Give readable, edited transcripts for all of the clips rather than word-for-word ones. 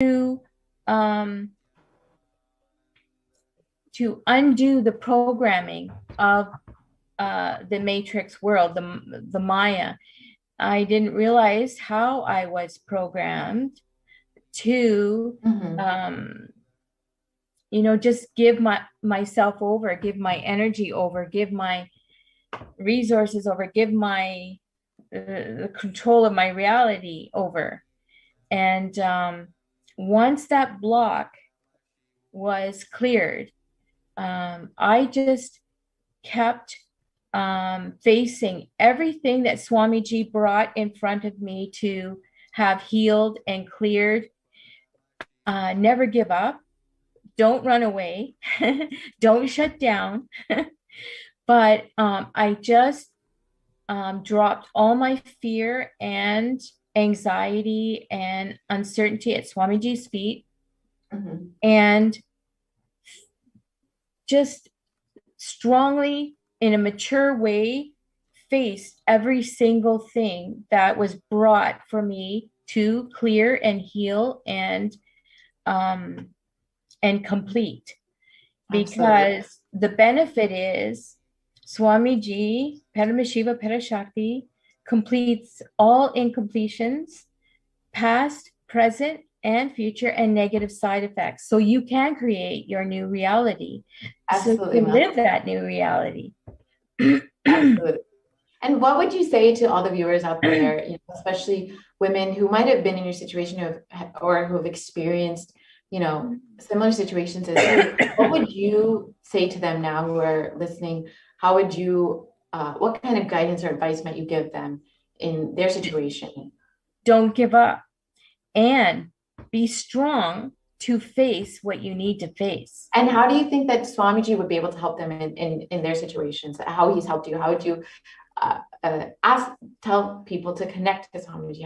to um, to undo the programming of the matrix world, the Maya. I didn't realize how I was programmed to, Mm-hmm. just give myself over, give my energy over, give my resources over, give my the control of my reality over. And once that block was cleared, I just kept facing everything that Swamiji brought in front of me to have healed and cleared. Never give up. Don't run away. Don't shut down. But I just dropped all my fear and anxiety and uncertainty at Swamiji's feet Mm-hmm. and just strongly, in a mature way, faced every single thing that was brought for me to clear and heal um, and complete. Absolutely. Because the benefit is Swamiji, Paramashiva Parashakti, completes all incompletions, past, present, and future, and negative side effects. So you can create your new reality. So you Absolutely, can Mel. live that new reality. Absolutely. And what would you say to all the viewers out there, especially women who might have been in your situation or who have experienced, similar situations as you? What would you say to them now who are listening? How would you, what kind of guidance or advice might you give them in their situation? Don't give up and be strong to face what you need to face. And how do you think that Swamiji would be able to help them in their situations? How he's helped you? How would you tell people to connect to Swamiji?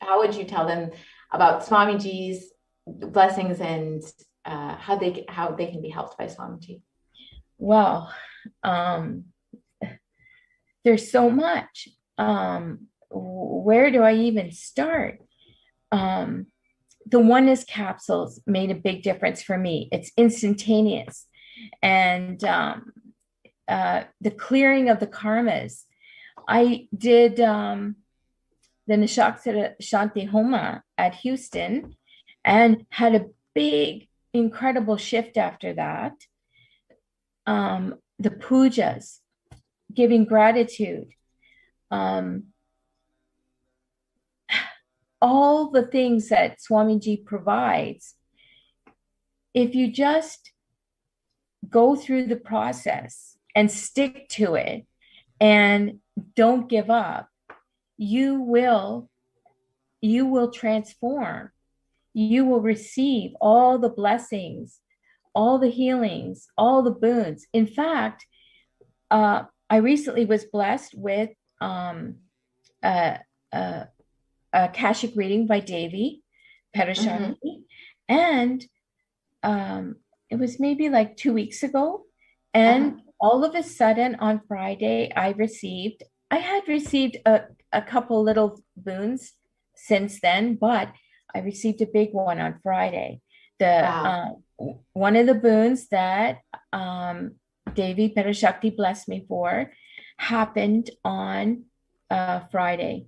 How would you tell them about Swamiji's blessings and how they can be helped by Swamiji? Well, um, there's so much. Where do I even start? Um, the oneness capsules made a big difference for me. It's instantaneous. And the clearing of the karmas. I did the Nishakshara Shanti Homa at Houston and had a big, incredible shift after that. The pujas, giving gratitude, um, all the things that Swamiji provides. If you just go through the process and stick to it and don't give up, you will transform. You will receive all the blessings, all the healings, all the boons. In fact, I recently was blessed with a, a, a Akashic reading by Devi Mm-hmm. Parashakti, and um, it was maybe like 2 weeks ago. And Uh-huh. all of a sudden on Friday, I had received a couple little boons since then, but I received a big one on Friday. The Wow. One of the boons that Devi Parashakti blessed me for happened on Friday.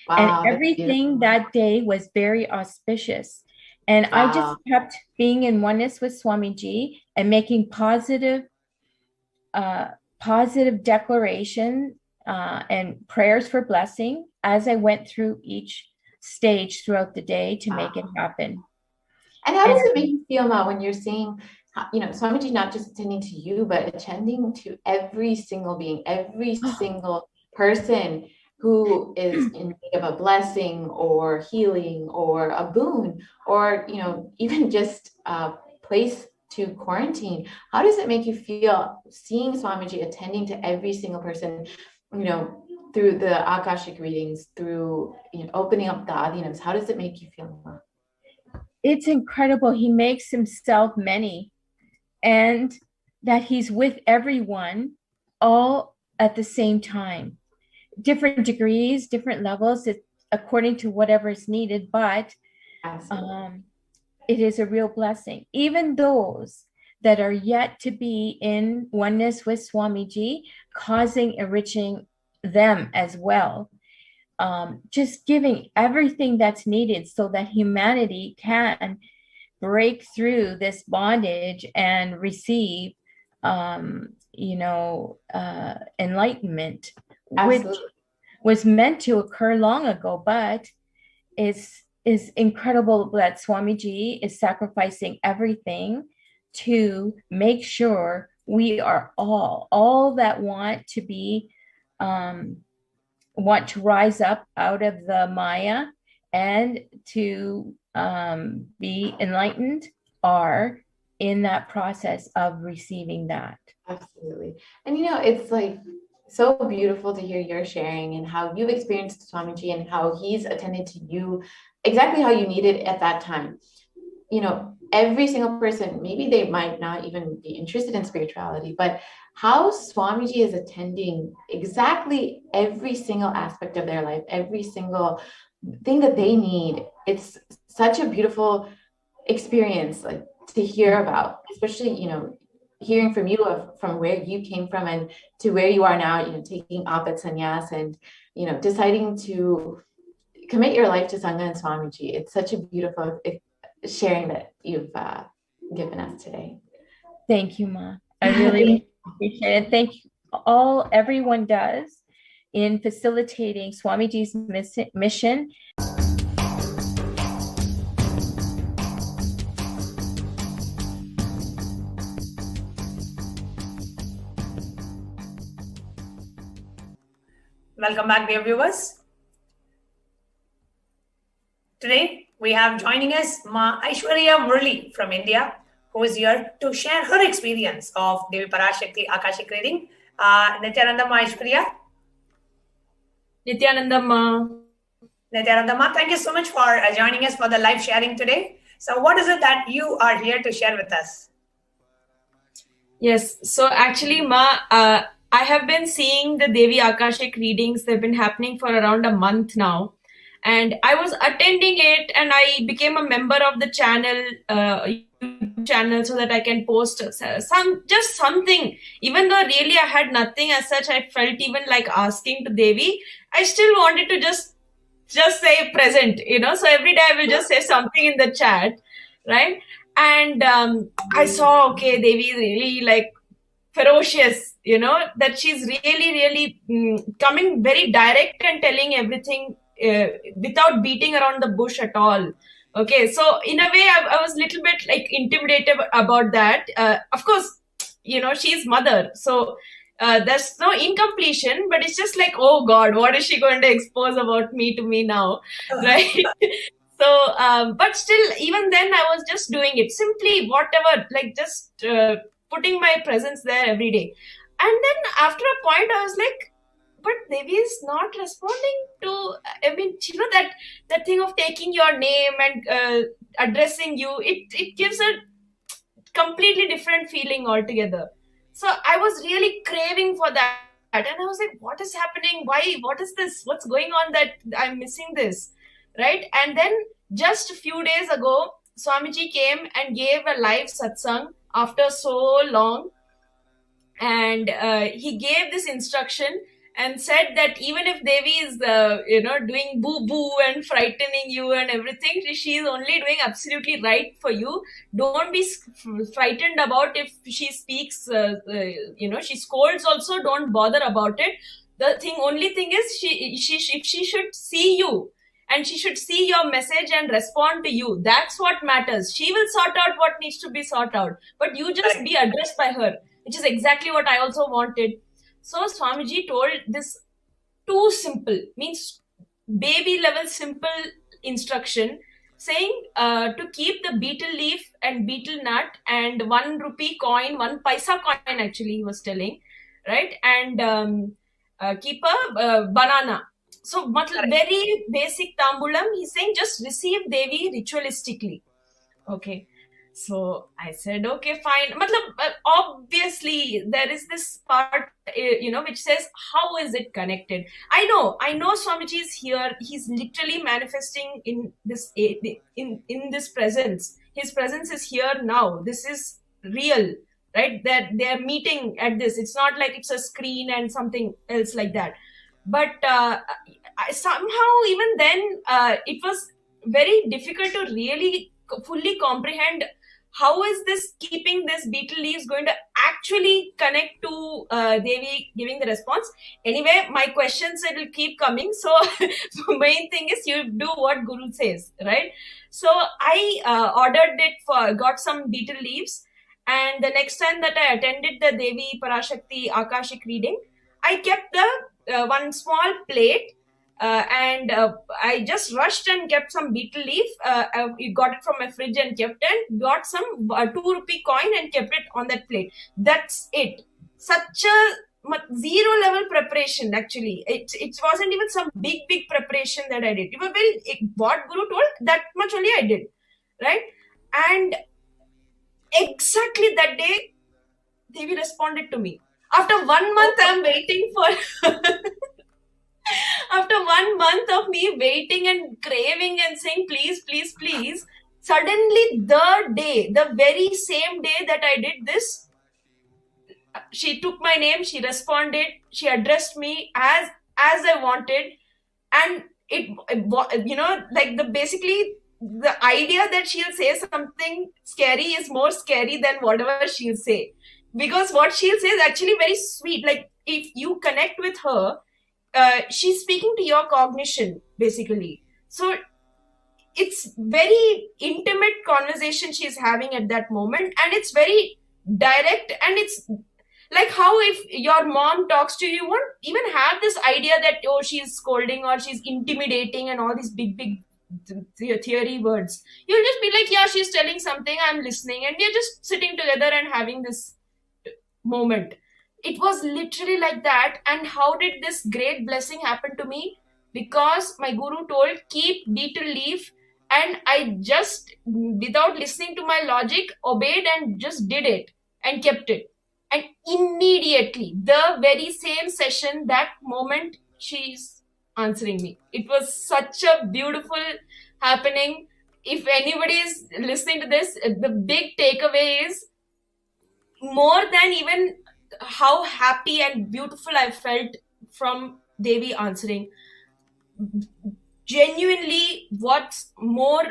And Wow, that's everything beautiful. that day was very auspicious. And I just Wow. kept being in oneness with Swamiji and making uh, positive declaration and prayers for blessing as I went through each stage throughout the day to make it Wow. happen. And how And does it make you feel now when you're seeing, Swamiji not just attending to you, but attending to every single being, every single person who is in need of a blessing or healing or a boon or, even just a place to quarantine? How does it make you feel seeing Swamiji attending to every single person, you know, through the Akashic readings, through, opening up the Adinas? How does it make you feel? it's incredible. He makes himself many and that he's with everyone all at the same time. Different degrees, different levels, according to whatever is needed. But Absolutely. It is a real blessing. Even those that are yet to be in oneness with Swamiji, causing enriching them as well. Just giving everything that's needed so that humanity can break through this bondage and receive, enlightenment, which Absolutely. was meant to occur long ago, but is incredible that Swamiji is sacrificing everything to make sure we are all that want to rise up out of the Maya and to be enlightened are in that process of receiving that. Absolutely. And it's like so beautiful to hear your sharing and how you've experienced Swamiji and how he's attended to you exactly how you needed at that time. Every single person, maybe they might not even be interested in spirituality, but how Swamiji is attending exactly every single aspect of their life, every single thing that they need. It's such a beautiful experience, like to hear about, especially, hearing from you from where you came from and to where you are now, taking Apat Sannyas and, deciding to commit your life to Sangha and Swamiji. It's such a beautiful sharing that you've given us today. Thank you, Ma. I really appreciate it. Thank you everyone does in facilitating Swamiji's mission. Welcome back, dear viewers. Today, we have joining us Ma Aishwarya Murli from India, who is here to share her experience of Devi Parashakti Akashic reading. Nithyananda Ma Aishwarya. Nithyananda Ma. Nithyananda Ma, thank you so much for joining us for the live sharing today. So what is it that you are here to share with us? Yes, so actually, Ma, I have been seeing the Devi Akashic readings. They've been happening for around a month now. And I was attending it and I became a member of the channel, YouTube channel, so that I can post something. Even though really I had nothing as such, I felt even like asking to Devi. I still wanted to just say present, So every day I will just say something in the chat, right? And I saw, okay, Devi is really like ferocious, that she's really coming very direct and telling everything without beating around the bush at all. Okay, so in a way, I was a little bit like intimidated about that. Of course, she's mother, so there's no incompletion, but it's just like, oh God, what is she going to expose about me to me now, right? So, but still, even then, I was just doing it simply, whatever, like just putting my presence there every day. And then after a point, I was like, but Devi is not responding to, that thing of taking your name and addressing you, it gives a completely different feeling altogether. So I was really craving for that. And I was like, what is happening? Why? What is this? What's going on that I'm missing this? Right? And then just a few days ago, Swamiji came and gave a live satsang after so long. And he gave this instruction and said that even if Devi is, doing boo-boo and frightening you and everything, she is only doing absolutely right for you. Don't be frightened about if she speaks, she scolds also, don't bother about it. The only thing is she should see you and she should see your message and respond to you. That's what matters. She will sort out what needs to be sorted out, but you just be addressed by her, which is exactly what I also wanted. So Swamiji told this too simple, means baby level simple instruction, saying to keep the betel leaf and betel nut and 1 rupee coin, 1 paisa coin actually he was telling, right? And keep a banana. So very basic tambulam, he's saying just receive Devi ritualistically. Okay. So I said, okay, fine. Obviously, there is this part, which says, how is it connected? I know Swamiji is here. He's literally manifesting in this, in this presence. His presence is here now. This is real, right? That they're meeting at this. It's not like it's a screen and something else like that. But somehow, even then, it was very difficult to really fully comprehend how is this keeping this beetle leaves going to actually connect to Devi giving the response. Anyway, my questions will keep coming. So main thing is you do what Guru says, right? So I ordered it got some beetle leaves. And the next time that I attended the Devi Parashakti Akashic reading, I kept the one small plate. And I just rushed and kept some beetle leaf. I got it from my fridge and kept it. Got some 2 rupee coin and kept it on that plate. That's it. Such a zero level preparation, actually. It wasn't even some big preparation that I did. It was what Guru told, that much only I did. Right? And exactly that day, Devi responded to me. After 1 month, I'm waiting for... After 1 month of me waiting and craving and saying, please, please, please, suddenly the very same day that I did this, she took my name, she responded, she addressed me as I wanted. And basically the idea that she'll say something scary is more scary than whatever she'll say. Because what she'll say is actually very sweet. Like, if you connect with her, she's speaking to your cognition, basically. So it's very intimate conversation she's having at that moment, and it's very direct. And it's like how if your mom talks to you, you won't even have this idea that, oh, she's scolding or she's intimidating and all these big theory words. You'll just be like, yeah, she's telling something, I'm listening, and we're just sitting together and having this moment. It was literally like that. And how did this great blessing happen to me? Because my Guru told, keep beetle leaf. And I just, without listening to my logic, obeyed and just did it and kept it. And immediately, the very same session, that moment, she's answering me. It was such a beautiful happening. If anybody is listening to this, the big takeaway is, more than even how happy and beautiful I felt from Devi answering, genuinely what's more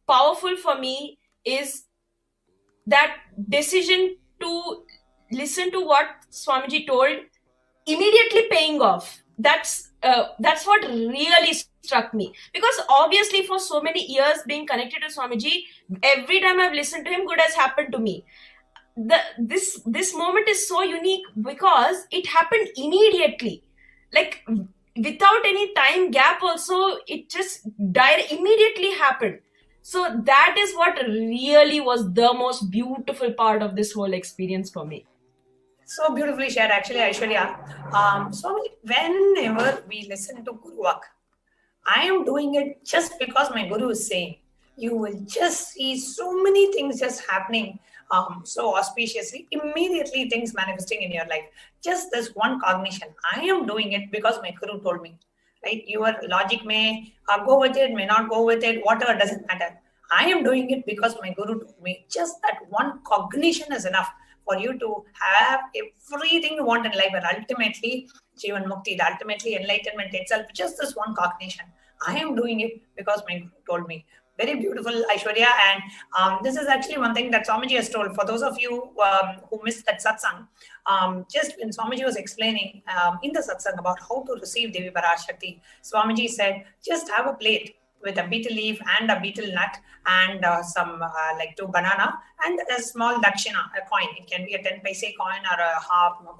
powerful for me is that decision to listen to what Swamiji told, immediately paying off. That's what really struck me. Because obviously for so many years being connected to Swamiji, every time I've listened to him, good has happened to me. This moment is so unique because it happened immediately, like without any time gap. Also, it just immediately happened. So that is what really was the most beautiful part of this whole experience for me. So beautifully shared, actually, Aishwarya. So whenever we listen to Guru Vak, I am doing it just because my Guru is saying. You will just see so many things just happening so auspiciously, immediately things manifesting in your life. Just this one cognition. I am doing it because my Guru told me. Right? Your logic may go with it, may not go with it, whatever, doesn't matter. I am doing it because my Guru told me. Just that one cognition is enough for you to have everything you want in life. And ultimately, Jivan Mukti, ultimately enlightenment itself, just this one cognition. I am doing it because my Guru told me. Very beautiful, Aishwarya. And this is actually one thing that Swamiji has told. For those of you who missed that satsang, just when Swamiji was explaining in the satsang about how to receive Devi Parashakti, Swamiji said, just have a plate with a beetle leaf and a beetle nut and some like 2 banana and a small dakshina, a coin. It can be a 10 paise coin or a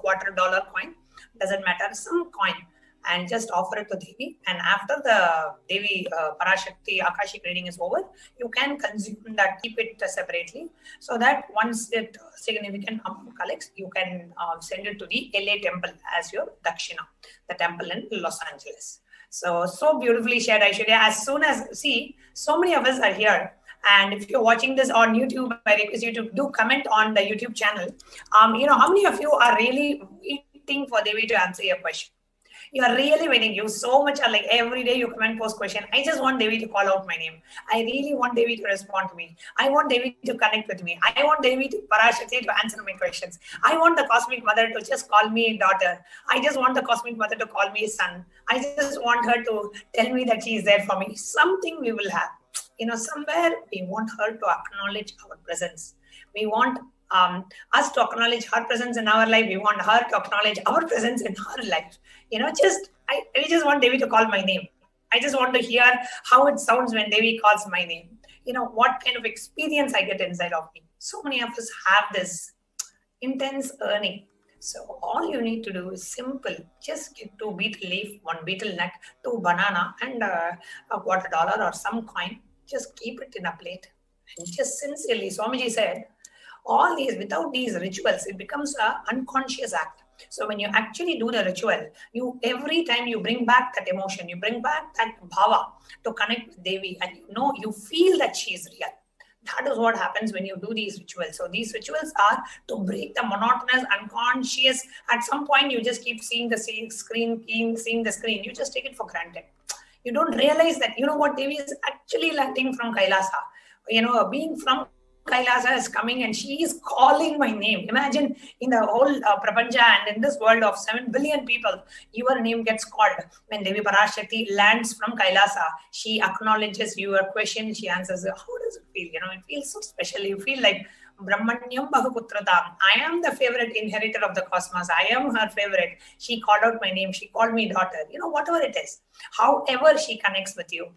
$25 coin. Doesn't matter, some coin. And just offer it to Devi. And after the Devi Parashakti Akashic reading is over, you can consume that, keep it separately, so that once it significant amount collects, you can send it to the LA temple as your Dakshina, the temple in Los Angeles. So beautifully shared, Aishwarya. As soon as, see, so many of us are here. And if you're watching this on YouTube, I request you to do comment on the YouTube channel. How many of you are really waiting for Devi to answer your question? You are really waiting. You so much are like every day you come and post question. I just want Devi to call out my name. I really want Devi to respond to me. I want Devi to connect with me. I want Devi to Parashakti to answer my questions. I want the Cosmic Mother to just call me daughter. I just want the Cosmic Mother to call me son. I just want her to tell me that she is there for me. Something we will have. Somewhere we want her to acknowledge our presence. We want us to acknowledge her presence in our life. We want her to acknowledge our presence in her life. We just want Devi to call my name. I just want to hear how it sounds when Devi calls my name. What kind of experience I get inside of me. So many of us have this intense yearning. So all you need to do is simple. Just get 2 betel leaf, 1 betel nut, 2 banana, and a $1 or some coin. Just keep it in a plate. And just sincerely, Swamiji said, all these, without these rituals, it becomes an unconscious act. So when you actually do the ritual, every time you bring back that emotion, you bring back that bhava to connect with Devi, and you feel that she is real. That is what happens when you do these rituals. So these rituals are to break the monotonous, unconscious. At some point, you just keep seeing the screen. You just take it for granted. You don't realize that, what Devi is actually landing from Kailasa. Being from Kailasa is coming and she is calling my name. Imagine in the whole Prapancha and in this world of 7 billion people, your name gets called. When Devi Parashakti lands from Kailasa, she acknowledges your question, she answers, how does it feel? It feels so special. You feel like Brahmanyam Bahuputratam. I am the favorite inheritor of the cosmos. I am her favorite. She called out my name. She called me daughter. Whatever it is. However she connects with you,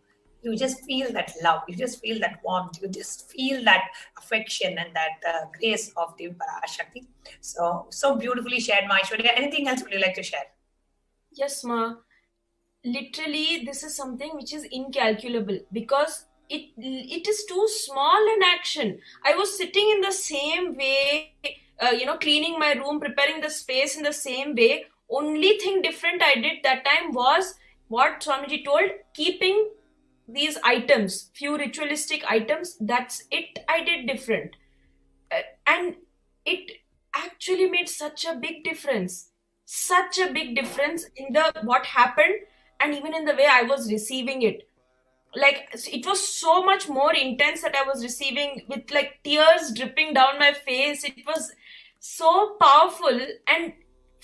you just feel that love. You just feel that warmth. You just feel that affection and that grace of Devi Parashakti. So beautifully shared, Ma Aishwarya. Anything else would you like to share? Yes, Ma. Literally, this is something which is incalculable because it is too small an action. I was sitting in the same way, cleaning my room, preparing the space in the same way. Only thing different I did that time was what Swamiji told, keeping these items, few ritualistic items, that's it I did different. And it actually made such a big difference in the what happened and even in the way I was receiving it. Like, it was so much more intense that I was receiving with like tears dripping down my face. It was so powerful, and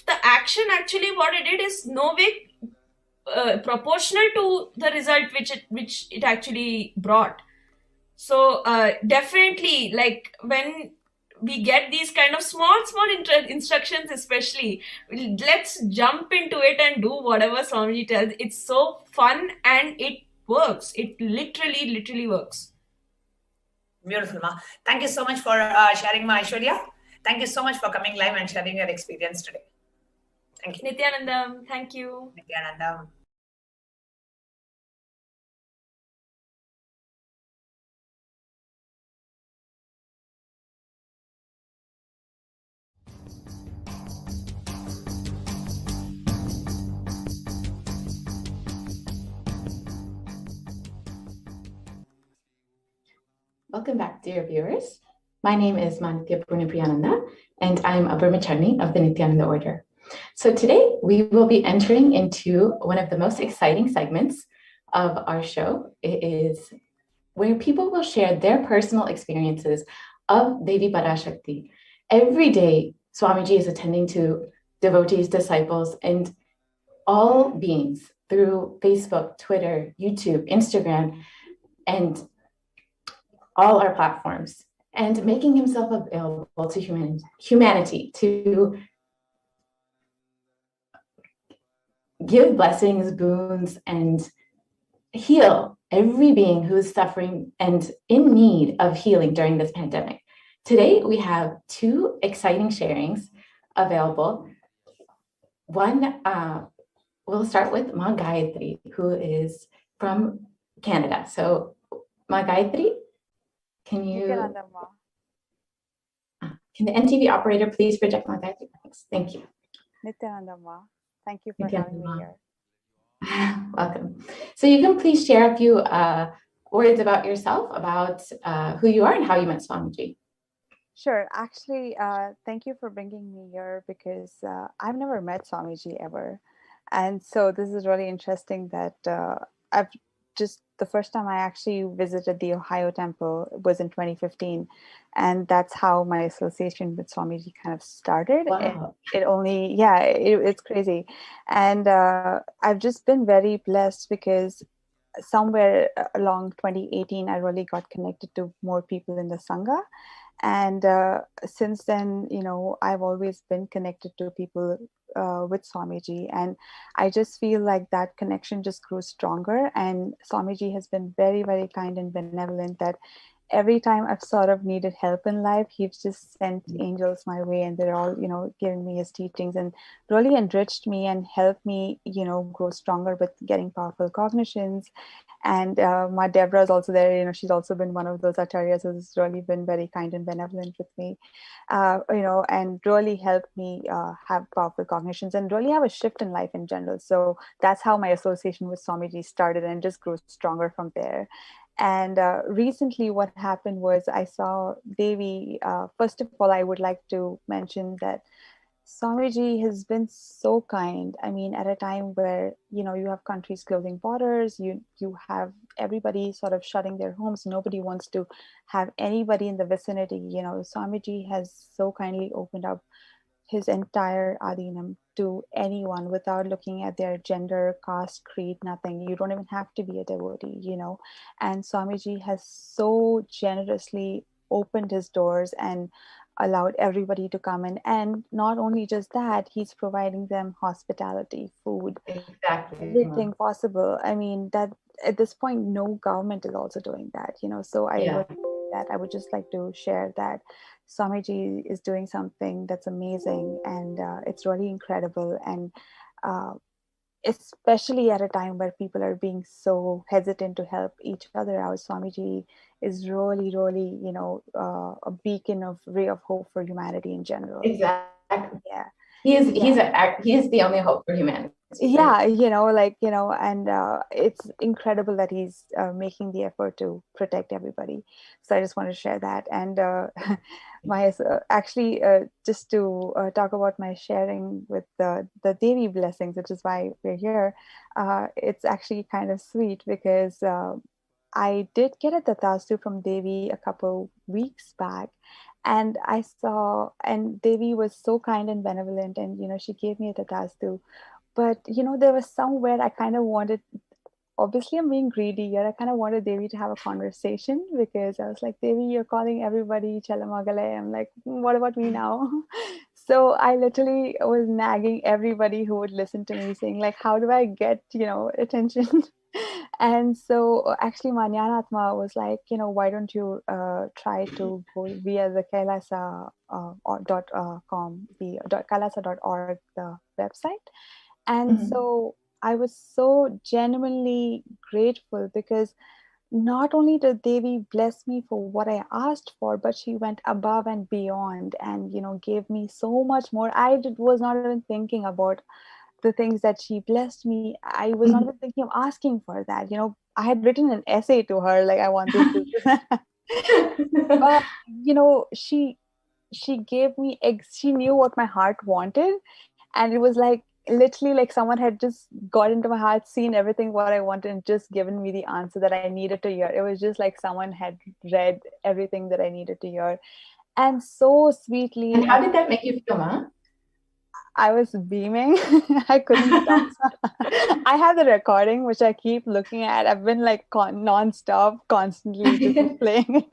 the action actually what it did is no way proportional to the result which it actually brought. So definitely, like when we get these kind of small instructions, especially, let's jump into it and do whatever Swamiji tells. It's so fun and it works. It literally works. Beautiful, Ma. Thank you so much for sharing, Ma Aishwarya. Thank you so much for coming live and sharing your experience today. Thank you. Nithyanandam, thank you. Nithyanandam. Welcome back, dear viewers. My name is Manitya Purnipriyananda, and I'm a Brahmachari of the Nithyananda order. So today we will be entering into one of the most exciting segments of our show. It is where people will share their personal experiences of Devi Parashakti. Every day, Swamiji is attending to devotees, disciples, and all beings through Facebook, Twitter, YouTube, Instagram, and all our platforms, and making himself available to humanity to give blessings, boons, and heal every being who is suffering and in need of healing during this pandemic. Today, we have 2 exciting sharings available. One, we'll start with Ma Gayatri, who is from Canada. So, Ma Gayatri, can the NTV operator please project Ma Gayatri? Thank you. Nithyananda, thank you for having me here. Welcome. So you can please share a few words about yourself, about who you are and how you met Swamiji. Sure. Actually, thank you for bringing me here because I've never met Swamiji ever. And so this is really interesting that I've just the first time I actually visited the Ohio temple was in 2015. And that's how my association with Swamiji kind of started. Wow. It only, yeah, it's crazy. And I've just been very blessed because somewhere along 2018, I really got connected to more people in the Sangha. And since then, I've always been connected to people with Swamiji. And I just feel like that connection just grew stronger. And Swamiji has been very, very kind and benevolent that every time I've sort of needed help in life, he's just sent angels my way, and they're all, giving me his teachings and really enriched me and helped me, grow stronger with getting powerful cognitions. And my Deborah is also there. She's also been one of those acharyas who's really been very kind and benevolent with me, and really helped me have powerful cognitions and really have a shift in life in general. So that's how my association with Swamiji started, and just grew stronger from there. And recently what happened was I saw Devi. First of all, I would like to mention that Swamiji has been so kind. I mean, at a time where, you have countries closing borders, you have everybody sort of shutting their homes. Nobody wants to have anybody in the vicinity. Swamiji has so kindly opened up his entire Adinam to anyone without looking at their gender, caste, creed, nothing. You don't even have to be a devotee, And Swamiji has so generously opened his doors and allowed everybody to come in. And not only just that, he's providing them hospitality, food, Exactly. everything possible. I mean, that at this point, no government is also doing that, So I would just like to share that Swamiji is doing something that's amazing, and it's really incredible. And especially at a time where people are being so hesitant to help each other out, Swamiji is really, really, a beacon of ray of hope for humanity in general. Exactly. Yeah. He is the only hope for humanity. Yeah, and it's incredible that he's making the effort to protect everybody. So I just want to share that. And just to talk about my sharing with the Devi blessings, which is why we're here. It's actually kind of sweet because I did get a tatastu from Devi a couple weeks back. And I saw, and Devi was so kind and benevolent, and she gave me a tatastu. But there was somewhere I kind of wanted, obviously I'm being greedy, yet I kind of wanted Devi to have a conversation, because I was like, Devi, you're calling everybody Chalamagale. I'm like, what about me now? So I literally was nagging everybody who would listen to me, saying like, how do I get, attention? And so actually Manyanatma was like, why don't you try to go via the Kailasa .com, the kailasa.org, the website. And so I was so genuinely grateful, because not only did Devi bless me for what I asked for, but she went above and beyond and, gave me so much more. Was not even thinking about the things that she blessed me. I was not even thinking of asking for that. I had written an essay to her, like, I want this. But, she gave me, she knew what my heart wanted. And it was like, literally like someone had just got into my heart, seen everything what I wanted, and just given me the answer that I needed to hear. It was just like someone had read everything that I needed to hear. And so sweetly. And how did that make you feel, Ma? I was beaming. I couldn't stop. I have the recording, which I keep looking at. I've been like non-stop, constantly just playing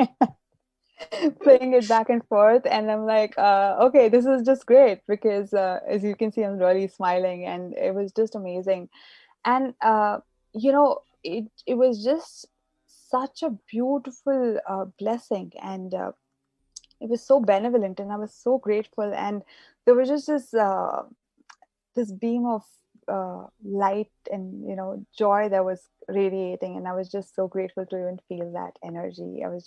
it back and forth. And I'm like, okay, this is just great, because as you can see, I'm really smiling, and it was just amazing. And, it was just such a beautiful blessing. And it was so benevolent, and I was so grateful. And there was just this beam of light and joy that was radiating, and I was just so grateful to even feel that energy. I was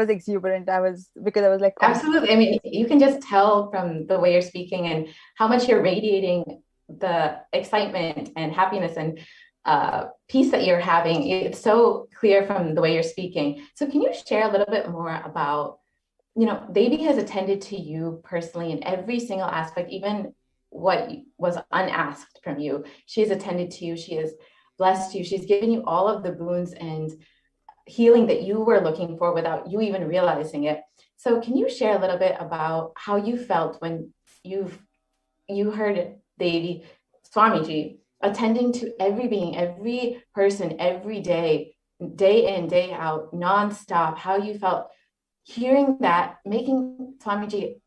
exuberant. Because I was like, absolutely. I mean, you can just tell from the way you're speaking and how much you're radiating the excitement and happiness. And peace that you're having. It's so clear from the way you're speaking. So can you share a little bit more about, Devi has attended to you personally in every single aspect, even what was unasked from you. She has attended to you. She has blessed you. She's given you all of the boons and healing that you were looking for without you even realizing it. So can you share a little bit about how you felt when you heard Devi Swamiji attending to every being, every person, every day, day in, day out, nonstop, how you felt hearing that, making Swamiji,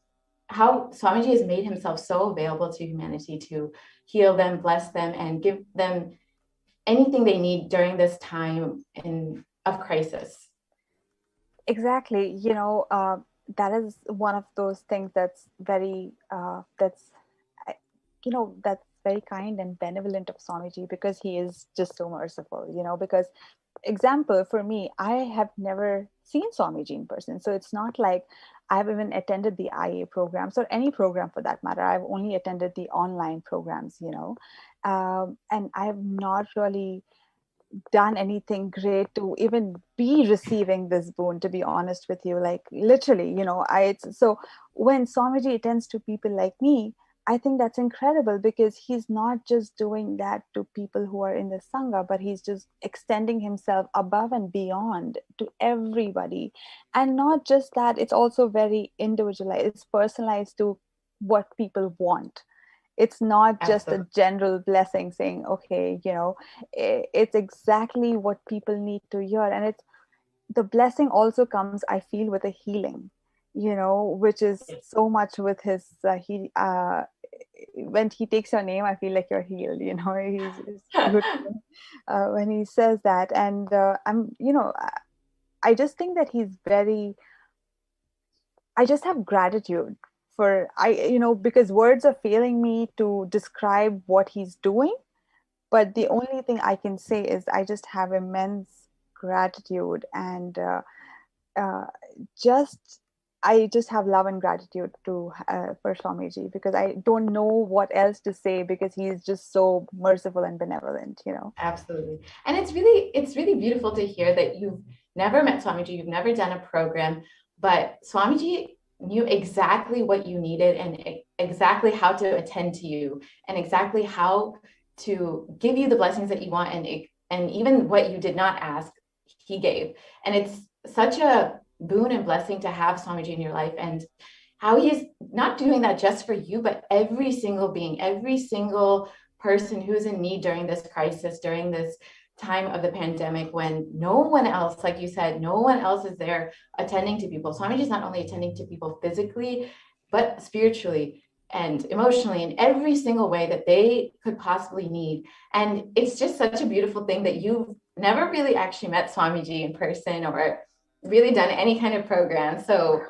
how Swamiji has made himself so available to humanity to heal them, bless them, and give them anything they need during this time of crisis. Exactly. That is one of those things that's very, that's very kind and benevolent of Swamiji, because he is just so merciful, because example for me, I have never seen Swamiji in person. So it's not like I've even attended the IA programs or any program for that matter. I've only attended the online programs, and I have not really done anything great to even be receiving this boon, to be honest with you. Like literally, so when Swamiji attends to people like me, I think that's incredible, because he's not just doing that to people who are in the Sangha, but he's just extending himself above and beyond to everybody. And not just that, it's also very individualized, it's personalized to what people want. It's not just a general blessing saying, okay, it's exactly what people need to hear. And it's the blessing also comes, I feel, with a healing, which is so much with his, when he takes your name, I feel like you're healed, he's good when he says that. And I just think that I just have gratitude for, because words are failing me to describe what he's doing. But the only thing I can say is I just have immense gratitude, and I just have love and gratitude for Swamiji, because I don't know what else to say, because he's just so merciful and benevolent, Absolutely. And it's really beautiful to hear that you've never met Swamiji, you've never done a program, but Swamiji knew exactly what you needed and exactly how to attend to you and exactly how to give you the blessings that you want, and even what you did not ask, he gave. And it's such a boon and blessing to have Swamiji in your life, and how he's not doing that just for you, but every single being, every single person who's in need during this crisis, during this time of the pandemic, when no one else, like you said, no one else is there attending to people. Swamiji is not only attending to people physically, but spiritually and emotionally in every single way that they could possibly need. And it's just such a beautiful thing that you've never really actually met Swamiji in person or really done any kind of program. So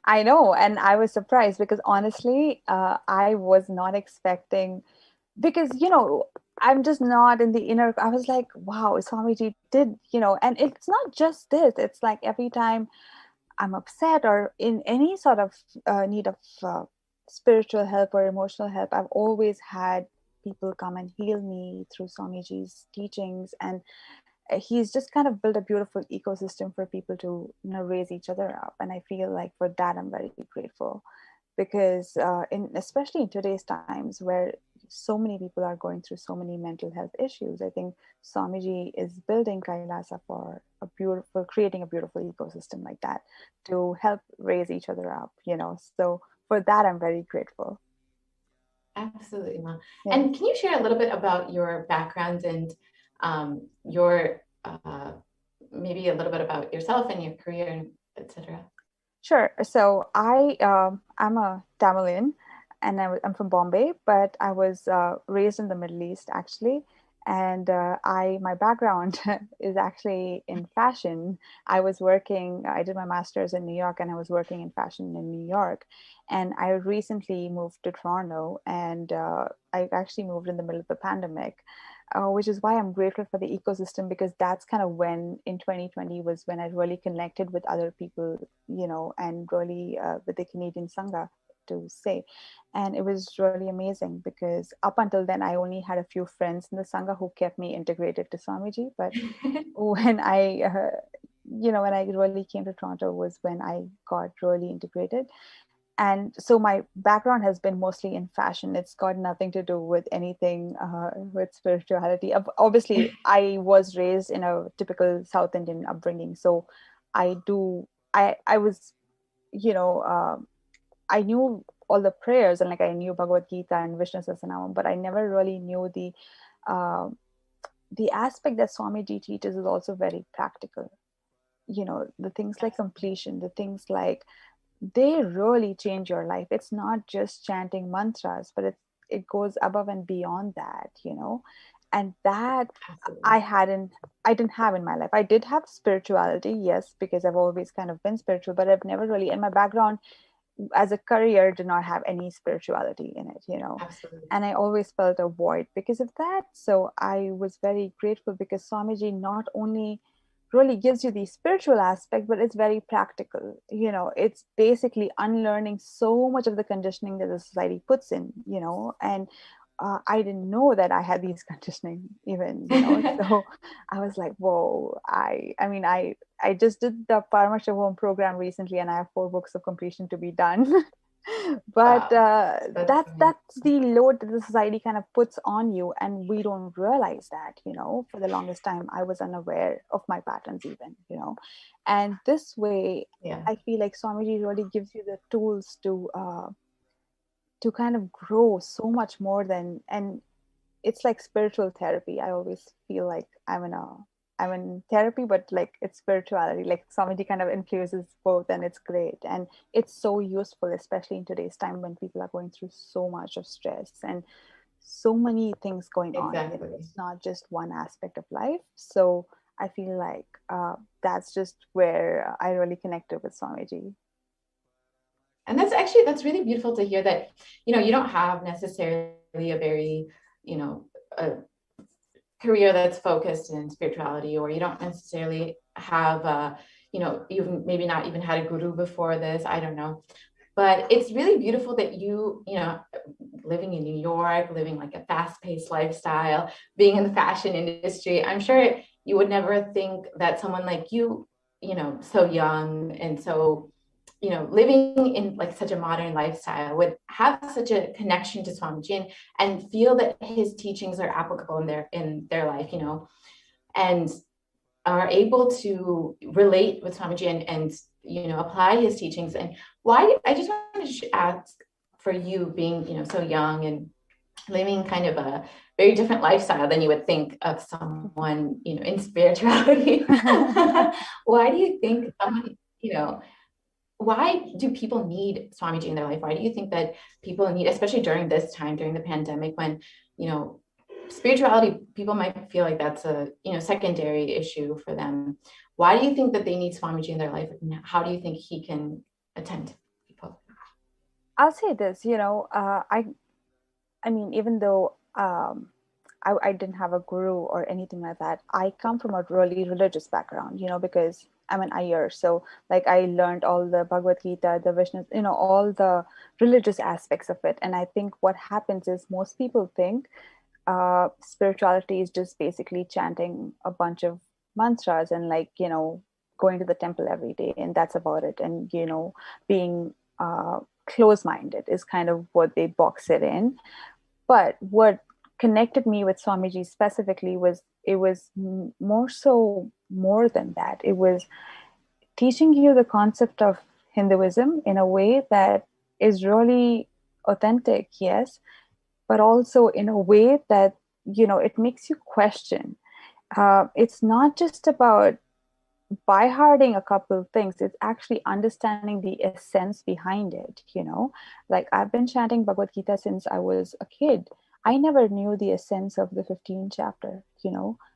I know, and I was surprised, because honestly, I was not expecting, because I'm just not in the inner. I was like, wow, Swamiji did, and it's not just this. It's like every time I'm upset or in any sort of need of spiritual help or emotional help, I've always had people come and heal me through Swamiji's teachings. And he's just kind of built a beautiful ecosystem for people to raise each other up. And I feel like for that, I'm very grateful, because especially in today's times where so many people are going through so many mental health issues, I think Swamiji is building Kailasa for creating a beautiful ecosystem like that to help raise each other up, So for that, I'm very grateful. Absolutely, Ma. Yeah. And can you share a little bit about your background and your maybe a little bit about yourself and your career, etc.? Sure. So I'm a Tamilian, and I'm from Bombay, but I was raised in the Middle East, actually. And my background is actually in fashion. I did my master's in New York, and I was working in fashion in New York. And I recently moved to Toronto, and I actually moved in the middle of the pandemic. Which is why I'm grateful for the ecosystem, because that's kind of when in 2020 was when I really connected with other people, and really with the Canadian Sangha. to say. And it was really amazing because up until then, I only had a few friends in the Sangha who kept me integrated to Swamiji. But when when I really came to Toronto was when I got really integrated. And so my background has been mostly in fashion. It's got nothing to do with anything with spirituality. Obviously, I was raised in a typical South Indian upbringing. So I was, I knew all the prayers, and like I knew Bhagavad Gita and Vishnu Sahasranamam, but I never really knew uh, the aspect that Swamiji teaches is also very practical. The things like completion, the things like, they really change your life. It's not just chanting mantras, but it goes above and beyond that, and that Absolutely. I didn't have in my life. I did have spirituality, yes, because I've always kind of been spiritual, but I've never really, in my background as a career, did not have any spirituality in it, Absolutely. and I always felt a void because of that. So I was very grateful because Swamiji not only really gives you the spiritual aspect, but it's very practical. It's basically unlearning so much of the conditioning that the society puts in, and I didn't know that I had these conditioning even, so I was like, whoa, I just did the Paramashivoham program recently, and I have 4 books of completion to be done. But Wow. that's the load that the society kind of puts on you, and we don't realize that. For the longest time I was unaware of my patterns even, and this way Yeah. I feel like Swamiji really gives you the tools to kind of grow so much more than, and it's like spiritual therapy. I always feel like I'm in therapy, but like it's spirituality. Like Swamiji kind of infuses both, and it's great. And it's so useful, especially in today's time when people are going through so much of stress and so many things going on. Exactly. It's not just one aspect of life. So I feel like that's just where I really connected with Swamiji. And that's really beautiful to hear that, you don't have necessarily a very, a career that's focused in spirituality, or you don't necessarily have you've maybe not even had a guru before this, I don't know. But it's really beautiful that living in New York, living like a fast-paced lifestyle, being in the fashion industry, I'm sure you would never think that someone like you, so young and so, living in like such a modern lifestyle would have such a connection to Swamiji and feel that his teachings are applicable in their life, and are able to relate with Swamiji and apply his teachings. And why I just wanted to ask, for you being so young and living kind of a very different lifestyle than you would think of someone in spirituality. Why do you think someone why do people need Swamiji in their life? Why do you think that people need, especially during this time, during the pandemic, when spirituality, people might feel like that's a secondary issue for them? Why do you think that they need Swamiji in their life? And how do you think he can attend people? I'll say this, I mean, even though I didn't have a guru or anything like that, I come from a really religious background, because I'm an Iyer. So like I learned all the Bhagavad Gita, the Vishnu, all the religious aspects of it. And I think what happens is most people think spirituality is just basically chanting a bunch of mantras and like, going to the temple every day, and that's about it. And, being close-minded is kind of what they box it in. But what connected me with Swamiji specifically was it was more than that. It was teaching you the concept of Hinduism in a way that is really authentic, yes, but also in a way that, it makes you question. It's not just about by hearting a couple of things, it's actually understanding the essence behind it. Like I've been chanting Bhagavad Gita since I was a kid. I never knew the essence of the 15th chapter.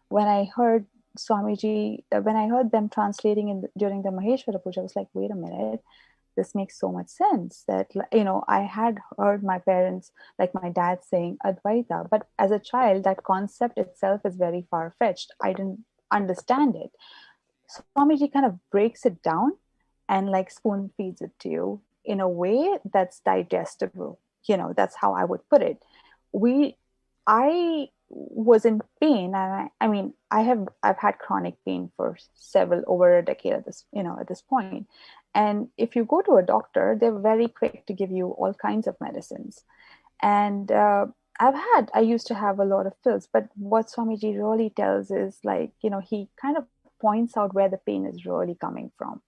When I heard Swamiji, when I heard them translating during the Maheshwara Puja, I was like, wait a minute, this makes so much sense. That I had heard my parents, like my dad, saying Advaita, but as a child that concept itself is very far-fetched. I didn't understand it. Swamiji kind of breaks it down and like spoon feeds it to you. in a way that's digestible. That's how I would put it. I was in pain, and I've had chronic pain for over a decade at this point. And if you go to a doctor, they're very quick to give you all kinds of medicines. And I used to have a lot of pills, but what Swamiji really tells is he kind of points out where the pain is really coming from,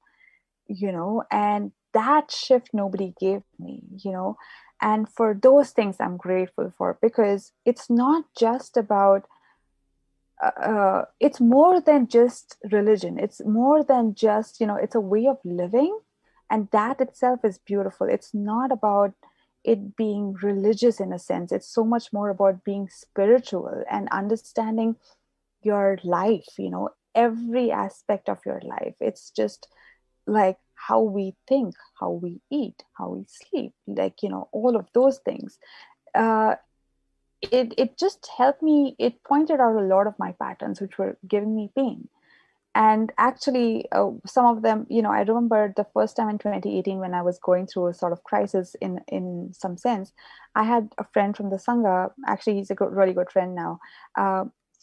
and that shift nobody gave me, and for those things I'm grateful for, because it's not just about it's more than just religion. It's more than just, it's a way of living, and that itself is beautiful. It's not about it being religious in a sense. It's so much more about being spiritual and understanding your life, every aspect of your life. It's just like how we think, how we eat, how we sleep, all of those things. It just helped me. It pointed out a lot of my patterns which were giving me pain. And actually, some of them, I remember the first time in 2018 when I was going through a sort of crisis in some sense. I had a friend from the Sangha. Actually, he's a really good friend now.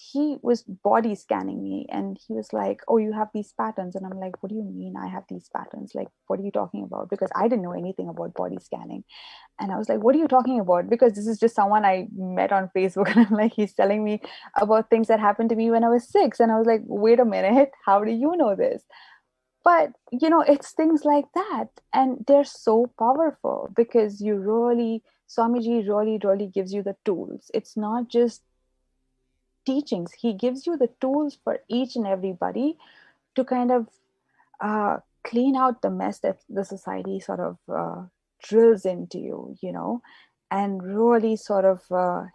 He was body scanning me, and he was like, "Oh, you have these patterns." And I'm like, "What do you mean I have these patterns? Like, what are you talking about?" Because I didn't know anything about body scanning. And I was like, "What are you talking about?" Because this is just someone I met on Facebook. And I'm like, he's telling me about things that happened to me when I was 6. And I was like, wait a minute, how do you know this? But, it's things like that. And they're so powerful because Swamiji really gives you the tools. It's not just teachings. He gives you the tools for each and everybody to kind of clean out the mess that the society sort of drills into you, and really sort of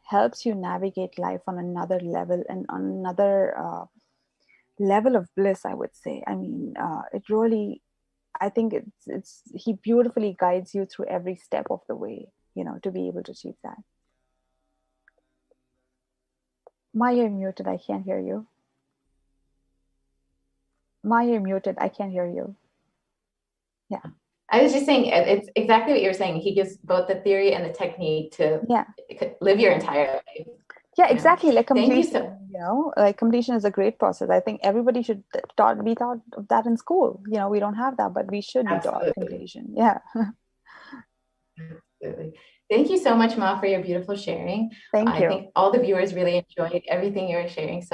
helps you navigate life on another level and on another level of bliss, I would say. I mean, I think he beautifully guides you through every step of the way, to be able to achieve that. Maya, you're muted. I can't hear you. Maya, you're muted. I can't hear you. Yeah. I was just saying, it's exactly what you're saying. He gives both the theory and the technique to live your entire life. Yeah, exactly. Like completion, Thank you like completion is a great process. I think everybody should be taught of that in school. We don't have that, but we should be taught completion. Yeah. Absolutely. Thank you so much, Ma, for your beautiful sharing. Thank you. I think all the viewers really enjoyed everything you were sharing. So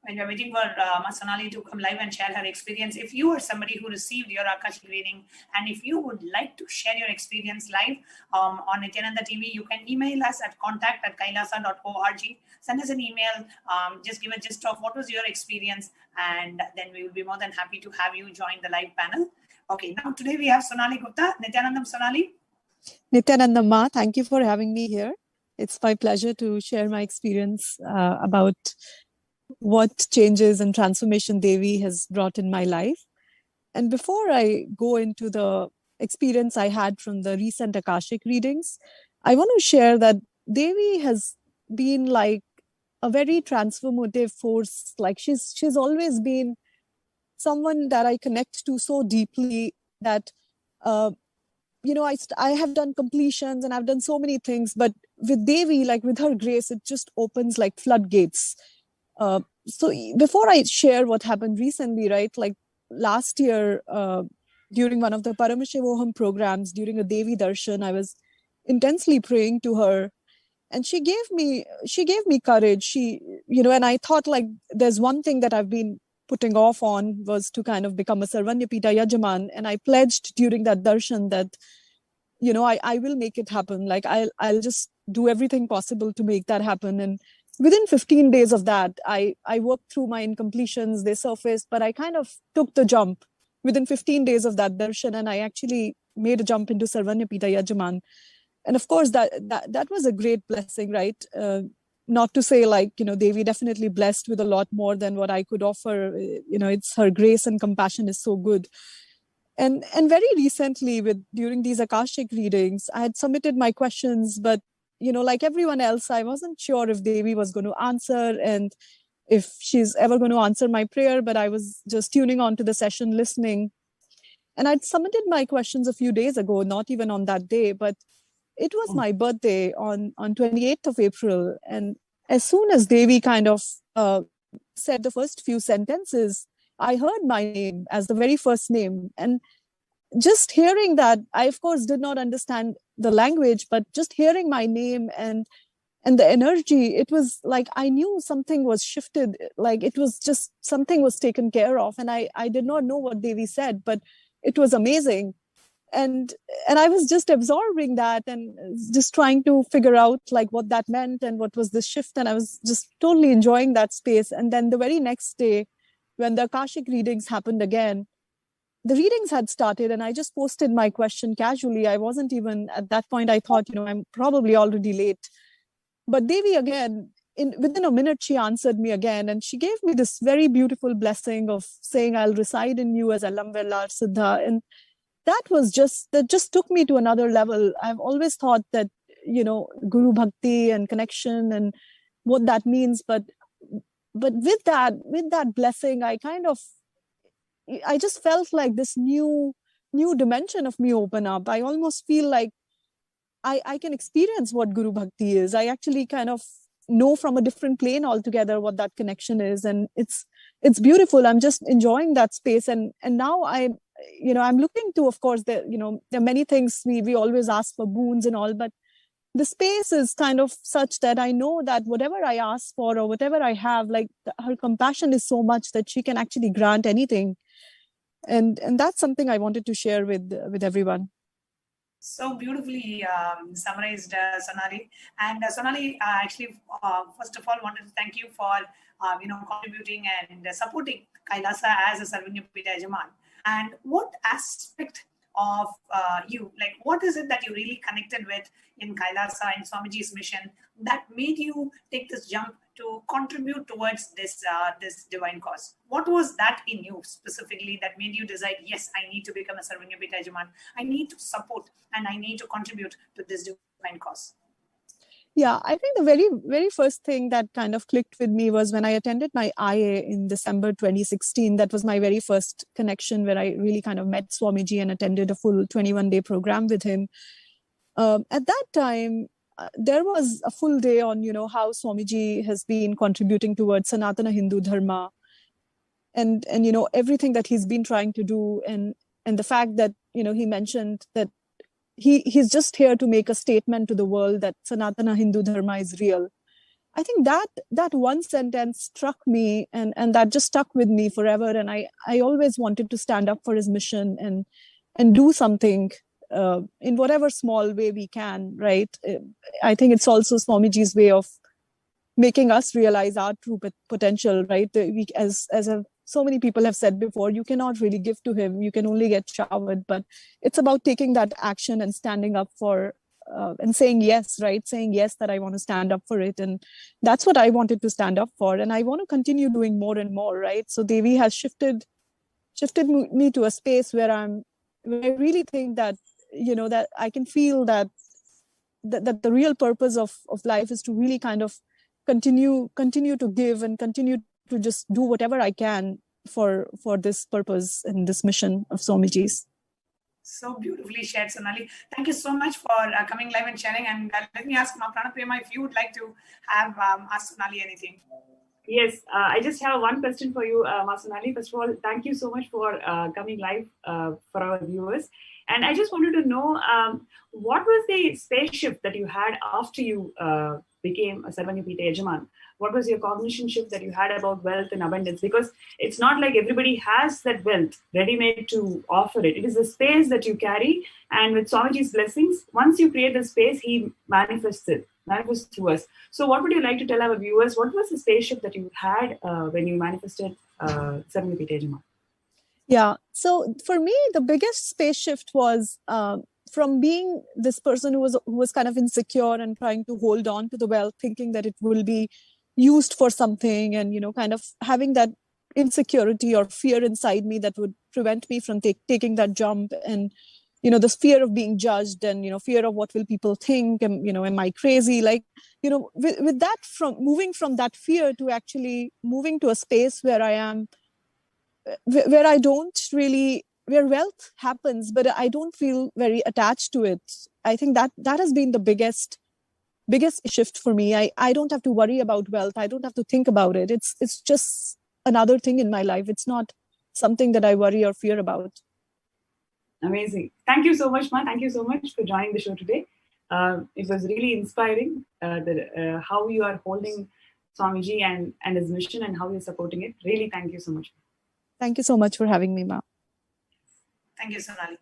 when we're waiting for Sonali to come live and share her experience, if you are somebody who received your Akashic reading, and if you would like to share your experience live on Nithyananda TV, you can email us at contact@kailasa.org. Send us an email. Just give a gist of what was your experience, and then we will be more than happy to have you join the live panel. Okay, now today we have Sonali Gupta. Nithyanandam, Sonali. Nithyanandam Ma, thank you for having me here. It's my pleasure to share my experience about what changes and transformation Devi has brought in my life. And before I go into the experience I had from the recent Akashic readings, I want to share that Devi has been like a very transformative force. Like she's always been someone that I connect to so deeply that, I have done completions and I've done so many things, but with Devi, like with her grace, it just opens like floodgates. So before I share what happened recently, right, like last year, during one of the Paramashivoham programs, during a Devi Darshan, I was intensely praying to her, and she gave me courage. And I thought, like, there's one thing that I've been putting off on was to kind of become a Sarvanyapita Yajaman. And I pledged during that darshan that, I will make it happen. Like I'll just do everything possible to make that happen. And within 15 days of that, I worked through my incompletions, they surfaced, but I kind of took the jump within 15 days of that darshan, and I actually made a jump into Sarvanyapita Yajaman. And of course, that was a great blessing, right? Not to say like, Devi definitely blessed with a lot more than what I could offer. It's her grace and compassion is so good. And very recently, during these Akashic readings, I had submitted my questions, but like everyone else, I wasn't sure if Devi was going to answer and if she's ever going to answer my prayer. But I was just tuning on to the session, listening, and I'd submitted my questions a few days ago, not even on that day, but it was my birthday on 28th of April, and as soon as Devi kind of said the first few sentences, I heard my name as the very first name. And just hearing that, I of course did not understand the language, but just hearing my name and the energy, it was like I knew something was shifted, like it was just something was taken care of. And I did not know what Devi said, but it was amazing. And I was just absorbing that and just trying to figure out like what that meant and what was this shift. And I was just totally enjoying that space. And then the very next day, when the Akashic readings happened again, the readings had started and I just posted my question casually. I wasn't even at that point, I thought, I'm probably already late. But Devi again, within a minute, she answered me again. And she gave me this very beautiful blessing of saying, I'll reside in you as Alam Vellar Siddha. And that just took me to another level. I've always thought that, Guru Bhakti and connection and what that means. But with that blessing, I just felt like this new dimension of me open up. I almost feel like I can experience what Guru Bhakti is. I actually kind of know from a different plane altogether what that connection is. And it's beautiful. I'm just enjoying that space. And now I'm looking to, of course, there are many things we always ask for boons and all, but the space is kind of such that I know that whatever I ask for or whatever I have, like her compassion is so much that she can actually grant anything. And that's something I wanted to share with everyone. So beautifully summarized, Sonali. And Sonali, actually, first of all, wanted to thank you for contributing and supporting Kailasa as a Sarvanyapita Yajaman. And what aspect of you, like what is it that you really connected with in Kailasa and Swamiji's mission that made you take this jump to contribute towards this divine cause? What was that in you specifically that made you decide, yes, I need to become a Sarvanyapita Yajaman, I need to support and I need to contribute to this divine cause? Yeah, I think the very, very first thing that kind of clicked with me was when I attended my IA in December 2016. That was my very first connection where I really kind of met Swamiji and attended a full 21-day program with him. At that time, there was a full day on, how Swamiji has been contributing towards Sanatana Hindu Dharma and everything that he's been trying to do. And the fact that, he mentioned that he's just here to make a statement to the world that Sanatana Hindu Dharma is real. I think that one sentence struck me and that just stuck with me forever. And I always wanted to stand up for his mission and do something in whatever small way we can, right? I think it's also Swamiji's way of making us realize our true potential, right? We, as so many people have said before, you cannot really give to him. You can only get showered. But it's about taking that action and standing up for and saying yes, right? Saying yes, that I want to stand up for it. And that's what I wanted to stand up for. And I want to continue doing more and more, right? So Devi has shifted me to a space where I really think that, that I can feel that the real purpose of life is to really kind of continue to give and continue to just do whatever I can for this purpose and this mission of Swamiji's. So beautifully shared, Sonali. Thank you so much for coming live and sharing. And let me ask Ma Pranaprema if you would like to have ask Sonali anything. Yes, I just have one question for you, Ma Sonali. First of all, thank you so much for coming live for our viewers. And I just wanted to know, what was the space shift that you had after you became a Sarvanyapita Yajaman, what was your cognition shift that you had about wealth and abundance? Because it's not like everybody has that wealth ready-made to offer it. It is the space that you carry. And with Swamiji's blessings, once you create the space, he manifests through us. So what would you like to tell our viewers? What was the space shift that you had when you manifested Sarvanyapita Yajaman? Yeah. So for me, the biggest space shift was from being this person who was kind of insecure and trying to hold on to the wealth, thinking that it will be used for something, and kind of having that insecurity or fear inside me that would prevent me from taking that jump, and this fear of being judged, and fear of what will people think, and am I crazy, like with that, from moving from that fear to actually moving to a space where I am, where I don't really, where wealth happens, but I don't feel very attached to it. I think that has been the biggest shift for me. I don't have to worry about wealth. I don't have to think about it. It's just another thing in my life. It's not something that I worry or fear about. Amazing. Thank you so much, Ma. Thank you so much for joining the show today. It was really inspiring how you are holding Swamiji and his mission and how you're supporting it. Really, thank you so much. Thank you so much for having me, Ma. Thank you, Sonali.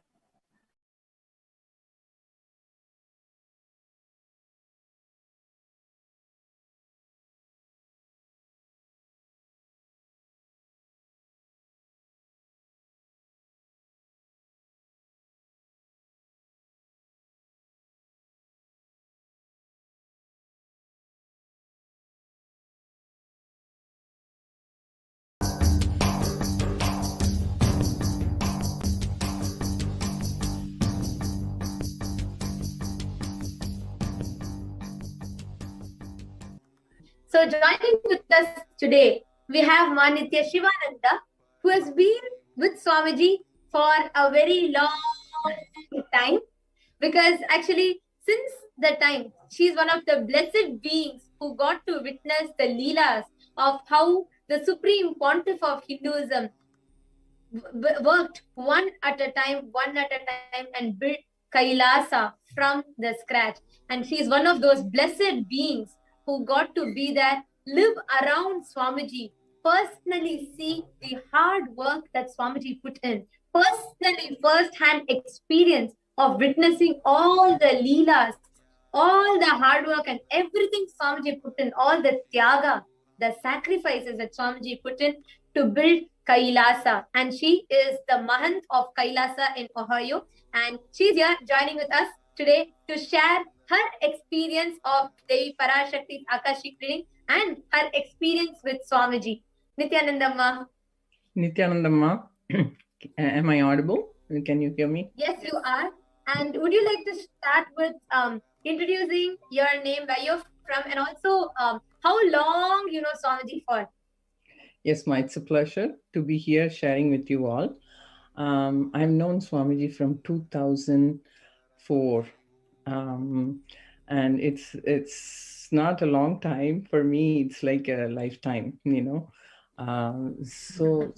So joining with us today, we have Manitya Shivananda, who has been with Swamiji for a very long time, because actually since the time, she is one of the blessed beings who got to witness the Leelas of how the Supreme Pontiff of Hinduism worked one at a time, and built Kailasa from the scratch. And she is one of those blessed beings who got to be there, live around Swamiji, personally see the hard work that Swamiji put in, personally first-hand experience of witnessing all the Leelas, all the hard work and everything Swamiji put in, all the tyaga, the sacrifices that Swamiji put in to build Kailasa. And she is the Mahant of Kailasa in Ohio. And she's here joining with us today to share her experience of Devi Parashakti's Akashic reading and her experience with Swamiji. Nithyanandamma. Nithyanandamma, am I audible? Can you hear me? Yes, you are. And would you like to start with introducing your name, where you're from, and also how long you know Swamiji for? Yes, Ma, it's a pleasure to be here sharing with you all. I've known Swamiji from 2004. And it's not a long time. For me, it's like a lifetime, So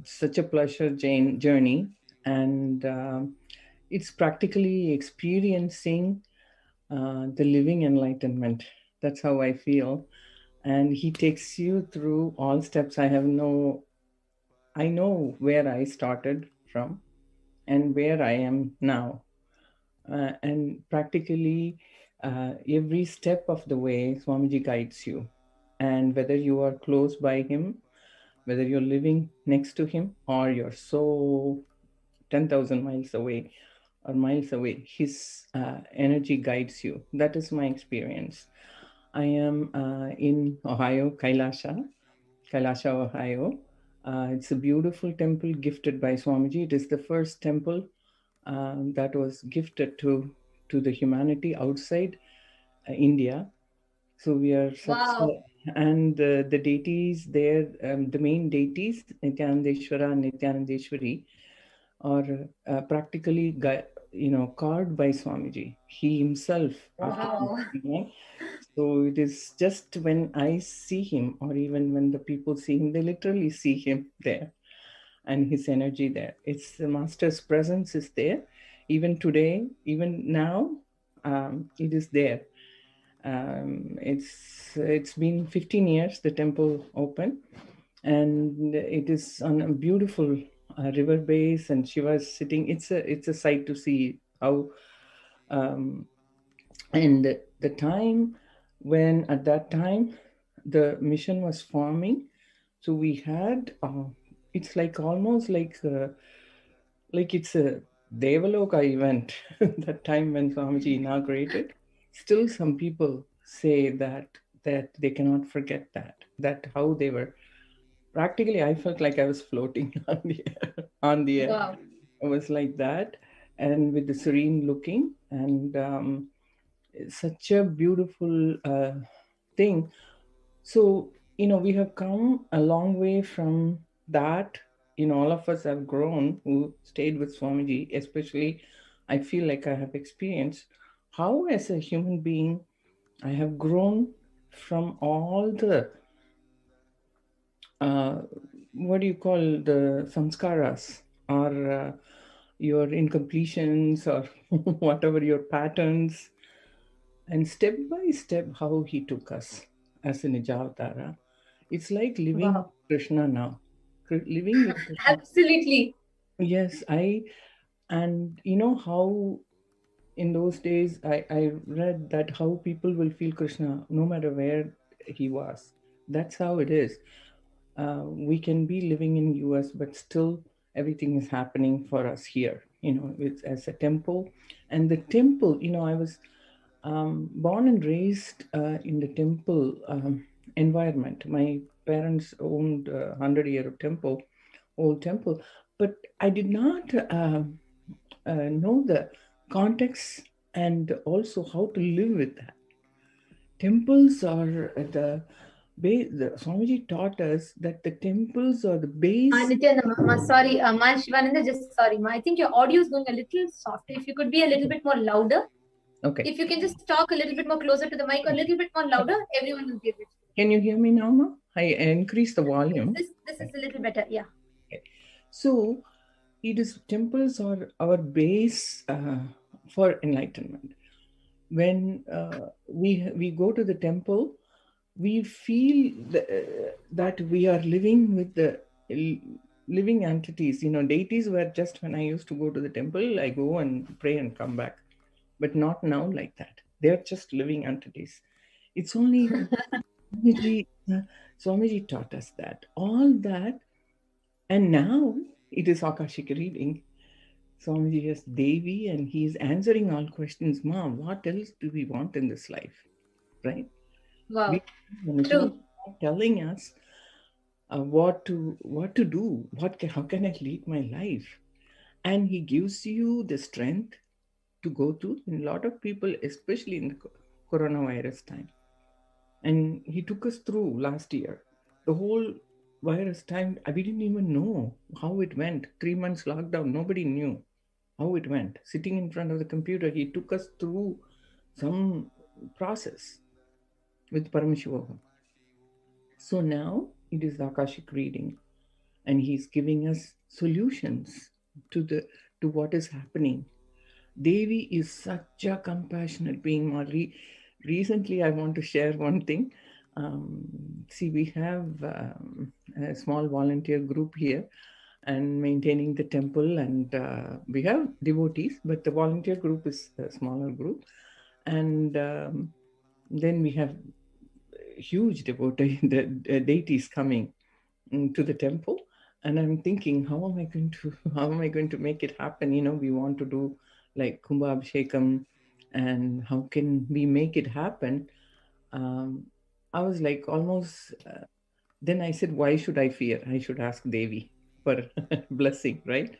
such a pleasure journey. And it's practically experiencing the living enlightenment. That's how I feel. And he takes you through all steps. I know where I started from and where I am now. And practically every step of the way, Swamiji guides you. And whether you are close by him, whether you're living next to him, or you're so 10,000 miles away or miles away, his energy guides you. That is my experience. I am in Ohio, Kailasa, Ohio. It's a beautiful temple gifted by Swamiji. It is the first temple that was gifted to the humanity outside India. So we are and the deities there, the main deities, Nithyanandeshwara and Nithyanandeshwari, are practically carved by Swamiji. He himself. Wow. So it is just when I see him, or even when the people see him, they literally see him there and his energy there. It's the master's presence is there. Even today, even now, it is there. It's been 15 years the temple open, and it is on a beautiful river base, and Shiva is sitting. It's a sight to see how. And the time when at that time the mission was forming, so we had it's like almost like it's a Devaloka event. That time when Swamiji inaugurated, still some people say that they cannot forget that how they were practically. I felt like I was floating on the air. Wow. It was like that, and with the serene looking, and such a beautiful thing. So, we have come a long way from that. All of us have grown who stayed with Swamiji, especially I feel like I have experienced how, as a human being, I have grown from all the, what do you call, the samskaras, or your incompletions, or whatever your patterns, and step by step how he took us as a Nijavatara. It's like living Wow. Krishna now. Living with Krishna. Absolutely. Yes, and how in those days I read that how people will feel Krishna no matter where he was. That's how it is. We can be living in US, but still everything is happening for us here, it's as a temple. And the temple, I was born and raised in the temple environment. My parents owned 100-year old temple, but I did not know the context and also how to live with that. Temples are the base. Swamiji taught us that the temples are the base. Nithyananda, sorry, Ma Shivananda, just sorry, Ma. I think your audio is going a little softer. If you could be a little bit more louder. Okay. If you can just talk a little bit more closer to the mic, or a little bit more louder, everyone will be able to. Can you hear me now, Ma? I increased the volume. This is a little better, yeah. Okay. So, temples are our base for enlightenment. When we go to the temple, we feel that we are living with the living entities. Deities were just when I used to go to the temple, I go and pray and come back. But not now like that. They're just living entities. It's only Swamiji taught us that. All that. And now it is Akashic reading. Swamiji has Devi, and he is answering all questions. Ma, what else do we want in this life? Right? Wow. True. Telling us what to do. How can I lead my life? And he gives you the strength to go through. And a lot of people, especially in the coronavirus time. And he took us through last year. The whole virus time, we didn't even know how it went. 3 months lockdown, nobody knew how it went. Sitting in front of the computer, he took us through some process with Paramashivoham. So now it is the Akashic reading, and he's giving us solutions to what is happening. Devi is such a compassionate being. Recently, I want to share one thing. See, we have a small volunteer group here and maintaining the temple, and we have devotees, but the volunteer group is a smaller group. And then we have huge devotee, the deities coming to the temple. And I'm thinking, how am I going to make it happen? We want to do like Kumbha Abhishekam, and how can we make it happen? I was like almost, then I said, why should I fear? I should ask Devi for blessing, right?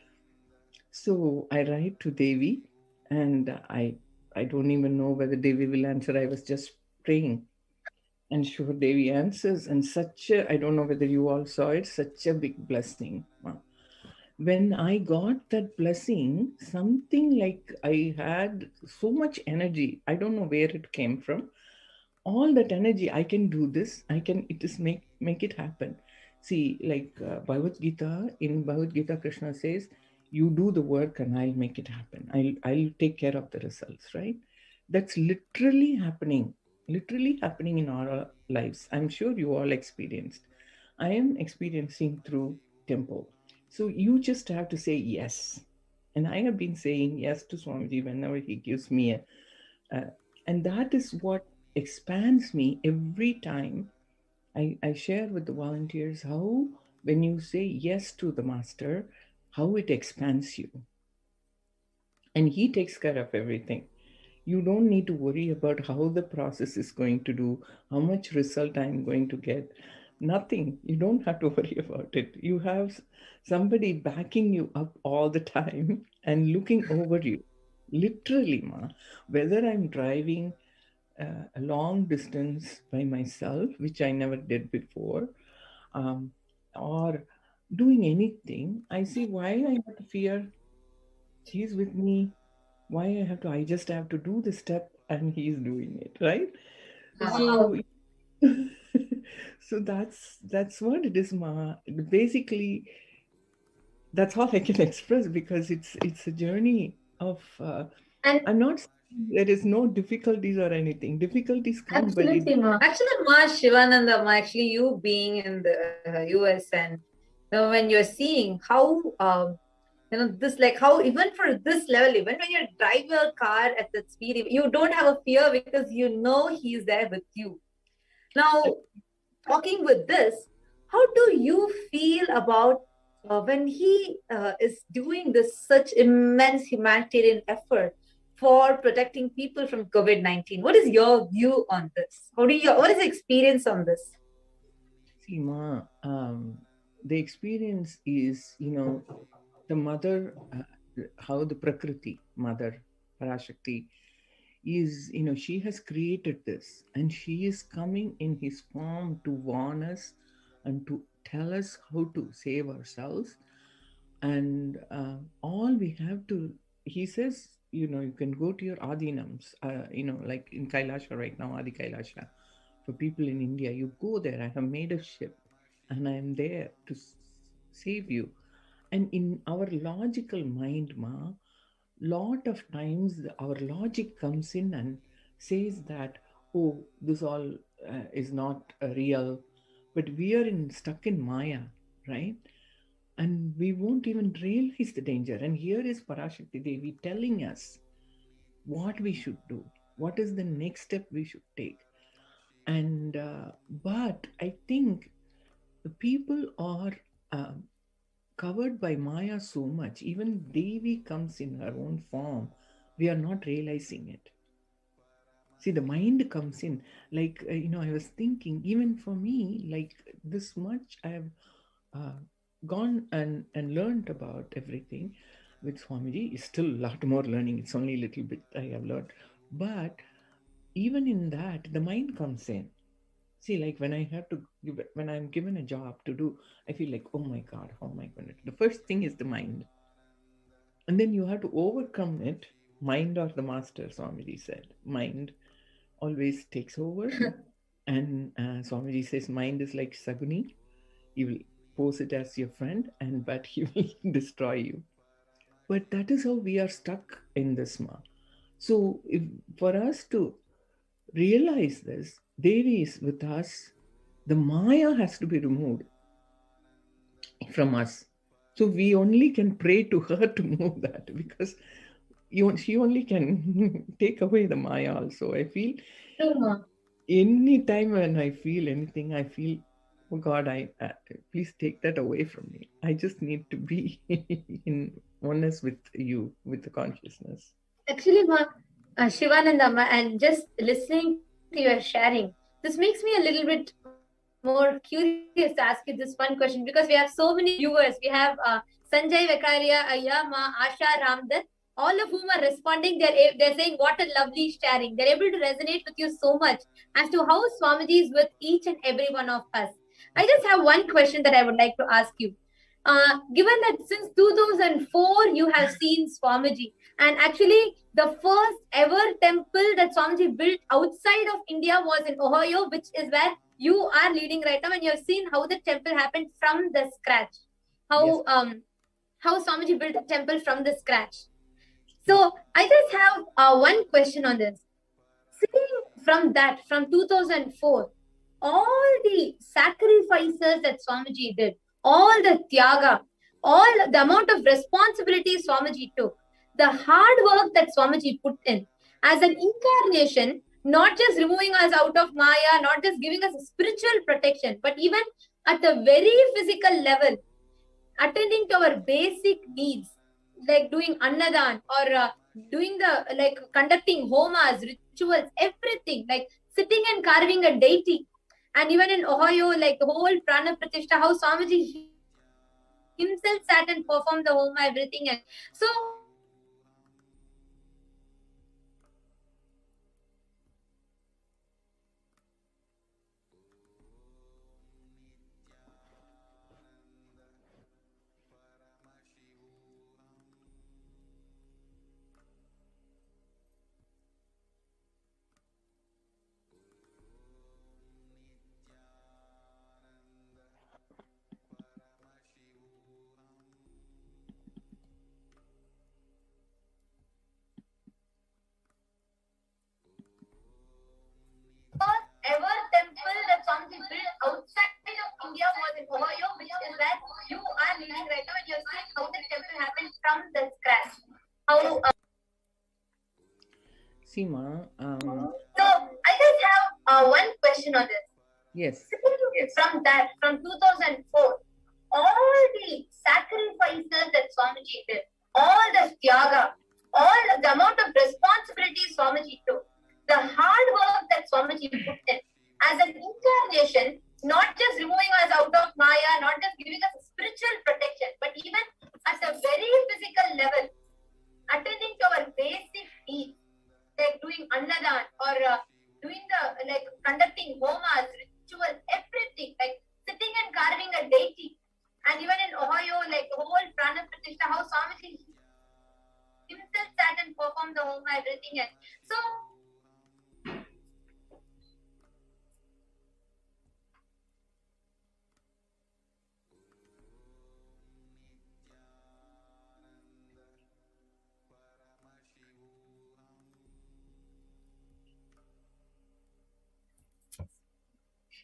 So I write to Devi, and I don't even know whether Devi will answer. I was just praying. And sure, Devi answers, and I don't know whether you all saw it, such a big blessing. Wow. When I got that blessing, something like I had so much energy. I don't know where it came from. All that energy, I can do this. Make it happen. See, like Bhagavad Gita, in Bhagavad Gita, Krishna says, you do the work and I'll make it happen. I'll take care of the results, right? That's literally happening in our lives. I'm sure you all experienced. I am experiencing through temple. So you just have to say yes. And I have been saying yes to Swamiji whenever he gives me and that is what expands me every time I share with the volunteers how when you say yes to the master, how it expands you. And he takes care of everything. You don't need to worry about how the process is going to do, how much result I'm going to get. Nothing. You don't have to worry about it. You have somebody backing you up all the time and looking over you. Literally, ma. Whether I'm driving a long distance by myself, which I never did before, or doing anything, I see why I have to fear. He's with me. Why I just have to do the step and he's doing it, right? So so that's what it is, ma. Basically, that's all I can express because it's a journey of And I'm not saying there is no difficulties or anything. Difficulties come, but absolutely, ma. Actually, ma, Shivananda, ma, actually, you being in the US and when you're seeing how this, like how even for this level, even when you drive your car at that speed, you don't have a fear because you know he's there with you. Now, talking with this, how do you feel about when he is doing this such immense humanitarian effort for protecting people from COVID-19? What is your view on this? What is the experience on this? See, ma, the experience is, the mother, how the Prakriti, mother, Parashakti, is, she has created this and she is coming in his form to warn us and to tell us how to save ourselves. And all we have to, he says, you can go to your Adinams, like in Kailasa right now, Adi Kailasa. For people in India, you go there. I have made a ship and I am there to save you. And in our logical mind, ma, lot of times our logic comes in and says that, oh, this all is not real. But we are stuck in Maya, right? And we won't even realize the danger. And here is Parashakti Devi telling us what we should do, what is the next step we should take. And but I think the people are covered by Maya so much. Even Devi comes in her own form. We are not realizing it. See, the mind comes in. Like, I was thinking, even for me, like this much I have gone and learned about everything with Swamiji. Is still a lot more learning. It's only a little bit I have learned. But even in that, the mind comes in. See, like when when I'm given a job to do, I feel like, oh my God, how am I going to do? The first thing is the mind. And then you have to overcome it. Mind or the master, Swamiji said. Mind always takes over. And Swamiji says mind is like Saguni. He will pose it as your friend, but he will destroy you. But that is how we are stuck in this ma. So for us to realize this, Devi is with us. The Maya has to be removed from us. So we only can pray to her to move that because she only can take away the Maya also. I feel any time when I feel anything, I feel, oh God, please take that away from me. I just need to be in oneness with you, with the consciousness. Actually, Shivananda, and just listening to your sharing, this makes me a little bit more curious to ask you this one question because we have so many viewers. We have Sanjay Vekaria, Ayya, Ma, Asha, Ramdat, all of whom are responding. They're saying what a lovely sharing. They're able to resonate with you so much as to how Swamiji is with each and every one of us. I just have one question that I would like to ask you. Given that since 2004 you have seen Swamiji, and actually the first ever temple that Swamiji built outside of India was in Ohio, which is where you are leading right now, and you have seen how the temple happened from the scratch. How Swamiji built the temple from the scratch. So I just have one question on this. Seeing from that, from 2004, all the sacrifices that Swamiji did, all the tyaga, all the amount of responsibility Swamiji took, the hard work that Swamiji put in as an incarnation, not just removing us out of Maya, not just giving us a spiritual protection, but even at a very physical level, attending to our basic needs, like doing annadan or doing the like conducting homas, rituals, everything, like sitting and carving a deity. And even in Ohio, like the whole Prana Pratishtha, how Swamiji himself sat and performed the homa, everything. And so first ever temple that Swamiji built outside of India was in Ohio, which is where you are living right now, and you're seeing how the temple happened from the scratch. How Seema, so I just have one question on this. yes. From that, from 2004, all the sacrifices that Swamiji did, all the tyaga, all the amount of responsibility Swamiji took, the hard work that Swamiji put in as an incarnation, not just removing us out of Maya, not just giving us a spiritual protection, but even at a very physical level, attending to our basic needs, like doing annadan or doing the like conducting homas, rituals, everything, like sitting and carving a deity. And even in Ohio, like the whole Prana Pratishtha, how Swamiji himself sat and performed the homa, everything. And so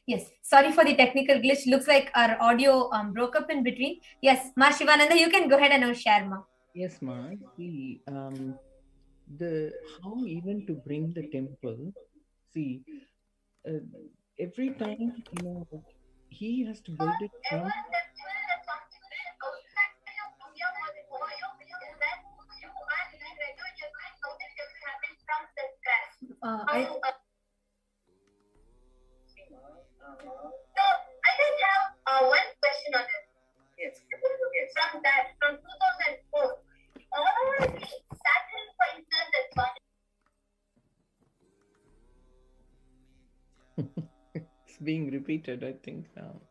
yes, sorry for the technical glitch. Looks like our audio broke up in between. Yes, Ma Shivananda, you can go ahead and now share, Ma. Yes, Ma. See, the how even to bring the temple. See, every time he has to build it from. So I just have one question on this. Yes. From that, from 2004, all the sacrifices that Swami It's being repeated, I think now.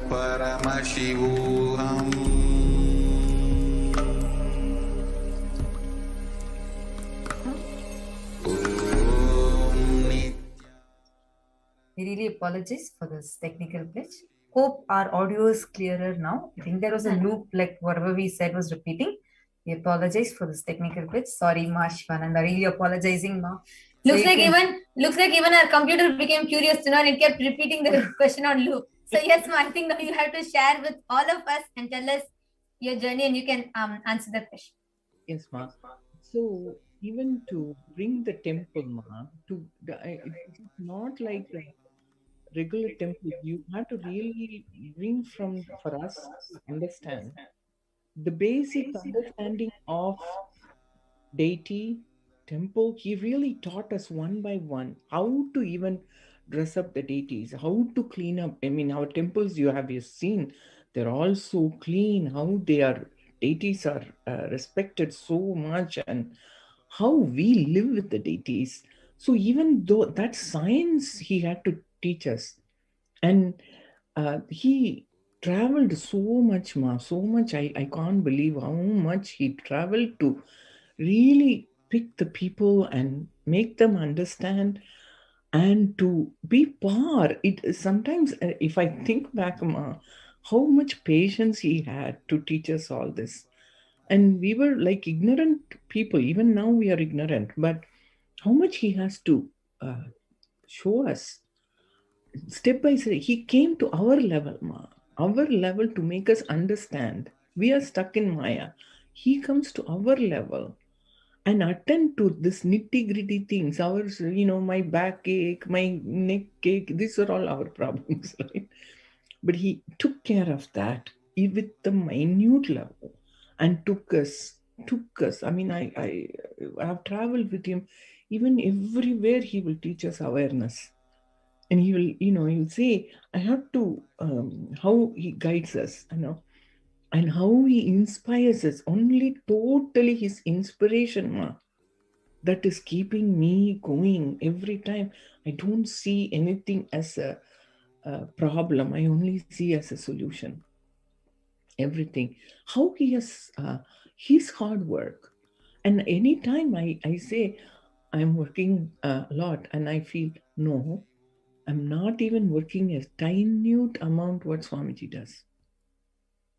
Paramashivoham. We really apologize for this technical glitch. Hope our audio is clearer now. I think there was a loop, like whatever we said was repeating. We apologize for this technical glitch. Sorry, Ma Shivananda. Really apologizing, Ma. Looks like even our computer became curious to know and it kept repeating the question on loop. So yes, Ma, I think now you have to share with all of us and tell us your journey, and you can answer the question. Yes, Ma. So even to bring the temple, Ma, it's not like a regular temple. You have to really bring for us to understand the basic understanding of deity, temple. He really taught us one by one how to even dress up the deities, how to clean up. I mean, our temples, you seen, they're all so clean, how deities are respected so much, and how we live with the deities. So even though that science he had to teach us, and he traveled so much, Ma, so much. I can't believe how much he traveled to really pick the people and make them understand and to be par. It sometimes, if I think back, Ma, how much patience he had to teach us all this. And we were like ignorant people. Even now we are ignorant, but how much he has to show us step by step. He came to our level, Ma, our level, to make us understand. We are stuck in Maya. He comes to our level and attend to this nitty-gritty things. Ours, my backache, my neck ache, these are all our problems, right? But he took care of that with the minute level and took us. I mean, I have traveled with him. Even everywhere he will teach us awareness. And he will, he'll say, I have to, how he guides us, and how he inspires us. Only totally his inspiration, Ma, that is keeping me going every time. I don't see anything as a problem. I only see as a solution. Everything. How he has his hard work. And anytime I say I'm working a lot and I feel, no, I'm not even working a minute amount what Swamiji does.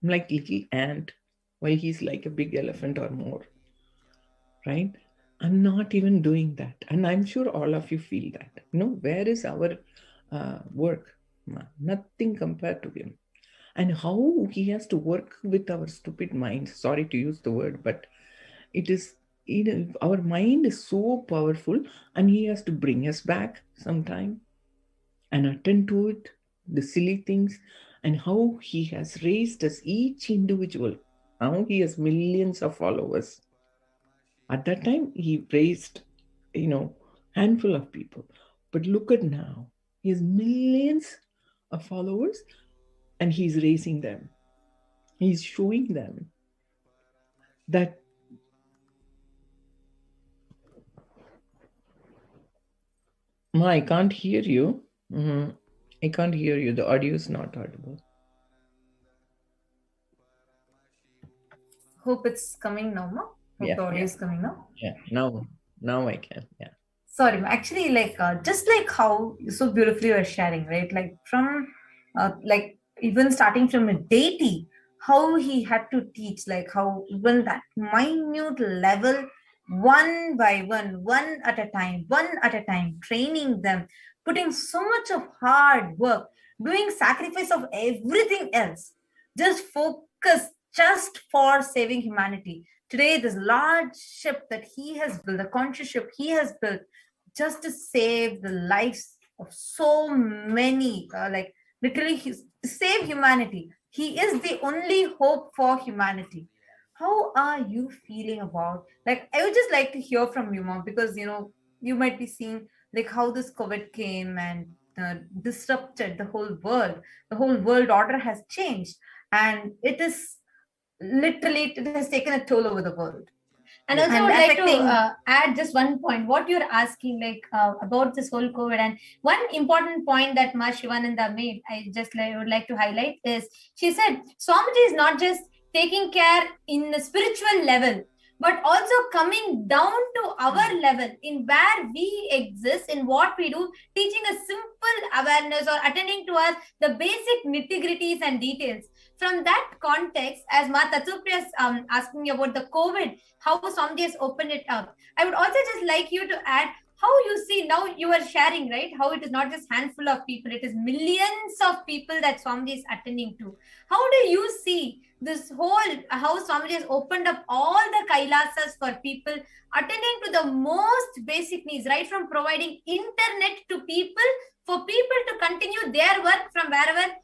I'm like little ant while he's like a big elephant or more. Right? I'm not even doing that. And I'm sure all of you feel that. Where is our work? Nothing compared to him. And how he has to work with our stupid minds. Sorry to use the word, but it is, our mind is so powerful, and he has to bring us back sometime and attend to it, the silly things, and how he has raised us, each individual. Now he has millions of followers. At that time, he raised, handful of people. But look at now, he has millions of followers, and he's raising them. He's showing them that Ma, I can't hear you. I can't hear you. The audio is not audible. Hope it's coming now, Ma. Hope the audio is coming now. Yeah, now I can. Yeah. Sorry, actually, just like how so beautifully you are sharing, right? Like from, even starting from a deity, how he had to teach, like how even that minute level, one by one at a time, training them, putting so much of hard work, doing sacrifice of everything else, just focus just for saving humanity. Today, this large ship that he has built, the conscious ship he has built, just to save the lives of so many, literally save humanity. He is the only hope for humanity. How are you feeling about, I would just like to hear from you, Mom, because you might be seeing like how this COVID came and disrupted the whole world order has changed, and it is literally, it has taken a toll over the world. And also, I would like to add just one point. What you're asking, about this whole COVID, and one important point that Ma Shivananda made, I would like to highlight is she said Swamiji is not just taking care in the spiritual level, but also coming down to our level in where we exist, in what we do, teaching a simple awareness or attending to us the basic nitty-gritties and details. From that context, as Ma Tatsupriya is asking me about the COVID, how Swamiji has opened it up, I would also just like you to add how you see now. You are sharing, right, how it is not just handful of people, it is millions of people that Swamiji is attending to. How do you see this whole, how Swamiji has opened up all the Kailasas for people, attending to the most basic needs, right from providing internet to people, for people to continue their work from wherever,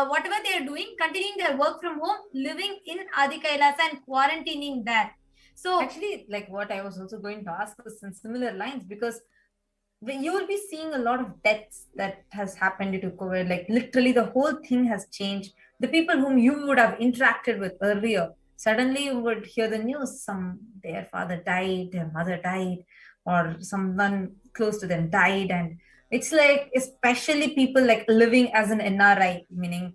whatever they are doing, continuing their work from home, living in Adi Kailasa and quarantining there. So actually, like what I was also going to ask is in similar lines, because you will be seeing a lot of deaths that has happened due to COVID. Like literally the whole thing has changed. The people whom you would have interacted with earlier, suddenly you would hear the news, their father died, their mother died, or someone close to them died. And it's like, especially people like living as an NRI, meaning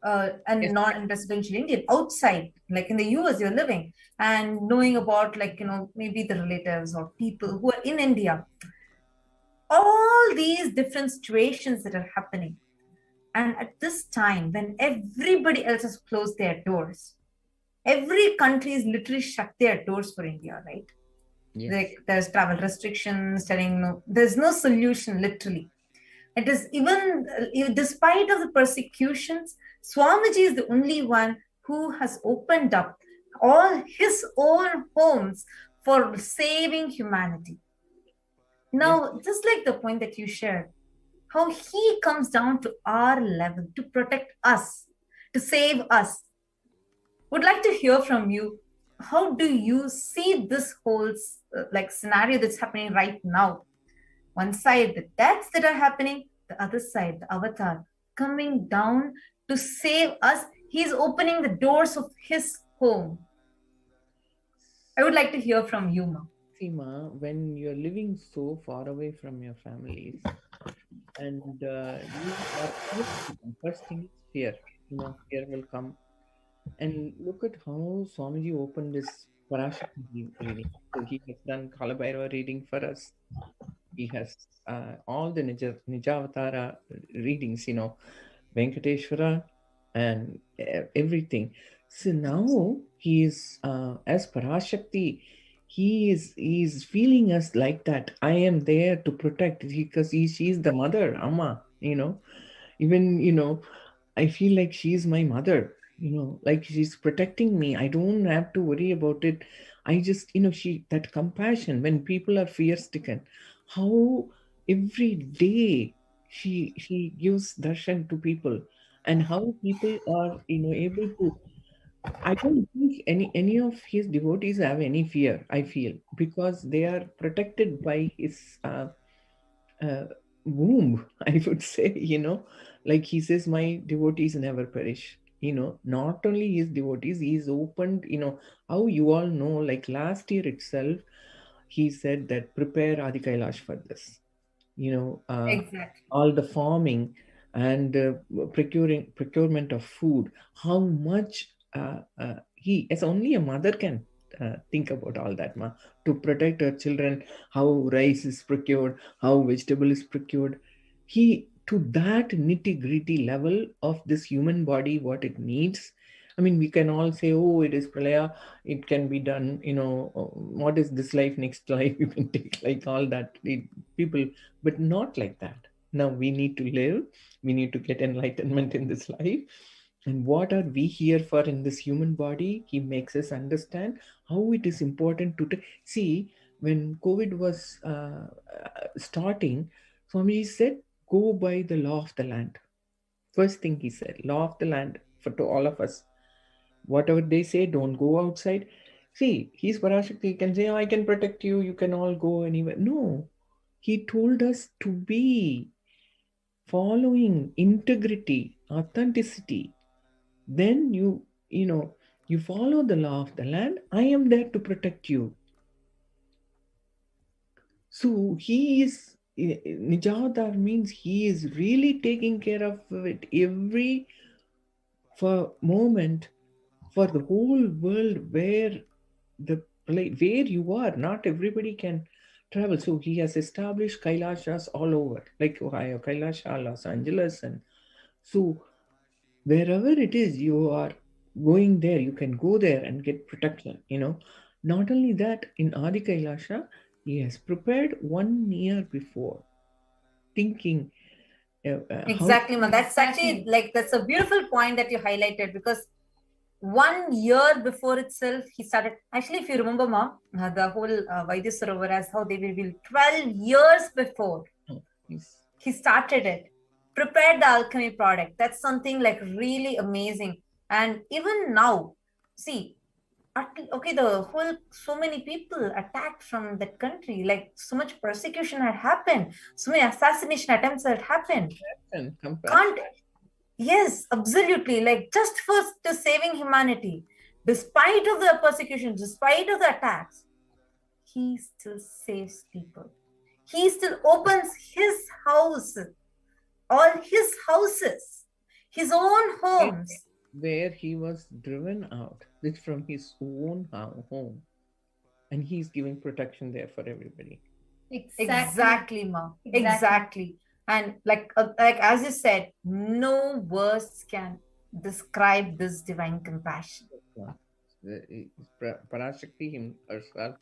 and non-residential Indian outside, like in the US you're living, and knowing about maybe the relatives or people who are in India. all these different situations that are happening. And at this time, when everybody else has closed their doors, every country is literally shut their doors for India, right? Yes. Like there's travel restrictions, telling no, there's no solution, literally. It is even, despite of the persecutions, Swamiji is the only one who has opened up all his own homes for saving humanity. Now, just like the point that you shared, how he comes down to our level to protect us, to save us. Would like to hear from you. How do you see this whole like scenario that's happening right now? One side, the deaths that are happening, the other side, the avatar coming down to save us. He's opening the doors of his home. I would like to hear from you, Ma. See, Ma, when you're living so far away from your families, and you are first thing is fear. Fear will come. And look at how Swamiji opened this Parashakti reading. So he has done Kalabhairava reading for us. He has all the Nijavatara readings, Venkateshwara and everything. So now he is, as Parashakti, he is feeling us like that. I am there to protect, because she's the mother, Amma, even, I feel like she's my mother, like she's protecting me. I don't have to worry about it. I just, that compassion when people are fear stricken, how every day she gives darshan to people, and how people are, able to. I don't think any of his devotees have any fear, I feel, because they are protected by his womb, I would say, like he says, my devotees never perish. Not only his devotees, he's opened, how you all know, like last year itself, he said that prepare Adi Kailash for this. Exactly. All the farming and procurement of food, how much he, as only a mother can think about all that, to protect her children, how rice is procured, how vegetable is procured. He, to that nitty-gritty level of this human body, what it needs. I mean, we can all say, oh, it is pralaya, it can be done, what is this life, next life, you can take like all that, people, but not like that. Now we need to live, we need to get enlightenment in this life. And what are we here for in this human body? He makes us understand how it is important to see. When COVID was starting, Swami said, go by the law of the land. First thing he said, law of the land to all of us. Whatever they say, don't go outside. See, he's Parashakti, he can say, oh, I can protect you, you can all go anywhere. No, he told us to be following integrity, authenticity. Then you follow the law of the land. I am there to protect you. So he is, Nijavatar means he is really taking care of it every moment for the whole world, where you are. Not everybody can travel. So he has established Kailashas all over, like Ohio, Kailasa, Los Angeles. And so wherever it is, you are going there, you can go there and get protection, Not only that, in Adi Kailasha, he has prepared 1 year before, thinking. Exactly, ma. That's actually that's a beautiful point that you highlighted, because 1 year before itself, he started. Actually, if you remember, ma, the whole Vaidya Sarovar, as how they will be 12 years before he started it, prepared the alchemy product. That's something like really amazing. And even now, see, okay, the whole, so many people attacked from that country, like so much persecution had happened, so many assassination attempts had happened. Can't, yes, absolutely, like just for to saving humanity, despite of the persecution, despite of the attacks, he still saves people. He still opens his house, all his houses, his own homes, where he was driven out. It's from his own home, and he's giving protection there for everybody. Exactly, Ma. Exactly. And like as you said, no words can describe this divine compassion. Parashakti herself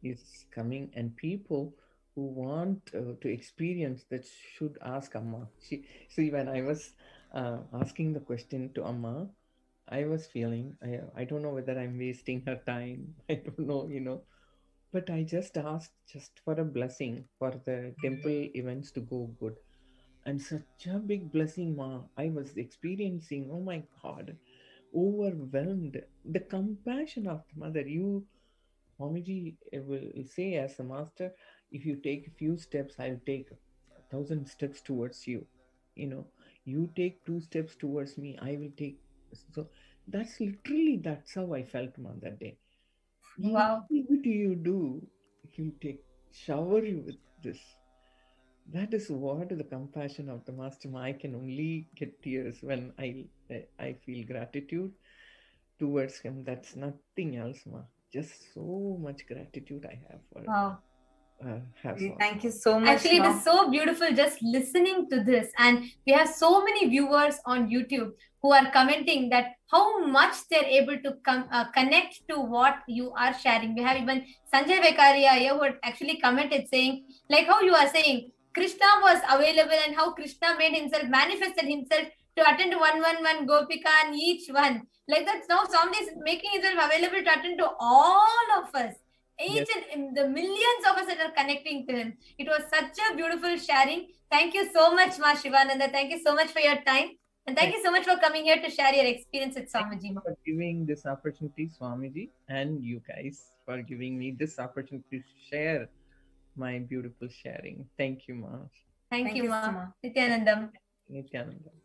is coming, and people who want to experience that should ask Amma. See, when I was asking the question to Amma, I was feeling, I don't know whether I'm wasting her time. I don't know, but I just asked just for a blessing for the temple events to go good. And such a big blessing, Ma, I was experiencing. Oh my God, overwhelmed. The compassion of the mother. Swamiji will say as a master, if you take a few steps, I'll take 1,000 steps towards you. You take 2 steps towards me, I will take. So that's how I felt, man, that day. Wow. What do you do? You take shower you with this. That is what the compassion of the master. I can only get tears when I feel gratitude towards him. That's nothing else, ma. Just so much gratitude I have for Wow. Thank you so much. Actually, it is so beautiful just listening to this. And we have so many viewers on YouTube who are commenting that how much they're able to connect to what you are sharing. We have even Sanjay Vekaria here who had actually commented saying, like how you are saying, Krishna was available and how Krishna made himself, manifested himself to attend to 111 Gopika and each one. Like that, now somebody is making himself available to attend to all of us. Each and the millions of us that are connecting to him. It was such a beautiful sharing. Thank you so much, Ma Shivananda. Thank you so much for your time. And thank you so much for coming here to share your experience with Swamiji. For giving this opportunity, Swamiji, and you guys for giving me this opportunity to share my beautiful sharing. Thank you, Ma. Thank you, Ma. Nithyanandam. Nithyanandam.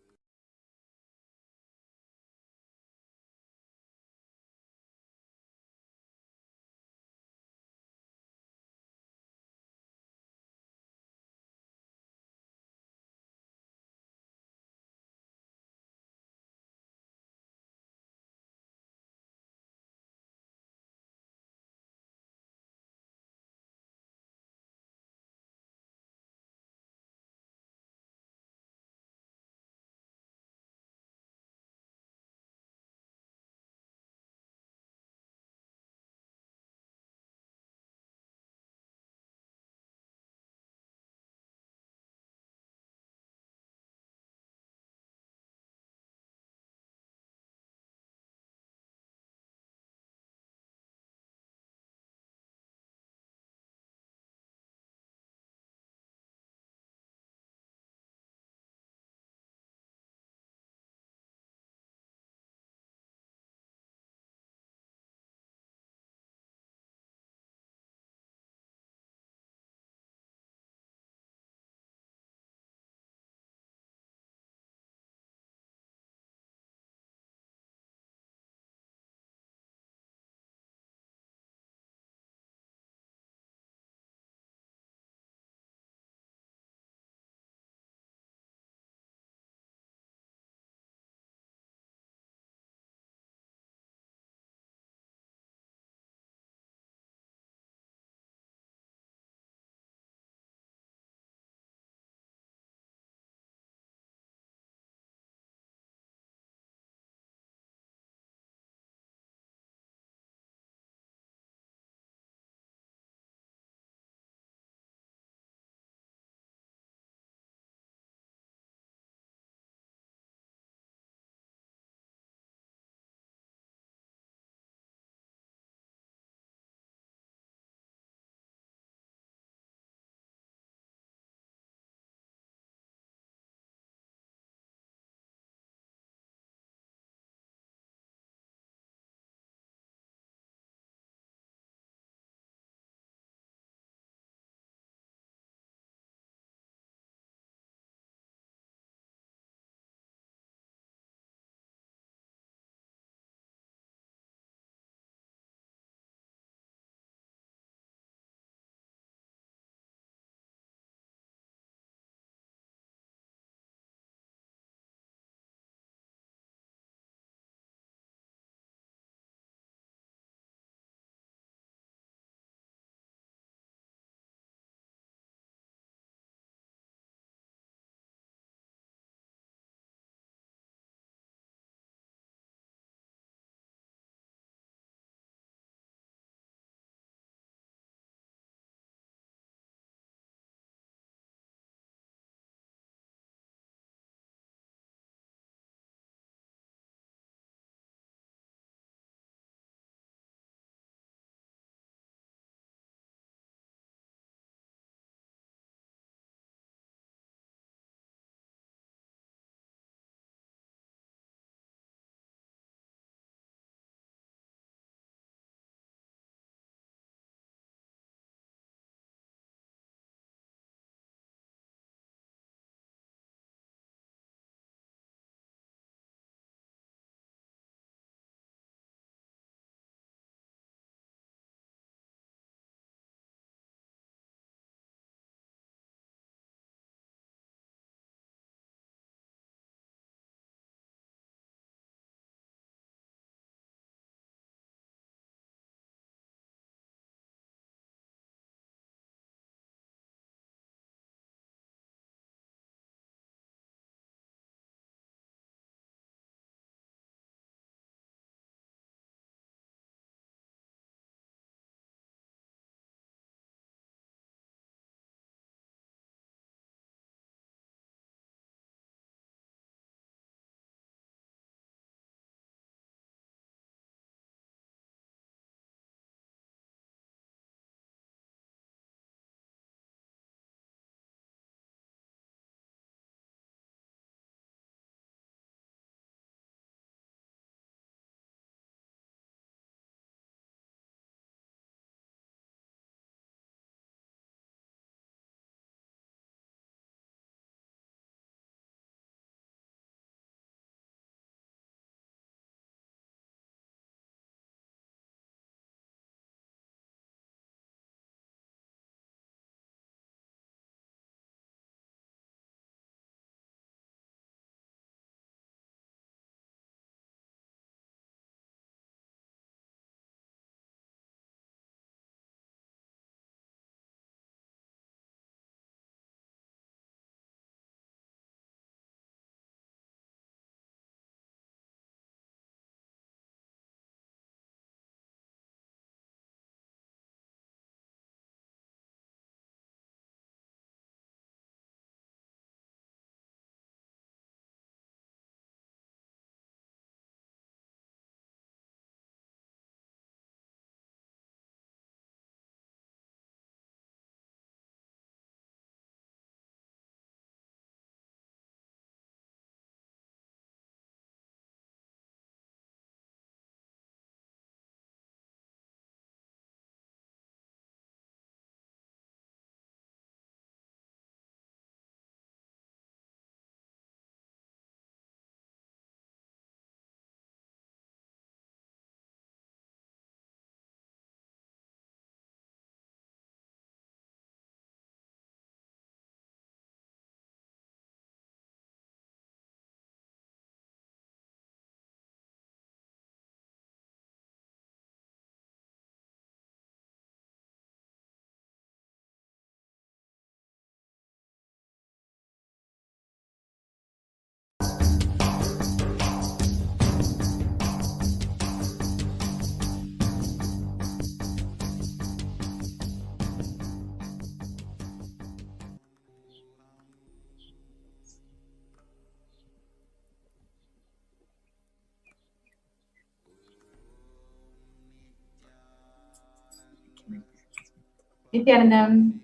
Nithyanandam.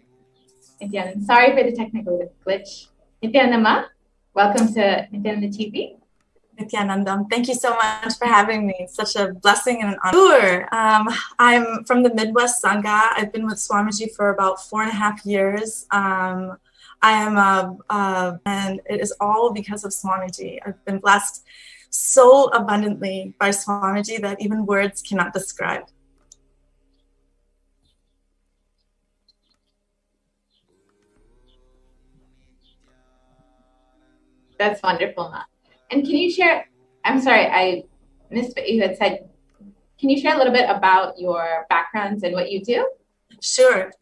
Nithyanandam. Sorry for the technical glitch. Nithyanandam, welcome to Nithyananda TV. Nithyanandam, thank you so much for having me. It's such a blessing and an honor. Sure. I'm from the Midwest Sangha. I've been with Swamiji for about 4.5 years. I am and it is all because of Swamiji. I've been blessed so abundantly by Swamiji that even words cannot describe. That's wonderful, Ma. And can you share, I'm sorry, I missed what you had said. Can you share a little bit about your backgrounds and what you do? Sure.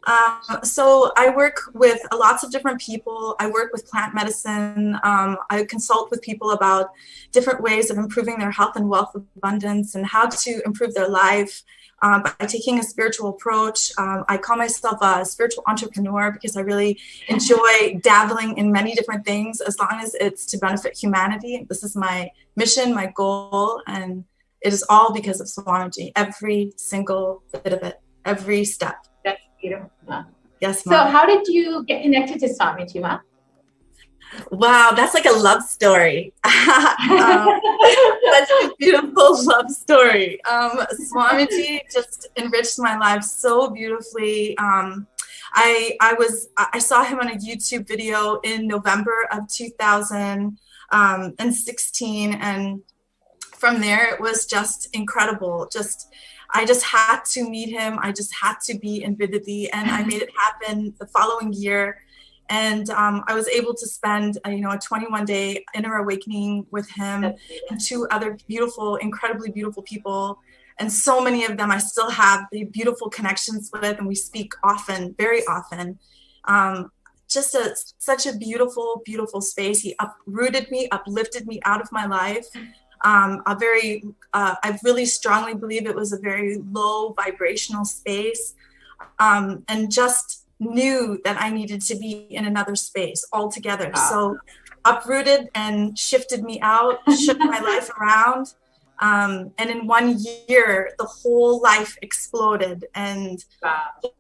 So I work with lots of different people. I work with plant medicine. I consult with people about different ways of improving their health and wealth abundance and how to improve their life by taking a spiritual approach. I call myself a spiritual entrepreneur because I really enjoy dabbling in many different things as long as it's to benefit humanity. This is my mission, my goal, and it is all because of Swamiji, every single bit of it, every step. That's beautiful, Ma. Yes, Ma. Ma. So how did you get connected to Swamiji, Ma? Wow, that's like a love story. Such a beautiful love story. Swamiji just enriched my life so beautifully. I saw him on a YouTube video in November of 2016, and from there it was just incredible. I just had to meet him. I just had to be in Viditi, and I made it happen the following year. And I was able to spend, a 21-day inner awakening with him and 2 other beautiful, incredibly beautiful people. And so many of them I still have the beautiful connections with, and we speak often, very often. Such a beautiful, beautiful space. He uprooted me, uplifted me out of my life. I really strongly believe it was a very low vibrational space, and just knew that I needed to be in another space altogether. Wow. So uprooted and shifted me out, shook my life around. And in 1 year, the whole life exploded, and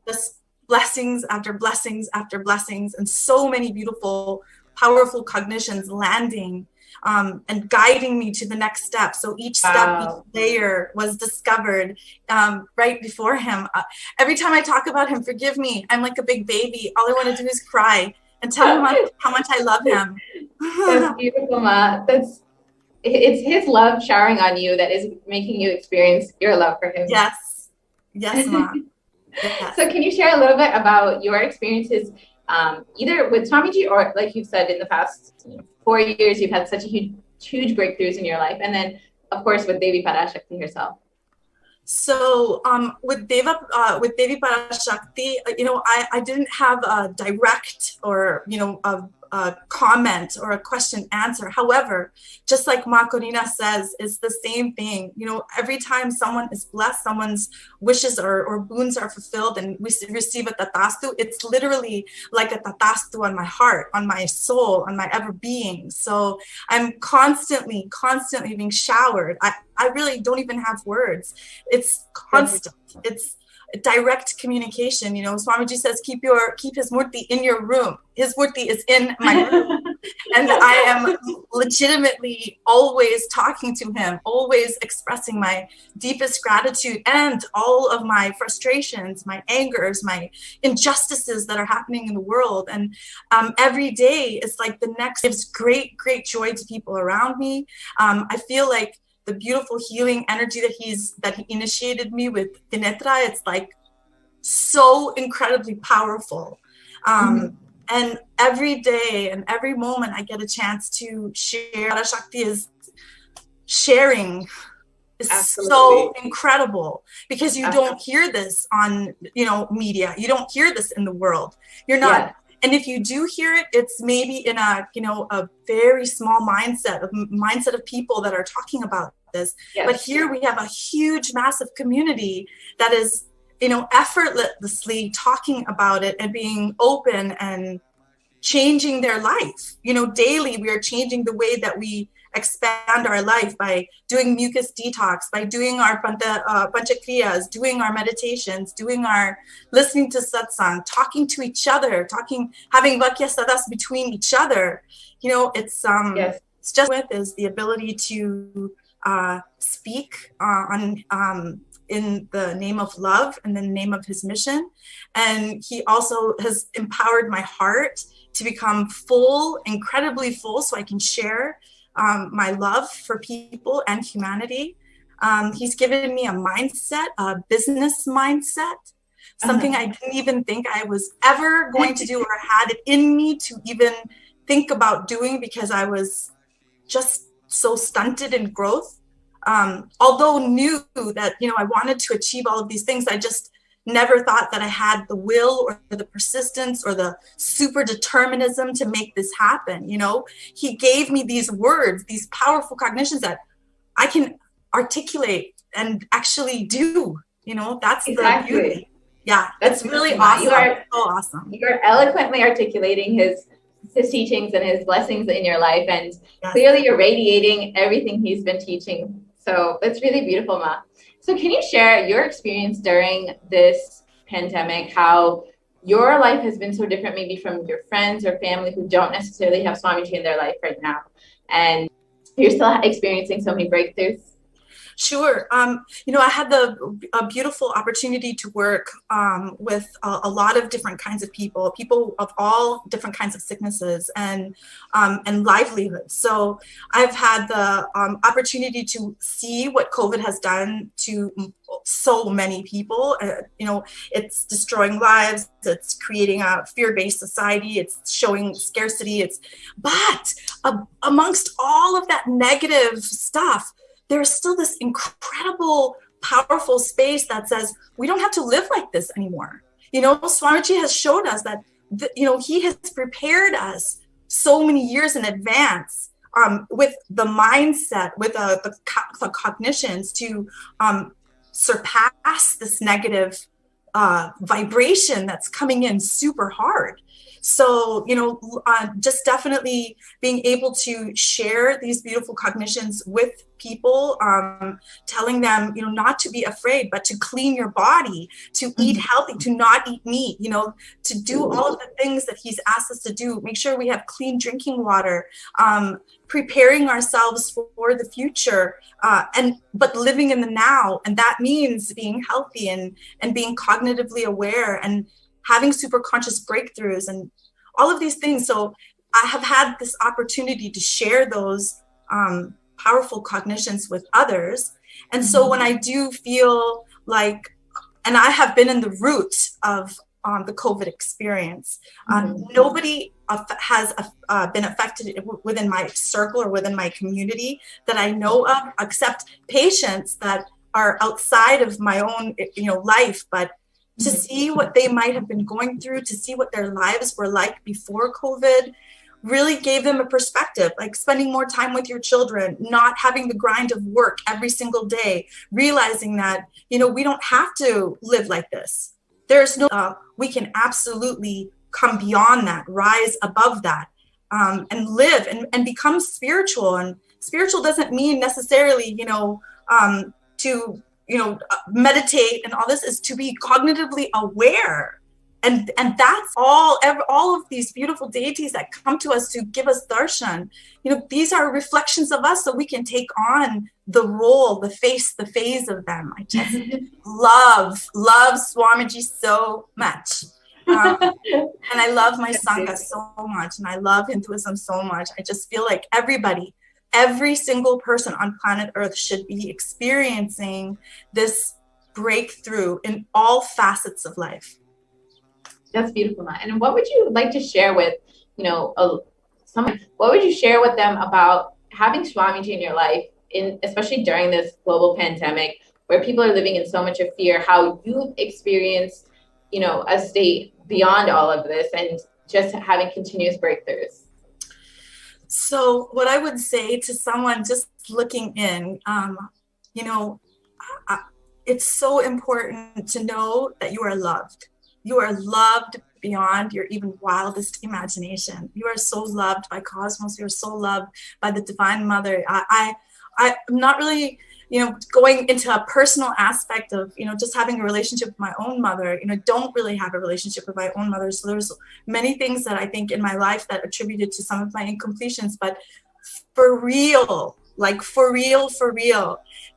just blessings after blessings after blessings, and so many beautiful, powerful cognitions landing and guiding me to the next step. So each step, each layer was discovered right before him. Every time I talk about him, forgive me, I'm like a big baby. All I want to do is cry and tell him how much I love him. That's beautiful, Ma. It's his love showering on you that is making you experience your love for him. Yes. Yes, Ma. Yes. So can you share a little bit about your experiences either with Swamiji or, like you've said, in the past 4 years, you've had such a huge breakthroughs in your life. And then, of course, with Devi Parashakti herself. So with Devi Parashakti, I didn't have a direct or, a comment or a question answer. However, just like Ma Corina says, it's the same thing. Every time someone is blessed, someone's wishes or boons are fulfilled and we receive a tatastu, it's literally like a tatastu on my heart, on my soul, on my ever being. So I'm constantly being showered. I really don't even have words. It's constant. It's direct communication. Swamiji says, keep his murti in your room. His murti is in my room. And I am legitimately always talking to him, always expressing my deepest gratitude and all of my frustrations, my angers, my injustices that are happening in the world. And every day is like the next, gives great joy to people around me. I feel like the beautiful healing energy that he initiated me with Vinetra, it's like so incredibly powerful. And every day and every moment I get a chance to share, Parashakti is sharing is so incredible, because you don't hear this on, media. You don't hear this in the world. You're not. Yeah. And if you do hear it, it's maybe in a very small mindset of people that are talking about this. Yes. But here we have a huge, massive community that is, effortlessly talking about it and being open and changing their life. Daily we are changing the way that we expand our life by doing mucus detox, by doing our panchakriyas, doing our meditations, listening to satsang, talking to each other, having vakya sadas between each other. You know, it's just is the ability to speak in the name of love and the name of his mission. And he also has empowered my heart to become full, incredibly full, so I can share my love for people and humanity. He's given me a mindset, a business mindset, something I didn't even think I was ever going to do or had it in me to even think about doing, because I was just so stunted in growth. Although knew that, you know, I wanted to achieve all of these things, I just never thought that I had the will or the persistence or the super determinism to make this happen. You know, he gave me these words, these powerful cognitions that I can articulate and actually do. You know, that's the beauty. Yeah, that's really awesome. You are so awesome. You're eloquently articulating his teachings and his blessings in your life, and clearly you're radiating everything he's been teaching. So that's really beautiful, Ma. So can you share your experience during this pandemic, how your life has been so different maybe from your friends or family who don't necessarily have Swamiji in their life right now, and you're still experiencing so many breakthroughs? Sure. You know, I had the beautiful opportunity to work with a lot of different kinds of people of all different kinds of sicknesses and livelihoods. So I've had the opportunity to see what COVID has done to so many people. You know, it's destroying lives. It's creating a fear-based society. It's showing scarcity. But amongst all of that negative stuff, there's still this incredible, powerful space that says, we don't have to live like this anymore. You know, Swamiji has showed us that, you know, he has prepared us so many years in advance with the mindset, with the cognitions to surpass this negative vibration that's coming in super hard. So, you know, just definitely being able to share these beautiful cognitions with people, telling them, you know, not to be afraid, but to clean your body, to eat healthy, to not eat meat, you know, to do all of the things that he's asked us to do, make sure we have clean drinking water, preparing ourselves for the future, but living in the now. And that means being healthy and being cognitively aware and having super conscious breakthroughs and all of these things. So I have had this opportunity to share those powerful cognitions with others. And so when I do feel like, and I have been in the root of the COVID experience, nobody has been affected within my circle or within my community that I know of, except patients that are outside of my own, you know, life, but to see what they might have been going through, to see what their lives were like before COVID, really gave them a perspective, like spending more time with your children, not having the grind of work every single day, realizing that, you know, we don't have to live like this. There's no, we can absolutely come beyond that, rise above that, and live and become spiritual. And spiritual doesn't mean necessarily, you know, to, you know, meditate and all this, is to be cognitively aware. And that's all of these beautiful deities that come to us to give us darshan, you know, these are reflections of us, so we can take on the role, the phase of them. I just love Swamiji so much. And I love my Sangha so much, and I love Hinduism so much. I just feel like every single person on planet Earth should be experiencing this breakthrough in all facets of life. That's beautiful, Ma. And what would you like to share with, you know, what would you share with them about having Swamiji in your life, especially during this global pandemic where people are living in so much of fear, how you've experienced, you know, a state beyond all of this and just having continuous breakthroughs? So what I would say to someone just looking in, you know, it's so important to know that you are loved. You are loved beyond your even wildest imagination. You are so loved by Cosmos. You're so loved by the Divine Mother. I'm not really, going into a personal aspect of, just having a relationship with my own mother. Don't really have a relationship with my own mother. So there's many things that I think in my life that attributed to some of my incompletions, but for real,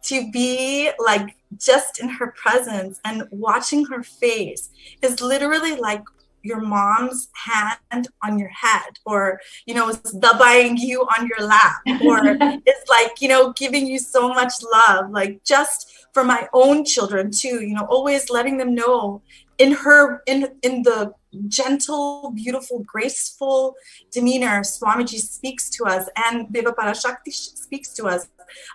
to be like just in her presence and watching her face is literally like your mom's hand on your head, or dabaing you on your lap, or it's like giving you so much love, like just for my own children too, always letting them know in the gentle, beautiful, graceful demeanor Swamiji speaks to us and Deva Parashakti speaks to us.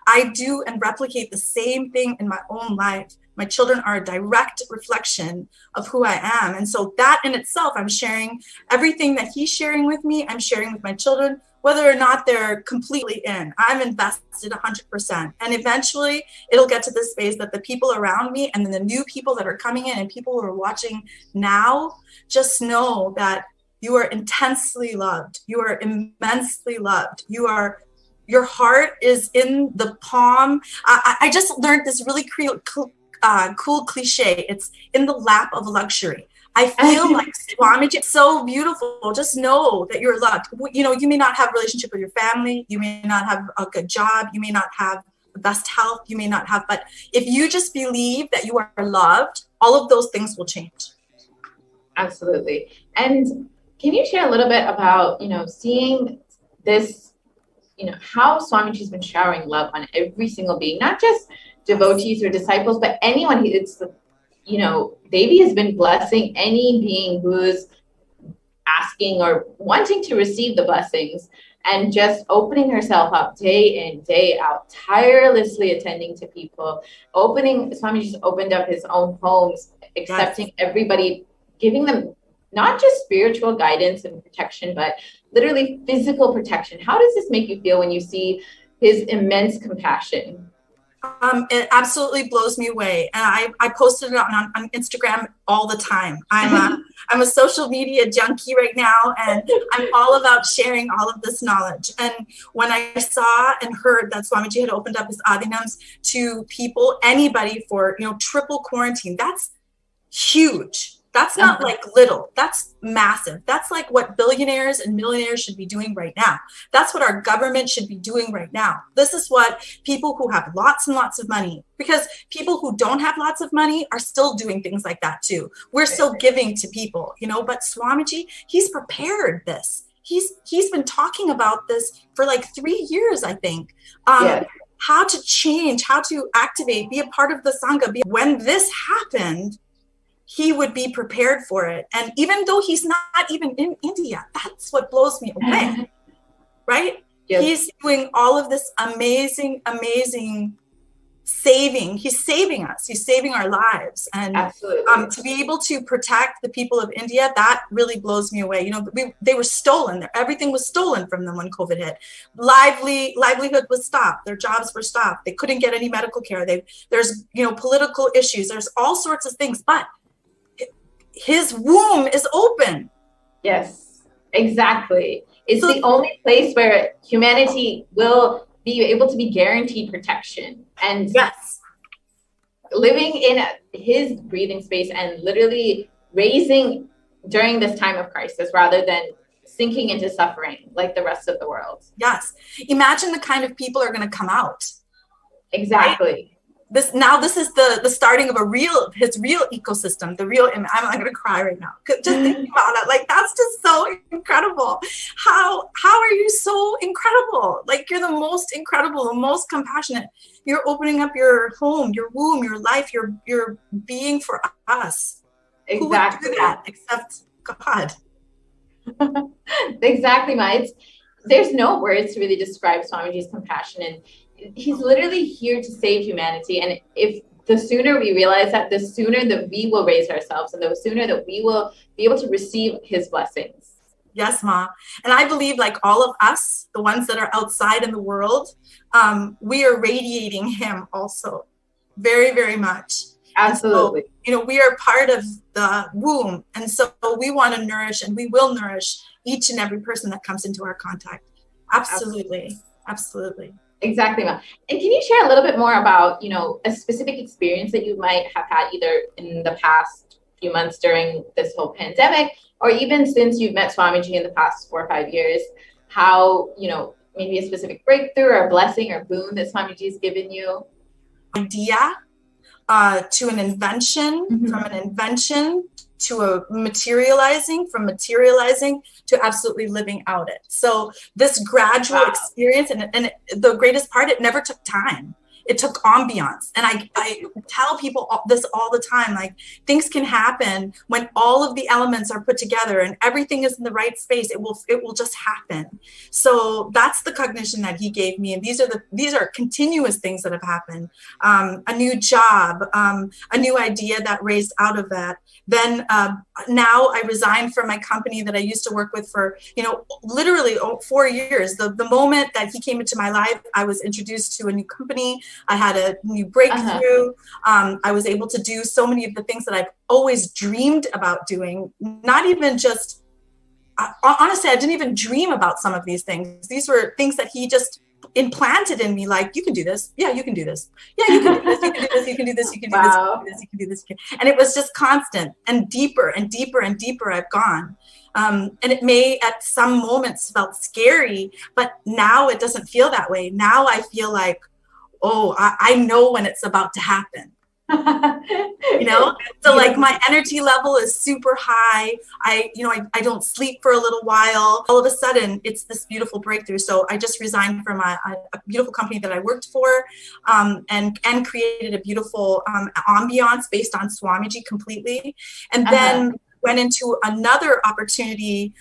I do and replicate the same thing in my own life. My children are a direct reflection of who I am. And so that in itself, I'm sharing everything that he's sharing with me, I'm sharing with my children, whether or not they're completely in. I'm invested 100%. And eventually it'll get to this phase that the people around me and then the new people that are coming in and people who are watching now, just know that you are intensely loved. You are immensely loved. Your heart is in the palm. I just learned this really cool cliche. It's in the lap of luxury. I feel like Swamiji, it's so beautiful. Just know that you're loved. You may not have a relationship with your family. You may not have a good job. You may not have the best health. You may not have, but if you just believe that you are loved, all of those things will change. Absolutely. And can you share a little bit about, seeing this, how Swamiji's been showering love on every single being, not just devotees or disciples, but anyone. Devi has been blessing any being who's asking or wanting to receive the blessings, and just opening herself up day in, day out, tirelessly attending to people. Swamiji's opened up his own homes, accepting everybody, giving them not just spiritual guidance and protection, but literally physical protection. How does this make you feel when you see his immense compassion? It absolutely blows me away. And I posted it on Instagram all the time. I'm a social media junkie right now, and I'm all about sharing all of this knowledge. And when I saw and heard that Swamiji had opened up his adinams to people, anybody for, triple quarantine, that's huge. That's not like little, that's massive. That's like what billionaires and millionaires should be doing right now. That's what our government should be doing right now. This is what people who have lots and lots of money, because people who don't have lots of money are still doing things like that too. We're still giving to people, but Swamiji, he's prepared this. He's been talking about this for like 3 years, I think. How to change, how to activate, be a part of the Sangha. When this happened, he would be prepared for it. And even though he's not even in India, that's what blows me away, right? Yes. He's doing all of this amazing saving. He's saving us. He's saving our lives. And to be able to protect the people of India, that really blows me away. They were stolen. Everything was stolen from them when COVID hit. Livelihood was stopped. Their jobs were stopped. They couldn't get any medical care. There's political issues. There's all sorts of things, but his womb is open. Yes, exactly. It's the only place where humanity will be able to be guaranteed protection. And living in his breathing space and literally raising during this time of crisis rather than sinking into suffering like the rest of the world. Yes. Imagine the kind of people are going to come out. Exactly. Right? This is the starting of his real ecosystem, I'm going to cry right now. Just thinking about it, like, that's just so incredible. How are you so incredible? Like, you're the most incredible, the most compassionate. You're opening up your home, your womb, your life, your being for us. Exactly. Who would do that except God? Exactly, Ma. There's no words to really describe Swamiji's compassion, and he's literally here to save humanity. And if the sooner we realize that, the sooner that we will raise ourselves, and the sooner that we will be able to receive his blessings. Yes, Ma. And I believe, like all of us, the ones that are outside in the world, we are radiating him also very, very much. Absolutely. And so, you know, we are part of the womb. And so we want to nourish, and we will nourish each and every person that comes into our contact. Absolutely. Absolutely. Exactly, Mom. And can you share a little bit more about, you know, a specific experience that you might have had either in the past few months during this whole pandemic, or even since you've met Swamiji in the past 4 or 5 years, how, you know, maybe a specific breakthrough or blessing or boon that Swamiji has given you? Idea to an invention, from an invention to a materializing, from materializing to absolutely living out it. So this gradual experience, and the greatest part, it never took time. It took ambiance. And I tell people this all the time, like, things can happen when all of the elements are put together and everything is in the right space. It will just happen. So that's the cognition that he gave me. And these are continuous things that have happened. A new job, a new idea that raised out of that. Then now I resigned from my company that I used to work with for, you know, literally 4 years. The moment that he came into my life, I was introduced to a new company. I had a new breakthrough. I was able to do so many of the things that I've always dreamed about doing. Not even just, honestly, I didn't even dream about some of these things. These were things that he just implanted in me, like, you can do this. Yeah, you can do this. Yeah, you can do this. You can do this. You can do this. You can do this. You can do this. You can do this. And it was just constant, and deeper and deeper and deeper I've gone. And it may at some moments felt scary, but now it doesn't feel that way. Now I feel like, oh, I know when it's about to happen. You know, so like my energy level is super high. I don't sleep for a little while. All of a sudden, it's this beautiful breakthrough. So I just resigned from a beautiful company that I worked for, and created a beautiful ambiance based on Swamiji completely. And then went into another opportunity,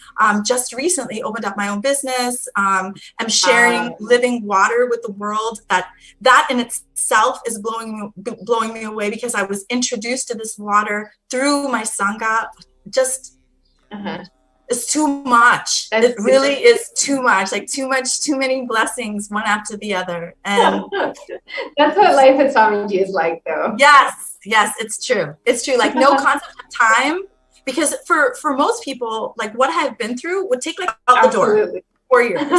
just recently opened up my own business. I'm sharing living water with the world. That in itself is blowing me away, because I was introduced to this water through my Sangha. Just, it's too much. It really is too much, like too many blessings, one after the other. And that's what life at Swamiji is like, though. Yes, it's true. It's true. Like, no concept of time. Because for most people, like, what I've been through would take like out the door 4 years. And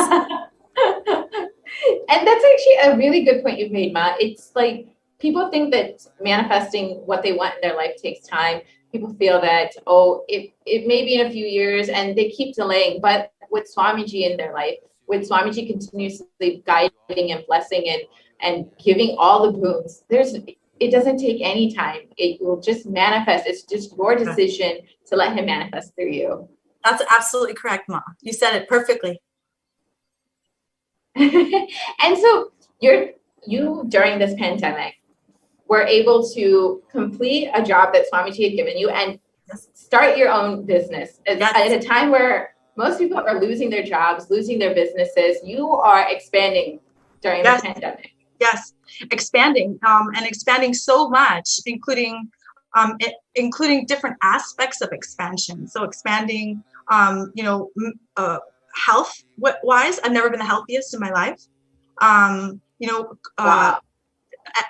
that's actually a really good point you've made, Ma. It's like, people think that manifesting what they want in their life takes time. People feel that, oh, it may be in a few years, and they keep delaying. But with Swamiji in their life, with Swamiji continuously guiding and blessing and giving all the boons, it doesn't take any time. It will just manifest. It's just your decision to let him manifest through you. That's absolutely correct, Ma. You said it perfectly. And so you during this pandemic were able to complete a job that Swamiji had given you and start your own business at a time where most people are losing their jobs, losing their businesses. You are expanding during the pandemic. Yes, expanding, and expanding so much, including different aspects of expansion. So expanding, health wise, I've never been the healthiest in my life.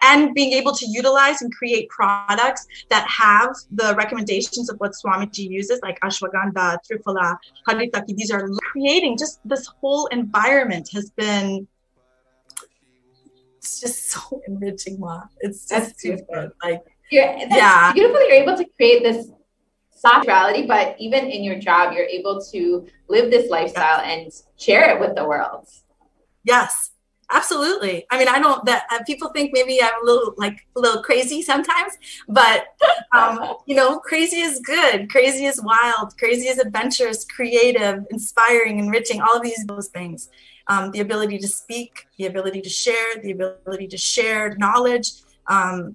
And being able to utilize and create products that have the recommendations of what Swamiji uses, like ashwagandha, triphala, haritaki. These are creating just this whole environment has been. It's just so enriching, Ma. It's just too good. Like, that's beautiful. You're able to create this soft reality, but even in your job, you're able to live this lifestyle and share it with the world. Yes, absolutely. I mean, people think maybe I'm a little crazy sometimes, but crazy is good. Crazy is wild. Crazy is adventurous, creative, inspiring, enriching. All of those things. The ability to speak, the ability to share, the ability to share knowledge, and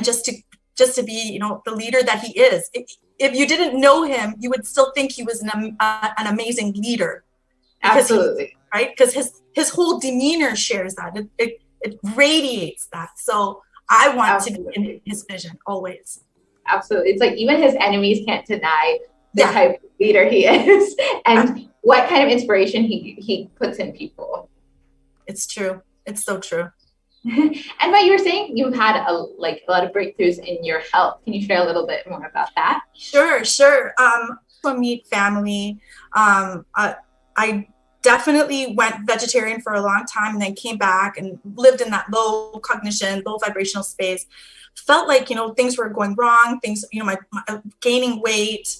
just to be, the leader that he is. If you didn't know him, you would still think he was an amazing leader. Absolutely. Right? Because his whole demeanor shares that. It radiates that. So I want to be in his vision always. Absolutely. It's like even his enemies can't deny the type of leader he is and what kind of inspiration he puts in people. It's true. It's so true. And what you were saying, you've had a lot of breakthroughs in your health. Can you share a little bit more about that? Sure. From meat family. I definitely went vegetarian for a long time and then came back and lived in that low cognition, low vibrational space. Felt like, things were going wrong. Things, my gaining weight,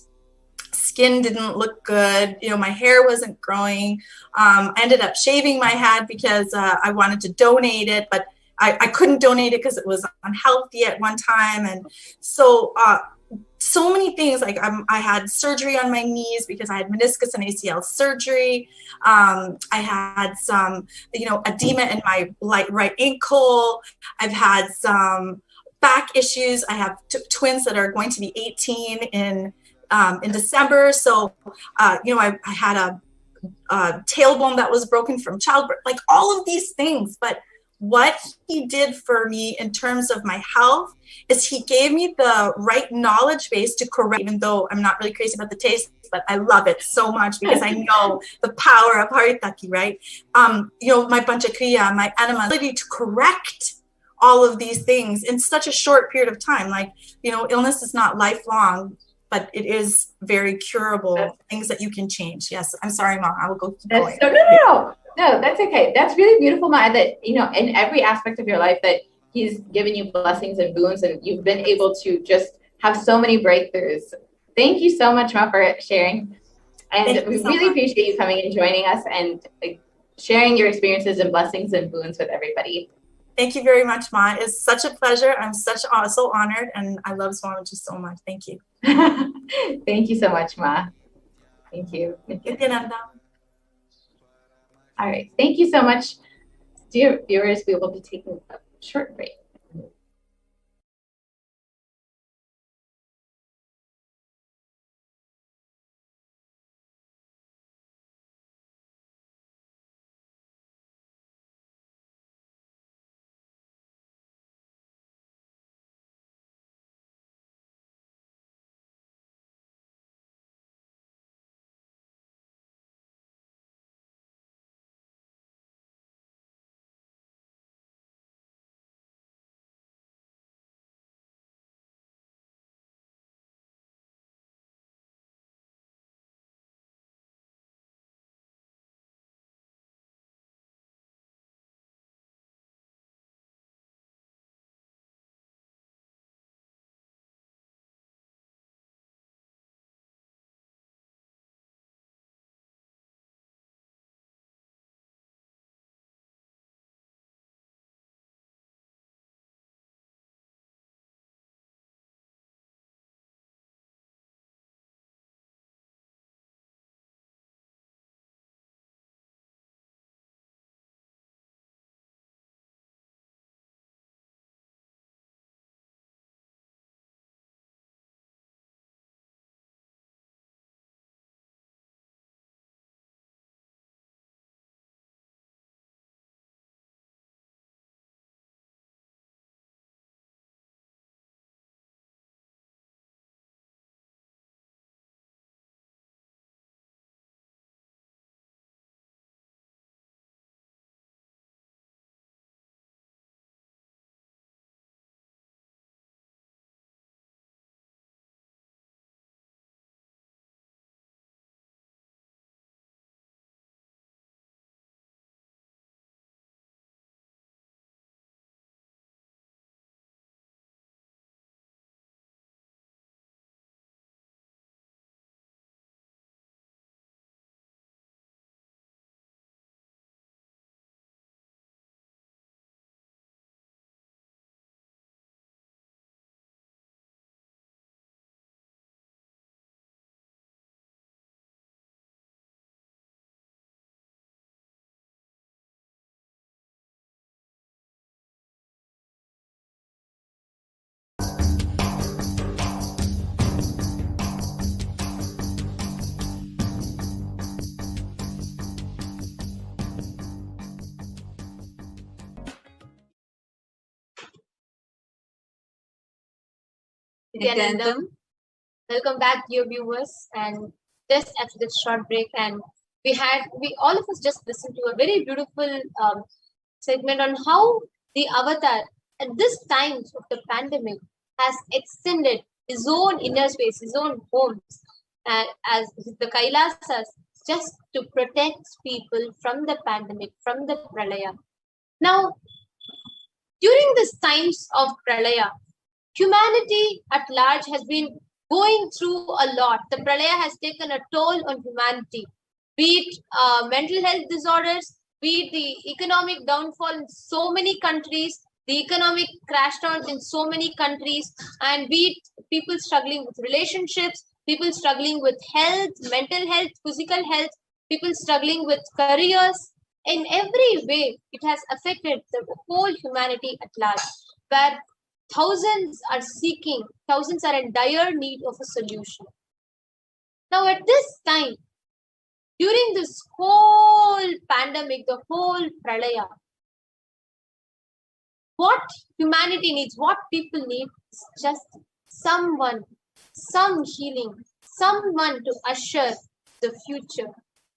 skin didn't look good. My hair wasn't growing. I ended up shaving my head because I wanted to donate it, but I couldn't donate it because it was unhealthy at one time. And so many things, like I had surgery on my knees because I had meniscus and ACL surgery. I had some, edema in my right ankle. I've had some back issues. I have twins that are going to be 18 in December. So, I had a tailbone that was broken from childbirth, like all of these things. But what he did for me in terms of my health is he gave me the right knowledge base to correct, even though I'm not really crazy about the taste, but I love it so much because I know the power of haritaki, right? My panchakriya, my enema, ability to correct all of these things in such a short period of time. Like, illness is not lifelong, but it is very curable, things that you can change. Yes, I'm sorry, Mom, I will go keep going. No, that's okay. That's really beautiful, Ma, that, in every aspect of your life that he's given you blessings and boons and you've been able to just have so many breakthroughs. Thank you so much, Ma, for sharing. And we really appreciate you coming and joining us and sharing your experiences and blessings and boons with everybody. Thank you very much, Ma. It's such a pleasure. I'm so honored, and I love Swamiji so much. Thank you. Thank you so much, Ma. Thank you. Nithyananda. All right. Thank you so much. Dear viewers, we will be taking a short break. Nithyanandam. Welcome back, dear viewers. And just after this short break, and we all of us just listened to a very beautiful segment on how the avatar, at this time of the pandemic, has extended his own inner space, his own homes, as the Kailasas, just to protect people from the pandemic, from the pralaya. Now, during these times of pralaya, humanity at large has been going through a lot. The pralaya has taken a toll on humanity, be it mental health disorders, be it the economic downfall in so many countries, the economic crash downs in so many countries, and be it people struggling with relationships, people struggling with health, mental health, physical health, people struggling with careers. In every way, it has affected the whole humanity at large, where thousands are in dire need of a solution. Now, at this time, during this whole pandemic, the whole pralaya, what humanity needs, what people need is just someone, some healing, someone to usher the future,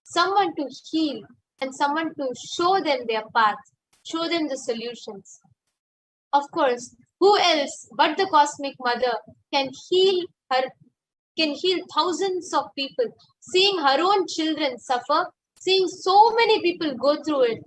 someone to heal, and someone to show them their path, show them the solutions. Of course, who else but the Cosmic Mother can heal thousands of people, seeing her own children suffer, seeing so many people go through it.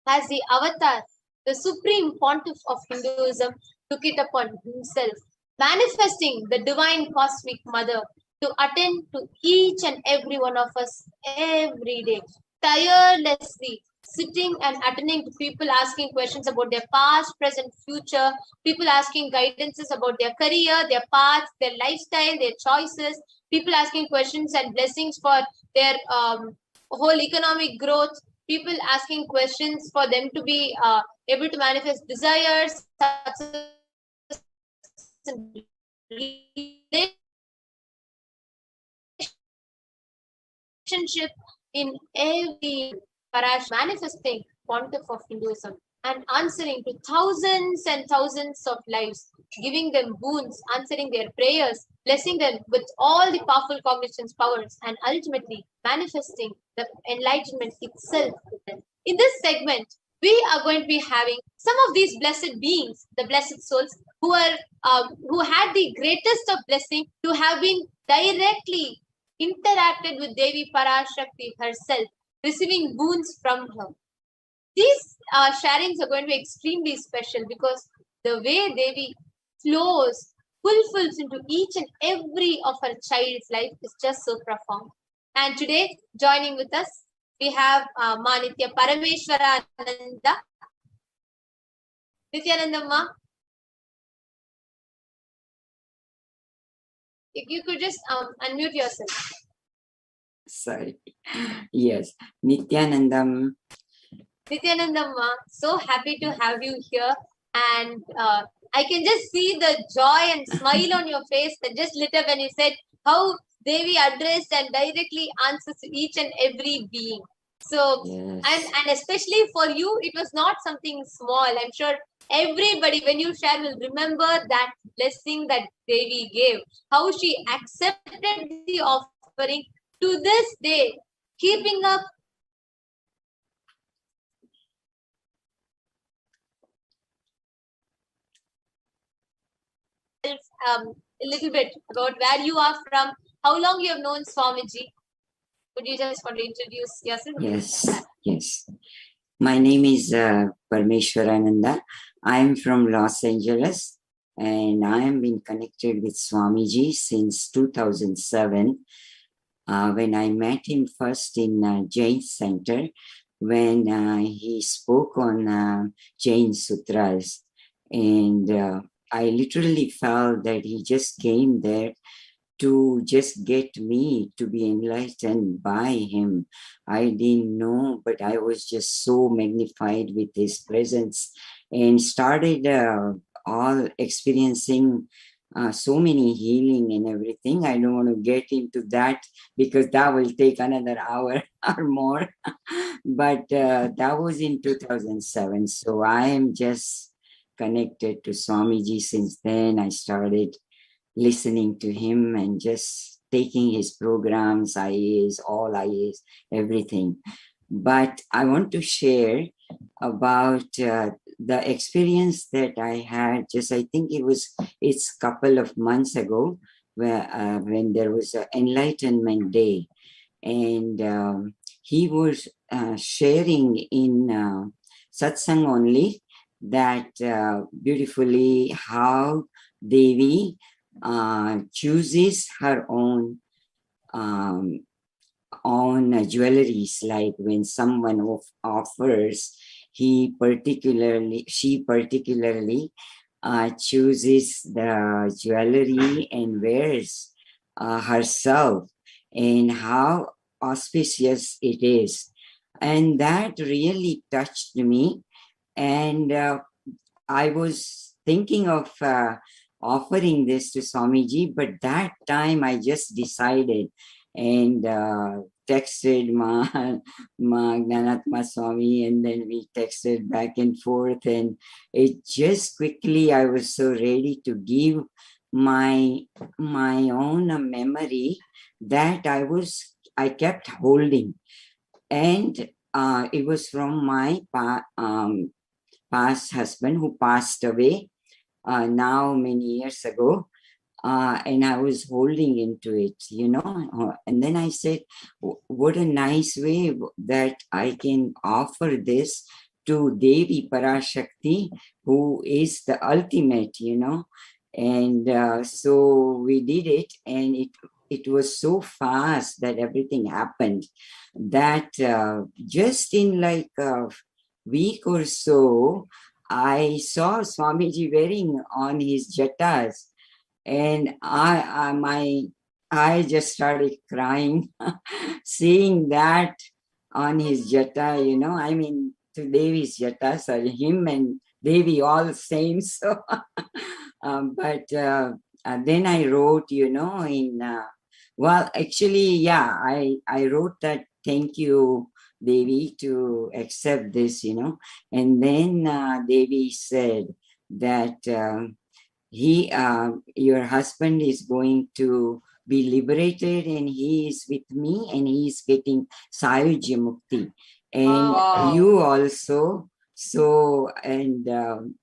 As the avatar, the supreme pontiff of Hinduism took it upon himself, manifesting the divine Cosmic Mother to attend to each and every one of us every day, tirelessly sitting and attending to people asking questions about their past, present, future, people asking guidances about their career, their path, their lifestyle, their choices, people asking questions and blessings for their whole economic growth, people asking questions for them to be able to manifest desires, relationship in every manifesting pontiff of Hinduism and answering to thousands and thousands of lives, giving them boons, answering their prayers, blessing them with all the powerful cognitions, powers, and ultimately manifesting the enlightenment itself. In this segment, we are going to be having some of these blessed beings, the blessed souls, who had the greatest of blessing to have been directly interacted with Devi Parashakti herself, receiving boons from her. These sharings are going to be extremely special because the way Devi flows, fulfills into each and every of her child's life is just so profound. And today, joining with us, we have Manitya Parameshwarananda. Nithyananda Ma, if you could just unmute yourself. Sorry. Yes. Nithyanandam. Nithyananda Ma, so happy to have you here. And I can just see the joy and smile on your face that just lit up when you said how Devi addressed and directly answers to each and every being. So, yes. and especially for you, it was not something small. I'm sure everybody, when you share, will remember that blessing that Devi gave, how she accepted the offering to this day, keeping up a little bit about where you are from, how long you have known Swamiji. Would you just want to introduce yourself? Yes, yes. My name is Parameshwarananda. I'm from Los Angeles and I have been connected with Swamiji since 2007 when I met him first in Jain Center when he spoke on Jain Sutras, and I literally felt that he just came there to just get me to be enlightened by him. I didn't know, but I was just so magnified with his presence and started all experiencing so many healing and everything. I don't want to get into that because that will take another hour or more. But that was in 2007. So I am just connected to Swamiji since then. I started listening to him and just taking his programs, IAs, all IAs, everything. But I want to share about the experience that I had, just I think it's couple of months ago, where when there was an enlightenment day, and he was sharing in satsang only that beautifully how Devi chooses her own jewelries. Like when someone offers, she particularly chooses the jewelry and wears herself, and how auspicious it is. And that really touched me. And I was thinking of offering this to Swamiji, but that time I just decided and texted Ma Gnanatma Swami, and then we texted back and forth, and it just quickly, I was so ready to give my own memory that I kept holding. And it was from my past husband who passed away now many years ago. And I was holding into it, and then I said, what a nice way that I can offer this to Devi Parashakti, who is the ultimate, and so we did it, and it was so fast that everything happened, that just in like a week or so, I saw Swamiji wearing on his jatas, and I just started crying seeing that on his jata, I mean, to Devi's jatas, him and Devi all same. So, but then I wrote, well, actually, yeah, I wrote that, thank you, Devi, to accept this, and then Devi said that your husband is going to be liberated, and he is with me, and he is getting Sayujya Mukti, and you also. So, and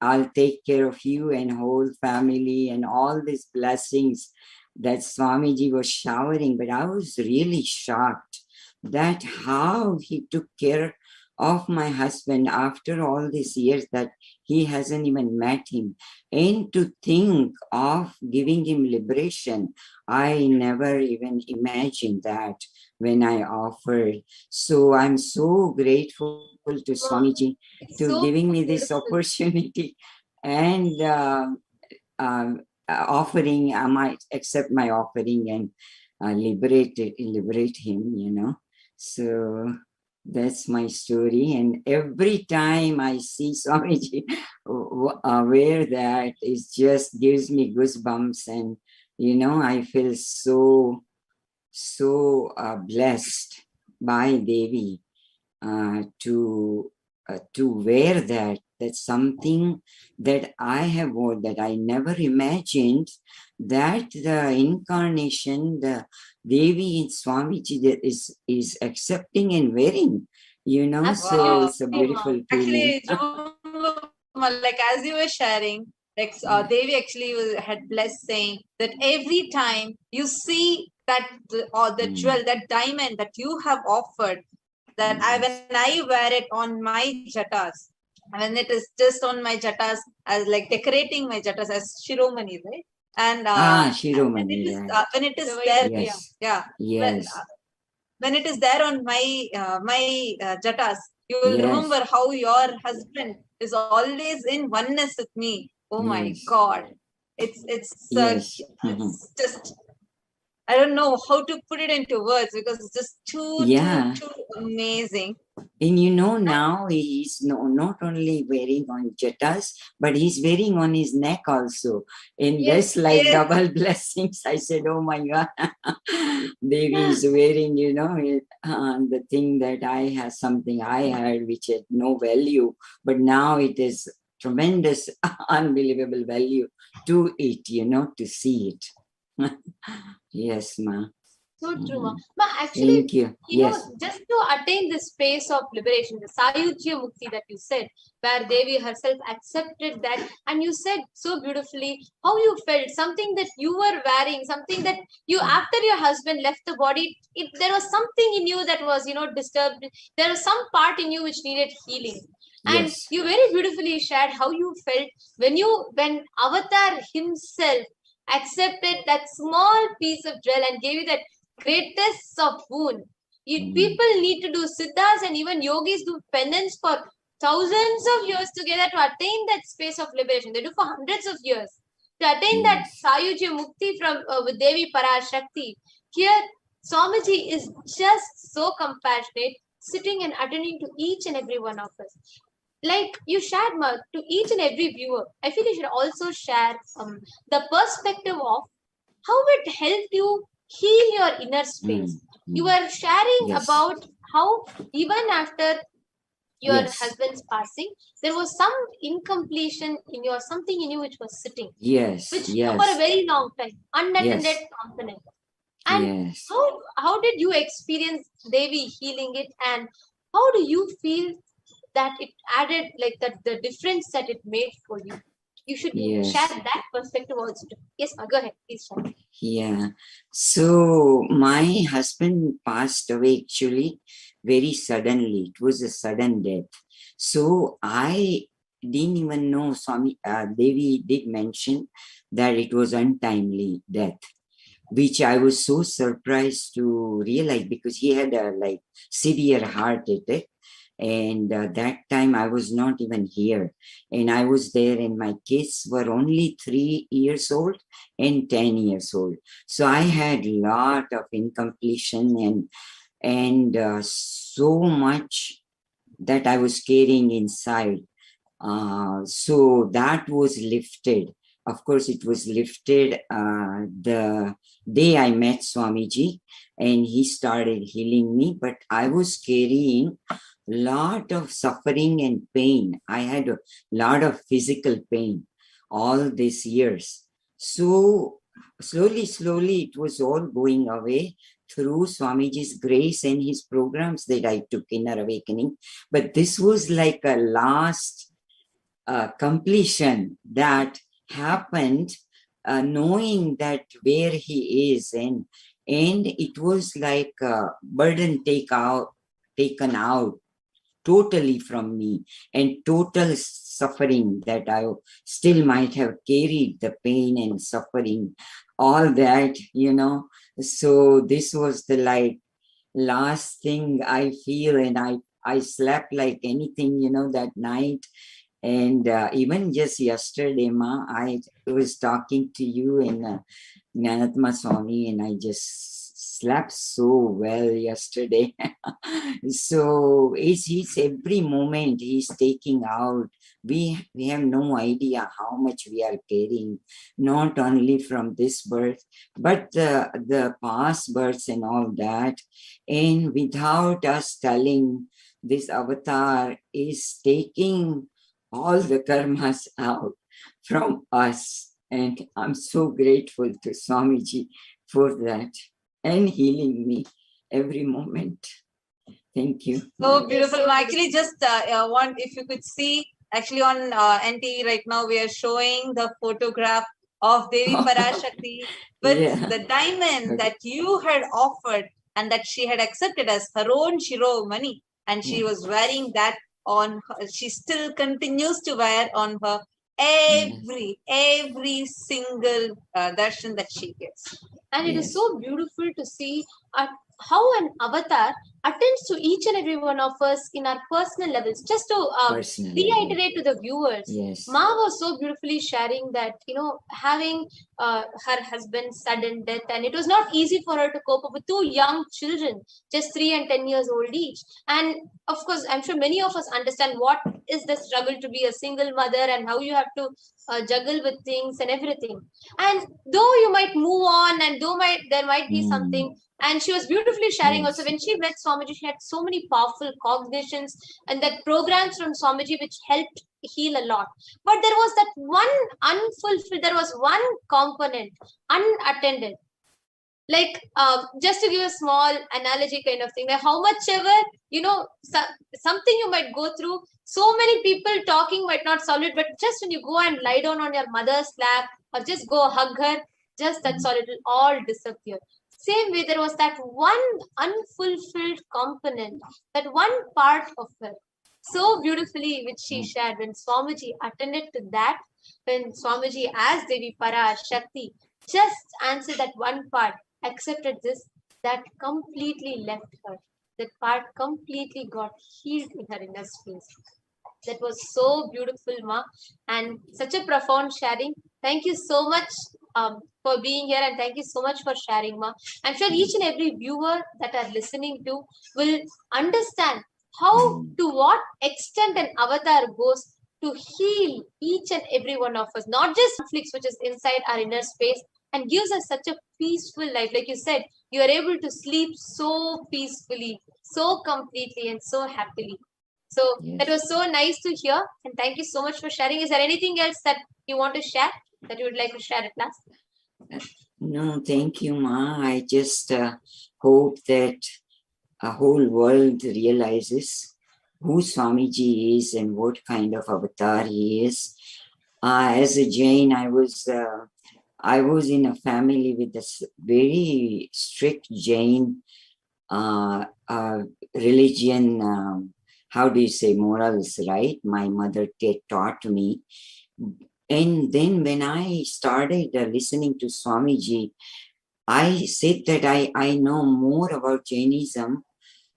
I'll take care of you and whole family and all these blessings that Swamiji was showering. But I was really shocked that how he took care of my husband after all these years, that he hasn't even met him. And to think of giving him liberation, I never even imagined that when I offered. So I'm so grateful to Swamiji to giving me this opportunity, and offering, I might accept my offering and liberate him, So that's my story. And every time I see Swamiji wear that, it just gives me goosebumps, and I feel so blessed by Devi to wear that. That's something that I have worn, that I never imagined that the incarnation, the Devi in Swamiji, that is accepting and wearing, so it's a beautiful feeling. Actually, like as you were sharing, like Devi actually had blessed, saying that every time you see that the jewel, that diamond that you have offered, that when I wear it on my jatas, when it is just on my jatas, as like decorating my jatas as Shiromani, right? And Shiromani, when it is there, yes. Yes. When it is there on my jatas, you will remember how your husband is always in oneness with me. Oh my God, it's just, I don't know how to put it into words, because it's just too amazing. And now he's not only wearing on jatas, but he's wearing on his neck also. And that's like double blessings. I said, oh my God, Devi is wearing, the thing that something I had which had no value, but now it is tremendous, unbelievable value to it, to see it. Yes, ma. So true, ma. Ma, actually, Thank you. you know, Yes. just to attain this space of liberation, the Sayujya Mukti that you said, where Devi herself accepted that, and you said so beautifully how you felt, something that you were wearing, something that you, after your husband left the body, there was something in you that was, you know, disturbed. There was some part in you which needed healing. And Yes. you very beautifully shared how you felt when Avatar himself accepted that small piece of gel and gave you that greatest of boon. People need to do siddhas, and even yogis do penance for thousands of years together to attain that space of liberation. They do for hundreds of years to attain that Sayujya Mukti from with Devi Parashakti. Here, Swamiji is just so compassionate, sitting and attending to each and every one of us. Like you shared, Ma, to each and every viewer, I feel you should also share the perspective of how it helped you heal your inner space. You were sharing Yes. about how even after your Yes. husband's passing, there was some incompletion in your, something in you which was sitting, Yes. which Yes. for a very long time, unattended Yes. component. And Yes. how did you experience Devi healing it, and how do you feel that it added, like that the difference that it made for you? You should Yes. share that perspective also. Yes, Ma, go ahead, please share. Yeah. So my husband passed away actually very suddenly. It was a sudden death. So I didn't even know. Devi did mention that it was untimely death, which I was so surprised to realize, because he had a like severe heart attack. And that time I was not even here, and I was there, and my kids were only 3 years old and 10 years old. So I had a lot of incompletion and so much that I was carrying inside. So that was lifted. Of course, it was lifted the day I met Swamiji, and he started healing me, but I was carrying lot of suffering and pain. I had a lot of physical pain all these years. So slowly it was all going away through Swamiji's grace and his programs that I took in our awakening. But this was like a last completion that happened, knowing that where he is, and it was like a burden taken out totally from me, and total suffering that I still might have carried, the pain and suffering, all that, So this was the like last thing I feel, and I slept like anything, that night. And even just yesterday, Ma, I was talking to you and Jnanatma Swami, and I just slept so well yesterday. So it's every moment he's taking out. We have no idea how much we are carrying, not only from this birth, but the past births and all that. And without us telling, this avatar is taking all the karmas out from us. And I'm so grateful to Swamiji for that, and healing me every moment. Thank you. So beautiful. Actually, just one, if you could see, actually on NT right now, we are showing the photograph of Devi Parashakti with the diamond that you had offered and that she had accepted as her own Shiromani, and she was wearing that on her. She still continues to wear on her every single darshan that she gives. And it is so beautiful to see how an avatar attends to each and every one of us in our personal levels. Just to reiterate to the viewers, Ma was so beautifully sharing that, having her husband's sudden death, and it was not easy for her to cope up with two young children, just 3 and 10 years old each. And of course, I'm sure many of us understand what is the struggle to be a single mother and how you have to juggle with things and everything. And though you might move on, and there might be something, and she was beautifully sharing also, when she met Swamiji, she had so many powerful cognitions and that programs from Swamiji which helped heal a lot. But there was that one unfulfilled, there was one component unattended. Like, just to give a small analogy kind of thing, like how much ever, something you might go through, so many people talking might not solve it, but just when you go and lie down on your mother's lap or just go hug her, just that's all, it will all disappear. Same way, there was that one unfulfilled component, that one part of her, so beautifully which she shared. When Swamiji attended to that, when Swamiji asked Devi Parashakti, just answer that one part, accepted this, that completely left her. That part completely got healed in her inner space. That was so beautiful, Ma, and such a profound sharing. Thank you so much for being here, and thank you so much for sharing, Ma. I'm sure each and every viewer that are listening to will understand how, to what extent an avatar goes to heal each and every one of us, not just conflicts which is inside our inner space, and gives us such a peaceful life. Like you said, you are able to sleep so peacefully, so completely, and so happily. So that was so nice to hear, and thank you so much for sharing. Is there anything else that you want to share, that you would like to share at last? No, thank you, Ma. I just hope that a whole world realizes who Swamiji is and what kind of avatar he is. As a Jain, I was in a family with a very strict Jain religion. How do you say, morals, right? My mother taught me. And then when I started listening to Swamiji, I said that I know more about Jainism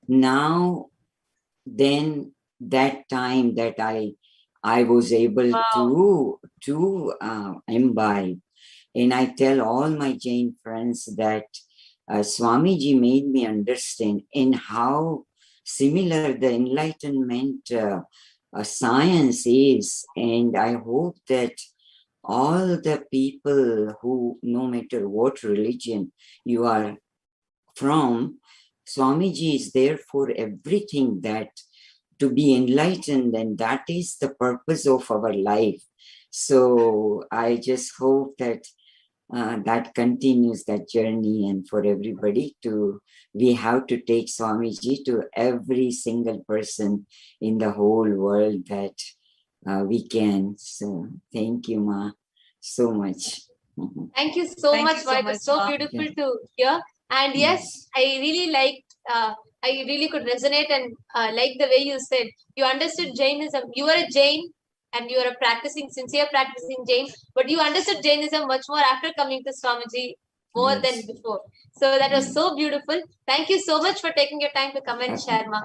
now than that time that I was able to imbibe. And I tell all my Jain friends that Swamiji made me understand in how similar the enlightenment science is. And I hope that all the people who, no matter what religion you are from, Swamiji is there for everything, that to be enlightened, and that is the purpose of our life. So I just hope that that continues, that journey, and for everybody we have to take Swamiji to every single person in the whole world that we can. So thank you, Ma, so much. Thank you so much, Ma. It was so beautiful to hear. And yes, I really liked, I really could resonate and like the way you said, you understood Jainism. You were a Jain, and you are a sincere practicing Jain, but you understood Jainism much more after coming to Swamiji more than before. So that was so beautiful. Thank you so much for taking your time to come and share, Ma.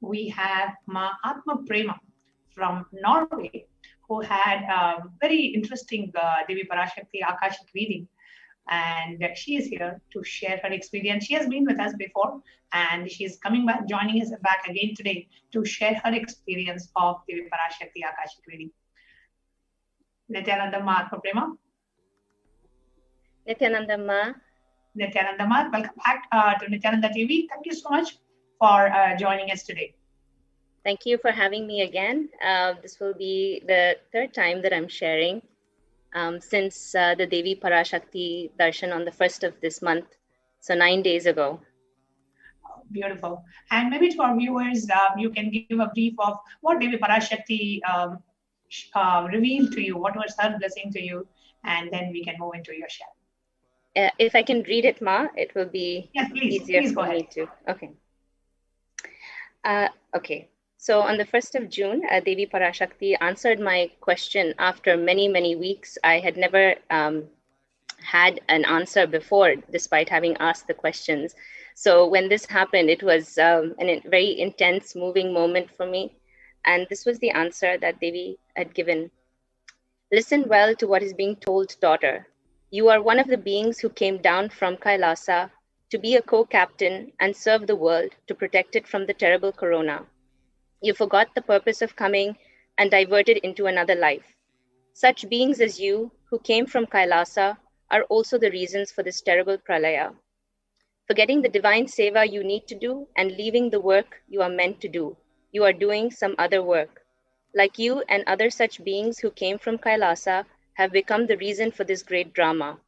We have Ma Atma Prema from Norway, who had a very interesting Devi Parashakti Akashic reading. And she is here to share her experience. She has been with us before, and she is coming back, joining us back again today to share her experience of Devi Parashakti Akashic reading. Nithyananda Ma Atma Prema. Nithyananda Ma. Nithyananda Ma, welcome back to Nithyananda TV. Thank you so much for joining us today. Thank you for having me again. This will be the third time that I'm sharing since the Devi Parashakti Darshan on the 1st of this month, so 9 days ago. Beautiful. And maybe to our viewers, you can give a brief of what Devi Parashakti revealed to you, what was her blessing to you, and then we can move into your share. If I can read it, Ma, it will be easier for me to. Okay. Okay. So on the 1st of June, Devi Parashakti answered my question after many, many weeks. I had never had an answer before, despite having asked the questions. So when this happened, it was a very intense, moving moment for me. And this was the answer that Devi had given. Listen well to what is being told, daughter. You are one of the beings who came down from Kailasa to be a co-captain and serve the world to protect it from the terrible corona. You forgot the purpose of coming and diverted into another life. Such beings as you, who came from Kailasa, are also the reasons for this terrible pralaya. Forgetting the divine seva you need to do and leaving the work you are meant to do, you are doing some other work. Like you and other such beings who came from Kailasa have become the reason for this great drama.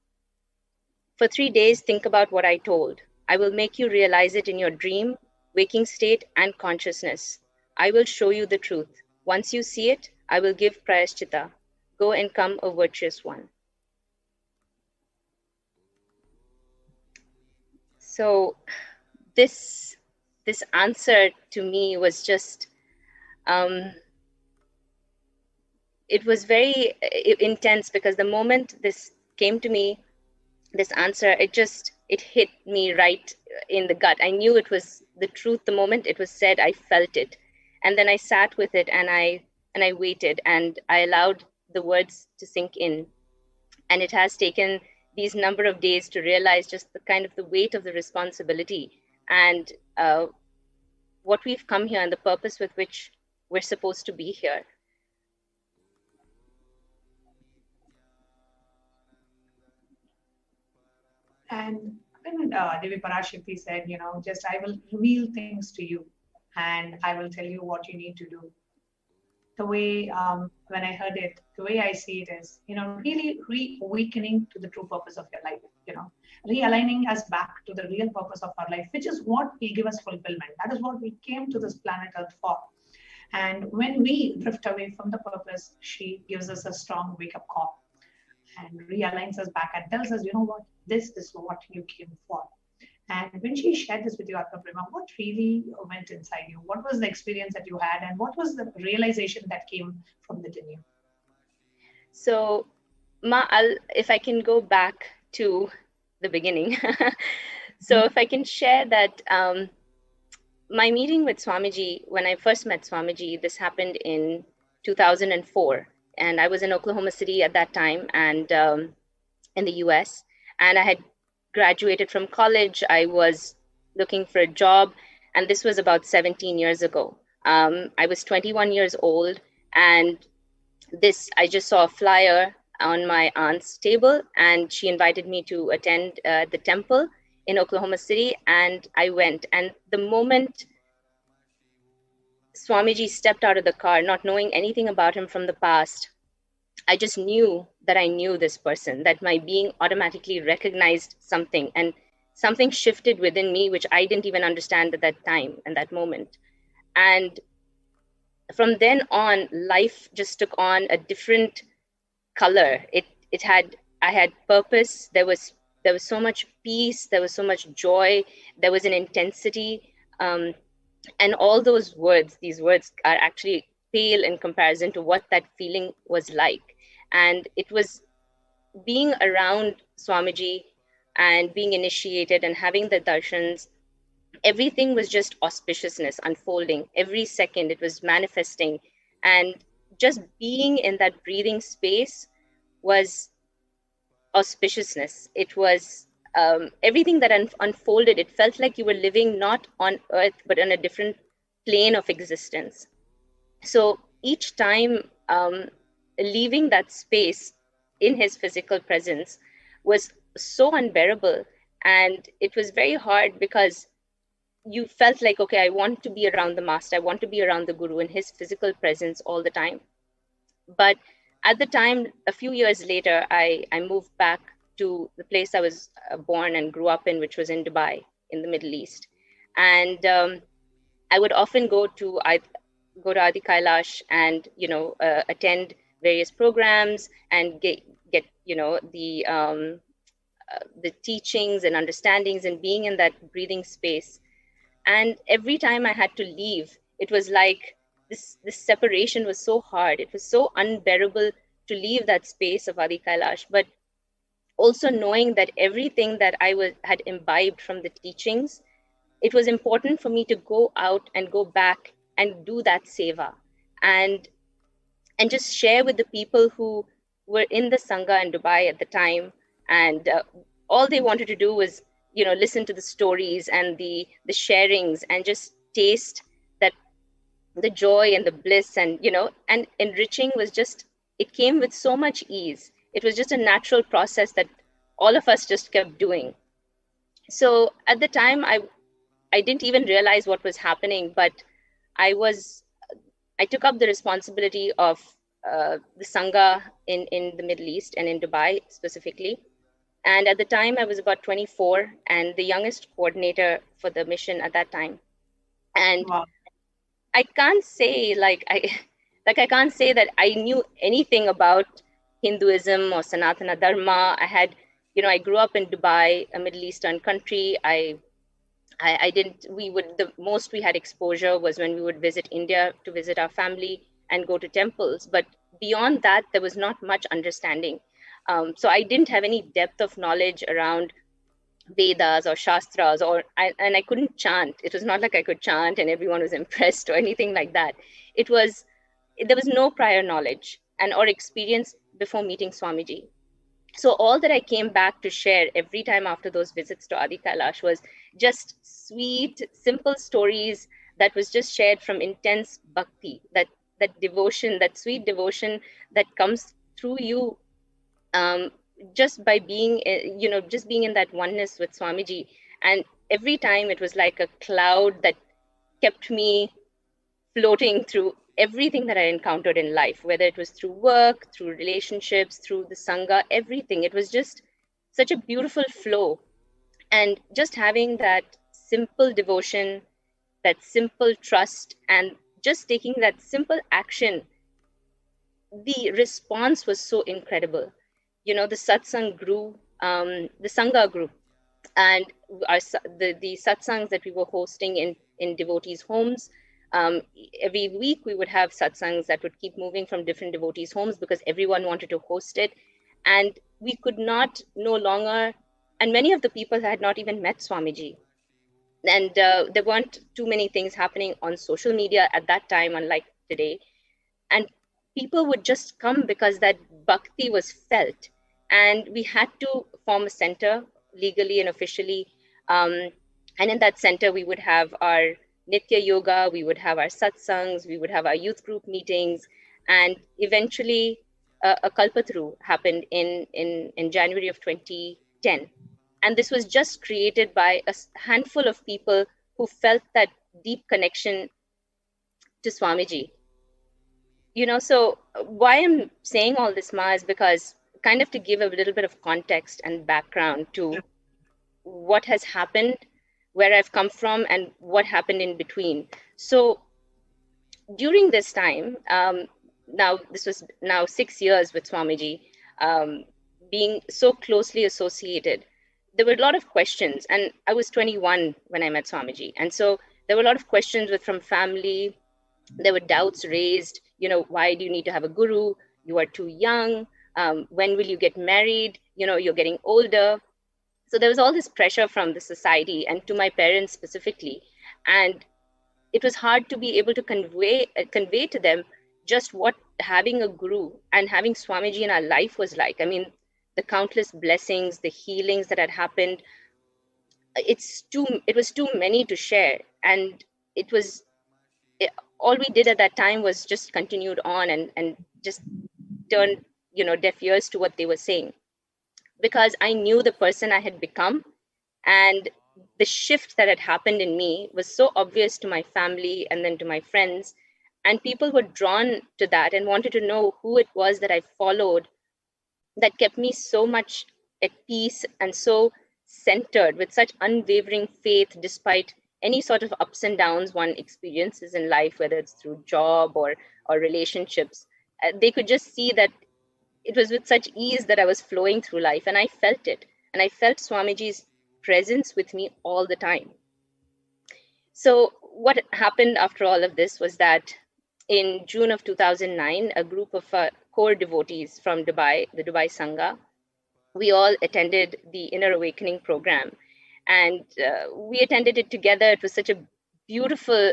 For 3 days, think about what I told. I will make you realize it in your dream, waking state, and consciousness. I will show you the truth. Once you see it, I will give prayashchitta. Go and come a virtuous one. So this answer to me was just, it was very intense, because the moment this came to me, this answer, it hit me right in the gut. I knew it was the truth the moment it was said. I felt it, and then I sat with it, and I waited, and I allowed the words to sink in. And it has taken these number of days to realize just the kind of the weight of the responsibility and what we've come here and the purpose with which we're supposed to be here. And when Devi Parashakti said, just I will reveal things to you and I will tell you what you need to do. The way, when I heard it, the way I see it is, really reawakening to the true purpose of your life, realigning us back to the real purpose of our life, which is what will give us fulfillment. That is what we came to this planet Earth for. And when we drift away from the purpose, she gives us a strong wake-up call and realigns us back and tells us, what, this is what you came for. And when she shared this with you, Atma Prema, what really went inside you? What was the experience that you had, and what was the realization that came from within you? So, Ma, if I can go back to the beginning. So if I can share that my meeting with Swamiji, when I first met Swamiji, this happened in 2004. And I was in Oklahoma City at that time, and in the US. And I had graduated from college. I was looking for a job, and this was about 17 years ago. I was 21 years old, and I just saw a flyer on my aunt's table, and she invited me to attend the temple in Oklahoma City, and I went. And the moment Swamiji stepped out of the car, not knowing anything about him from the past, I just knew that I knew this person, that my being automatically recognized something, and something shifted within me, which I didn't even understand at that time and that moment. And from then on, life just took on a different color. I had purpose. There was so much peace. There was so much joy. There was an intensity. And all these words are actually pale in comparison to what that feeling was like. And it was being around Swamiji and being initiated and having the darshans. Everything was just auspiciousness unfolding. Every second it was manifesting. And just being in that breathing space was auspiciousness. It was everything that unfolded. It felt like you were living not on earth, but on a different plane of existence. So each time leaving that space in his physical presence was so unbearable. And it was very hard, because you felt like, okay, I want to be around the master. I want to be around the guru in his physical presence all the time. But at the time, a few years later, I moved back to the place I was born and grew up in, which was in Dubai, in the Middle East. And I would often go to Adi Kailash and, attend various programs and get the teachings and understandings and being in that breathing space. And every time I had to leave, it was like this separation was so hard. It was so unbearable to leave that space of Adi Kailash, but also knowing that everything that I had imbibed from the teachings, it was important for me to go out and go back and do that seva and just share with the people who were in the Sangha in Dubai at the time. And all they wanted to do was, listen to the stories and the sharings and just taste the joy and the bliss and, and enriching was just, it came with so much ease. It was just a natural process that all of us just kept doing. So at the time, I didn't even realize what was happening, but I took up the responsibility of the Sangha in the Middle East and in Dubai specifically. And at the time I was about 24 and the youngest coordinator for the mission at that time. And wow. I can't say I can't say that I knew anything about Hinduism or Sanatana Dharma. I grew up in Dubai, a Middle Eastern country. The most we had exposure was when we would visit India to visit our family and go to temples. But beyond that, there was not much understanding. So I didn't have any depth of knowledge around Vedas or Shastras, and I couldn't chant. It was not like I could chant and everyone was impressed or anything like that. There was no prior knowledge or experience before meeting Swamiji. So all that I came back to share every time after those visits to Adi Kailash was just sweet, simple stories that was just shared from intense bhakti, that devotion, that sweet devotion that comes through you just by being, just being in that oneness with Swamiji. And every time it was like a cloud that kept me floating through everything that I encountered in life, whether it was through work, through relationships, through the Sangha, everything. It was just such a beautiful flow. And just having that simple devotion, that simple trust, and just taking that simple action, the response was so incredible. The satsang grew, the Sangha grew. And the satsangs that we were hosting in devotees' homes, every week we would have satsangs that would keep moving from different devotees' homes because everyone wanted to host it. And we could no longer, and many of the people had not even met Swamiji. And there weren't too many things happening on social media at that time, unlike today. And people would just come because that bhakti was felt. And we had to form a center legally and officially. And in that center, we would have our Nitya Yoga, we would have our satsangs, we would have our youth group meetings, and eventually a Kalpataru happened in January of 2010. And this was just created by a handful of people who felt that deep connection to Swamiji. So why I'm saying all this, Ma, is because kind of to give a little bit of context and background to what has happened, where I've come from, and what happened in between. So during this time, this was now 6 years with Swamiji, being so closely associated, there were a lot of questions. And I was 21 when I met Swamiji. And so there were a lot of questions from family. There were doubts raised, why do you need to have a guru? You are too young. When will you get married? You're getting older. So there was all this pressure from the society and to my parents specifically. And it was hard to be able to convey to them just what having a guru and having Swamiji in our life was like. I mean, the countless blessings, the healings that had happened, it was too many to share. And all we did at that time was just continued on and just turned, deaf ears to what they were saying. Because I knew the person I had become, and the shift that had happened in me was so obvious to my family and then to my friends. And people were drawn to that and wanted to know who it was that I followed that kept me so much at peace and so centered with such unwavering faith despite any sort of ups and downs one experiences in life, whether it's through job or relationships. They could just see that it was with such ease that I was flowing through life, and I felt it. And I felt Swamiji's presence with me all the time. So what happened after all of this was that in June of 2009, a group of core devotees from Dubai, the Dubai Sangha, we all attended the Inner Awakening program. And we attended it together. It was such a beautiful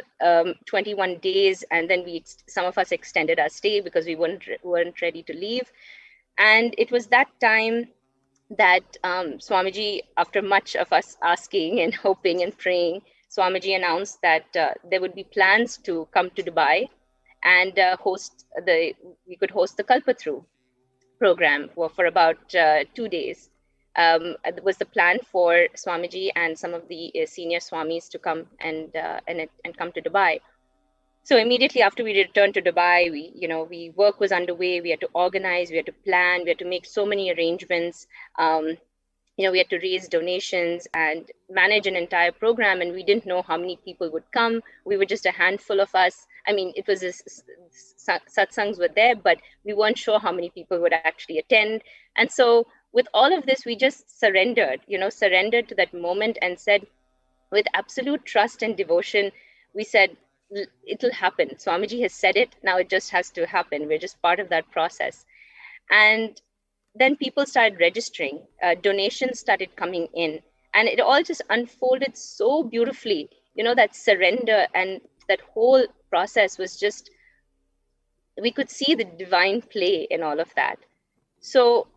21 days. And then some of us extended our stay because we weren't ready to leave. And it was that time that Swamiji, after much of us asking and hoping and praying, Swamiji announced that there would be plans to come to Dubai and we could host the Kalpataru program for about 2 days. It was the plan for Swamiji and some of the senior Swamis to come and come to Dubai. So immediately after we returned to Dubai, work was underway. We had to organize, we had to plan, we had to make so many arrangements. We had to raise donations and manage an entire program, and we didn't know how many people would come. We were just a handful of us. I mean, it was satsangs were there, but we weren't sure how many people would actually attend. And so with all of this, we just surrendered to that moment and said, with absolute trust and devotion, we said, it'll happen. Swamiji has said it, now it just has to happen. We're just part of that process. And then people started registering, donations started coming in, and it all just unfolded so beautifully. That surrender and that whole process was just, we could see the divine play in all of that. So,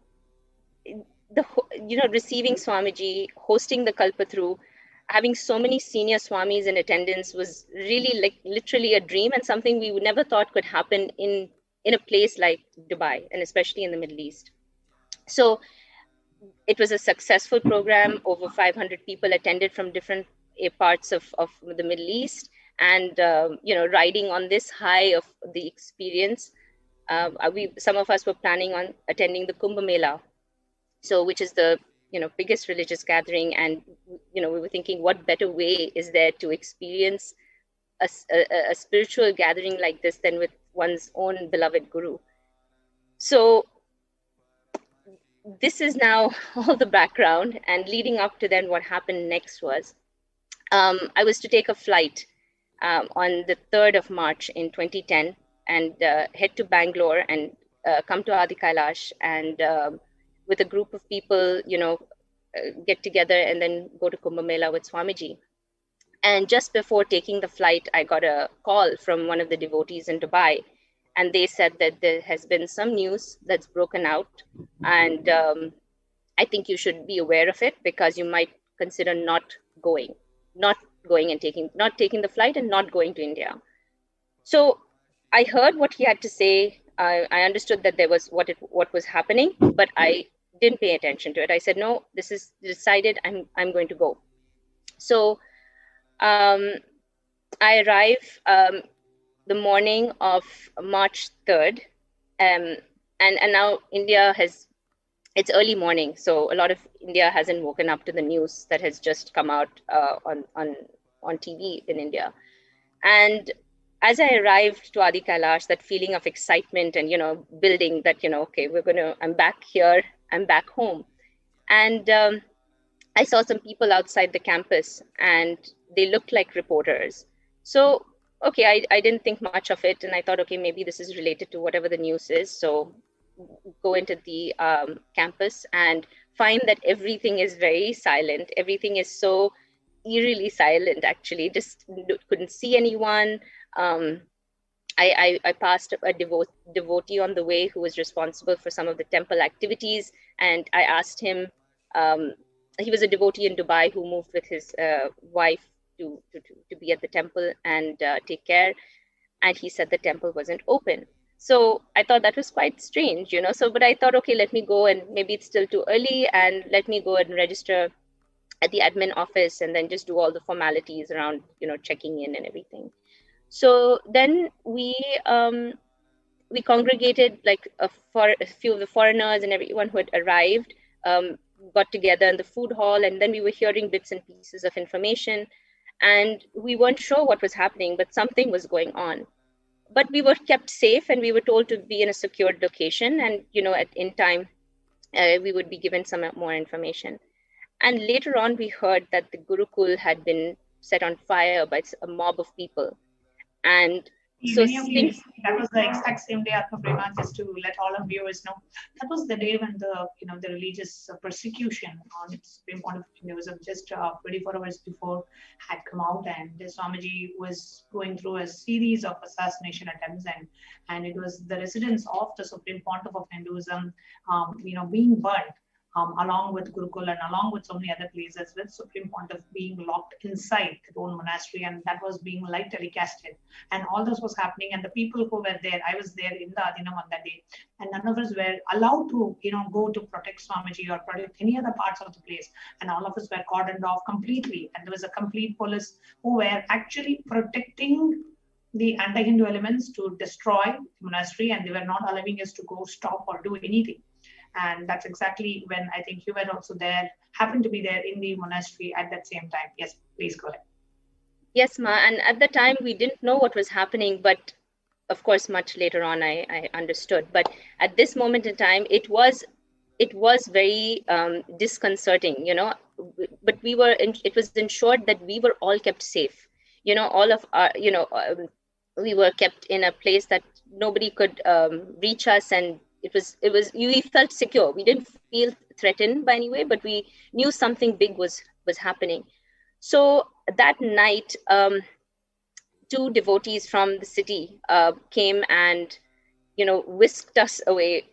receiving Swamiji, hosting the Kalpataru, having so many senior Swamis in attendance was really literally a dream, and something we never thought could happen in a place like Dubai, and especially in the Middle East. So it was a successful program. Over 500 people attended from different parts of the Middle East, and riding on this high of the experience, some of us were planning on attending the Kumbh Mela, which is the biggest religious gathering, and we were thinking, what better way is there to experience a spiritual gathering like this than with one's own beloved Guru. So this is now all the background, and leading up to then what happened next was, I was to take a flight on the 3rd of March in 2010 and head to Bangalore and come to Adi Kailash and with a group of people, get together and then go to Kumbh Mela with Swamiji. And just before taking the flight, I got a call from one of the devotees in Dubai. And they said that there has been some news that's broken out. And I think you should be aware of it, because you might consider not going and not taking the flight and not going to India. So I heard what he had to say. I understood that there was what was happening, but I didn't pay attention to it. I said, no, this is decided. I'm going to go. So I arrive the morning of March 3rd. And now India it's early morning. So a lot of India hasn't woken up to the news that has just come out on TV in India. And as I arrived to Adi Kailash, that feeling of excitement and, building that, okay, I'm back here, I'm back home. And I saw some people outside the campus and they looked like reporters. So, okay, I didn't think much of it. And I thought, okay, maybe this is related to whatever the news is. So go into the campus and find that everything is very silent. Everything is so eerily silent, actually. Just couldn't see anyone. I passed a devotee on the way who was responsible for some of the temple activities. And I asked him, he was a devotee in Dubai who moved with his wife to be at the temple and take care. And he said the temple wasn't open. So I thought that was quite strange, but I thought, okay, let me go, and maybe it's still too early, and let me go and register at the admin office and then just do all the formalities around, checking in and everything. So then we congregated, like a few of the foreigners and everyone who had arrived, got together in the food hall, and then we were hearing bits and pieces of information, and we weren't sure what was happening, but something was going on. But we were kept safe, and we were told to be in a secured location, and in time we would be given some more information. And later on, we heard that the Gurukul had been set on fire by a mob of people. And so that was the exact same day, Atma Prema, just to let all of viewers know. That was the day when the religious persecution on its Supreme Court of Hinduism just 24 hours before had come out, and Swamiji was going through a series of assassination attempts, and it was the residents of the Supreme Pontiff of Hinduism, being burnt. along with Gurukul and along with so many other places, with Supreme Pontiff being locked inside his own monastery, and that was being live telecasted. And all this was happening, and the people who were there, I was there in the Adinam on that day, and none of us were allowed to, go to protect Swamiji or protect any other parts of the place. And all of us were cordoned off completely. And there was a complete police who were actually protecting the anti-Hindu elements to destroy the monastery, and they were not allowing us to go stop or do anything. And that's exactly when I think you were also there, happened to be there in the monastery at that same time. Yes, please go ahead. Yes, Ma. And at the time, we didn't know what was happening, but of course, much later on, I understood. But at this moment in time, it was very disconcerting, but it was ensured that we were all kept safe. All of our, we were kept in a place that nobody could reach us, and we felt secure. We didn't feel threatened by any way, but we knew something big was happening. So that night, 2 devotees from the city came and, whisked us away,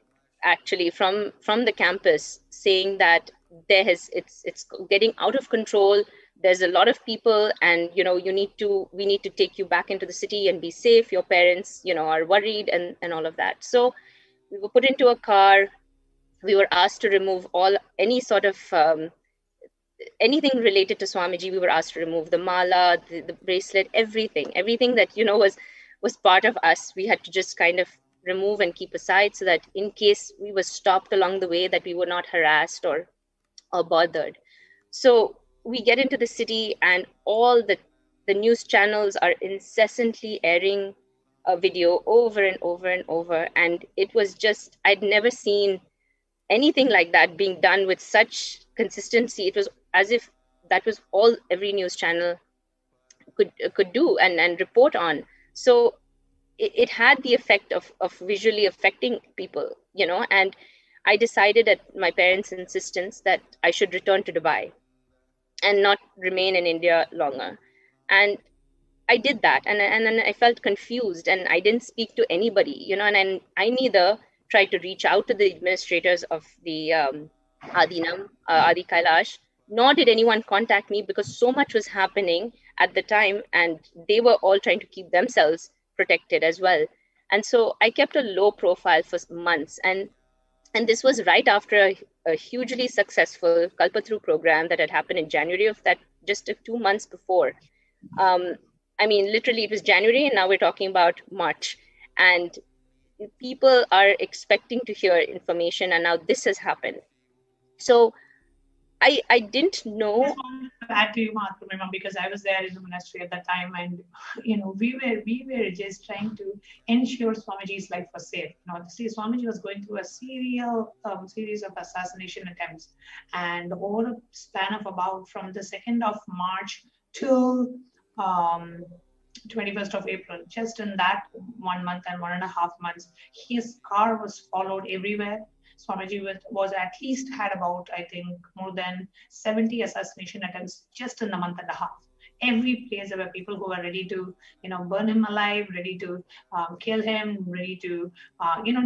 actually, from the campus, saying that it's getting out of control. There's a lot of people, and we need to take you back into the city and be safe. Your parents, are worried, and all of that. So we were put into a car. We were asked to remove any sort of anything related to Swamiji. We were asked to remove the mala, the bracelet, everything that was part of us. We had to just kind of remove and keep aside, so that in case we were stopped along the way, that we were not harassed or bothered. So we get into the city, and all the news channels are incessantly airing a video over and over and over. And it was just, I'd never seen anything like that being done with such consistency. It was as if that was all every news channel could do and report on. So it had the effect of visually affecting people, and I decided at my parents' insistence that I should return to Dubai and not remain in India longer. And I did that, and then I felt confused, and I didn't speak to anybody, and I neither tried to reach out to the administrators of the Adinam, Adi Kailash, nor did anyone contact me, because so much was happening at the time, and they were all trying to keep themselves protected as well. And so I kept a low profile for months, and this was right after a hugely successful Kalpataru program that had happened in January of that, just 2 months before. I mean, literally it was January, and now we're talking about March, and people are expecting to hear information, and now this has happened. So I didn't know. I just wanted to add to you, Mahatma, because I was there in the monastery at that time, and we were just trying to ensure Swamiji's life was safe. Swamiji was going through a series of assassination attempts, and over a span of about from the 2nd of March till 21st of April, just in that 1 month and 1.5 months, his car was followed everywhere. Swamiji was at least had about, I think, more than 70 assassination attempts just in a month and a half. Every place there were people who were ready to, burn him alive, ready to kill him, ready to,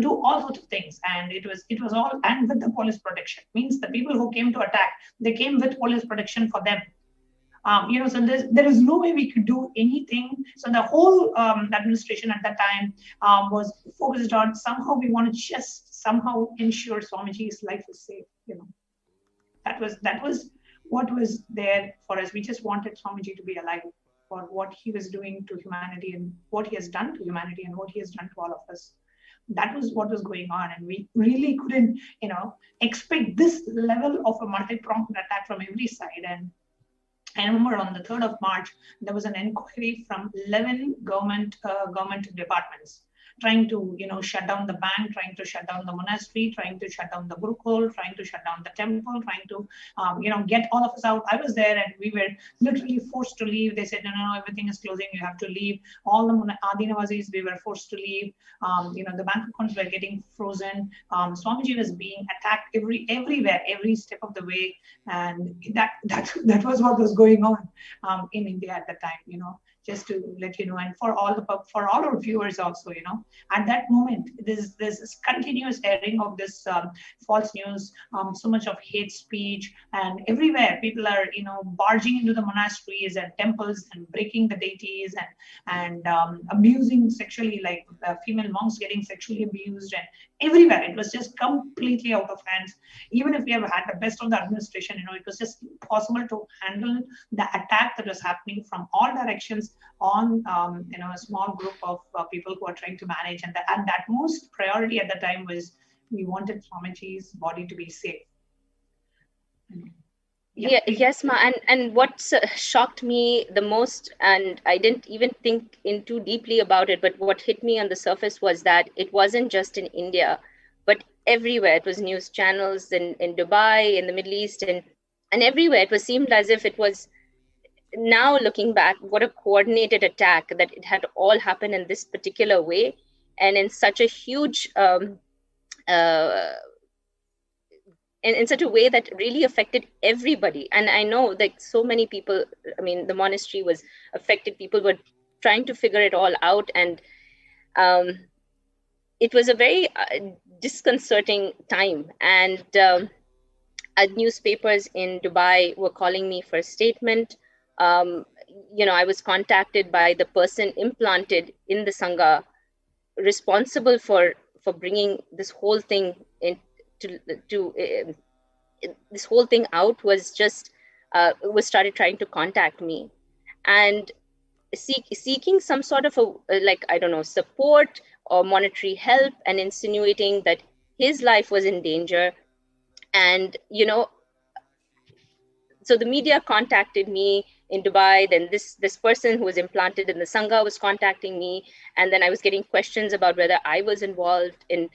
do all sorts of things. And it was all, and with the police protection. Means the people who came to attack, they came with police protection for them. So there is no way we could do anything. So the whole administration at that time was focused on somehow we want to just somehow ensure Swamiji's life is safe. That was what was there for us. We just wanted Swamiji to be alive for what he was doing to humanity and what he has done to humanity and what he has done to all of us. That was what was going on, and we really couldn't, expect this level of a multi-pronged attack from every side. And I remember on the 3rd of March, there was an inquiry from 11 government departments trying to, shut down the bank, trying to shut down the monastery, trying to shut down the Gurukul, trying to shut down the temple, trying to, get all of us out. I was there, and we were literally forced to leave. They said, no, everything is closing. You have to leave. All the Adinavasis, we were forced to leave. The bank accounts were getting frozen. Swamiji was being attacked everywhere, every step of the way. And that was what was going on in India at the time, just to let you know, and for all our viewers also, at that moment, there's this continuous airing of this false news, so much of hate speech, and everywhere people are, barging into the monasteries and temples and breaking the deities and abusing sexually, like female monks getting sexually abused, and everywhere it was just completely out of hands. Even if we have had the best of the administration, it was just impossible to handle the attack that was happening from all directions on a small group of people who are trying to manage, and that most priority at the time was we wanted Swamiji's body to be safe. Yes, Ma. And what shocked me the most, and I didn't even think in too deeply about it, but what hit me on the surface was that it wasn't just in India, but everywhere. It was news channels in Dubai, in the Middle East, and everywhere. It was seemed as if it was, now looking back, what a coordinated attack, that it had all happened in this particular way and in such a huge in such a way that really affected everybody. And I know that so many people, the monastery was affected, people were trying to figure it all out, and it was a very disconcerting time. And newspapers in Dubai were calling me for a statement. I was contacted by the person implanted in the Sangha, responsible for bringing this whole thing in this whole thing out, was started trying to contact me and seeking some sort of support or monetary help, and insinuating that his life was in danger. And so the media contacted me in Dubai, then this person who was implanted in the Sangha was contacting me, and then I was getting questions about whether I was involved in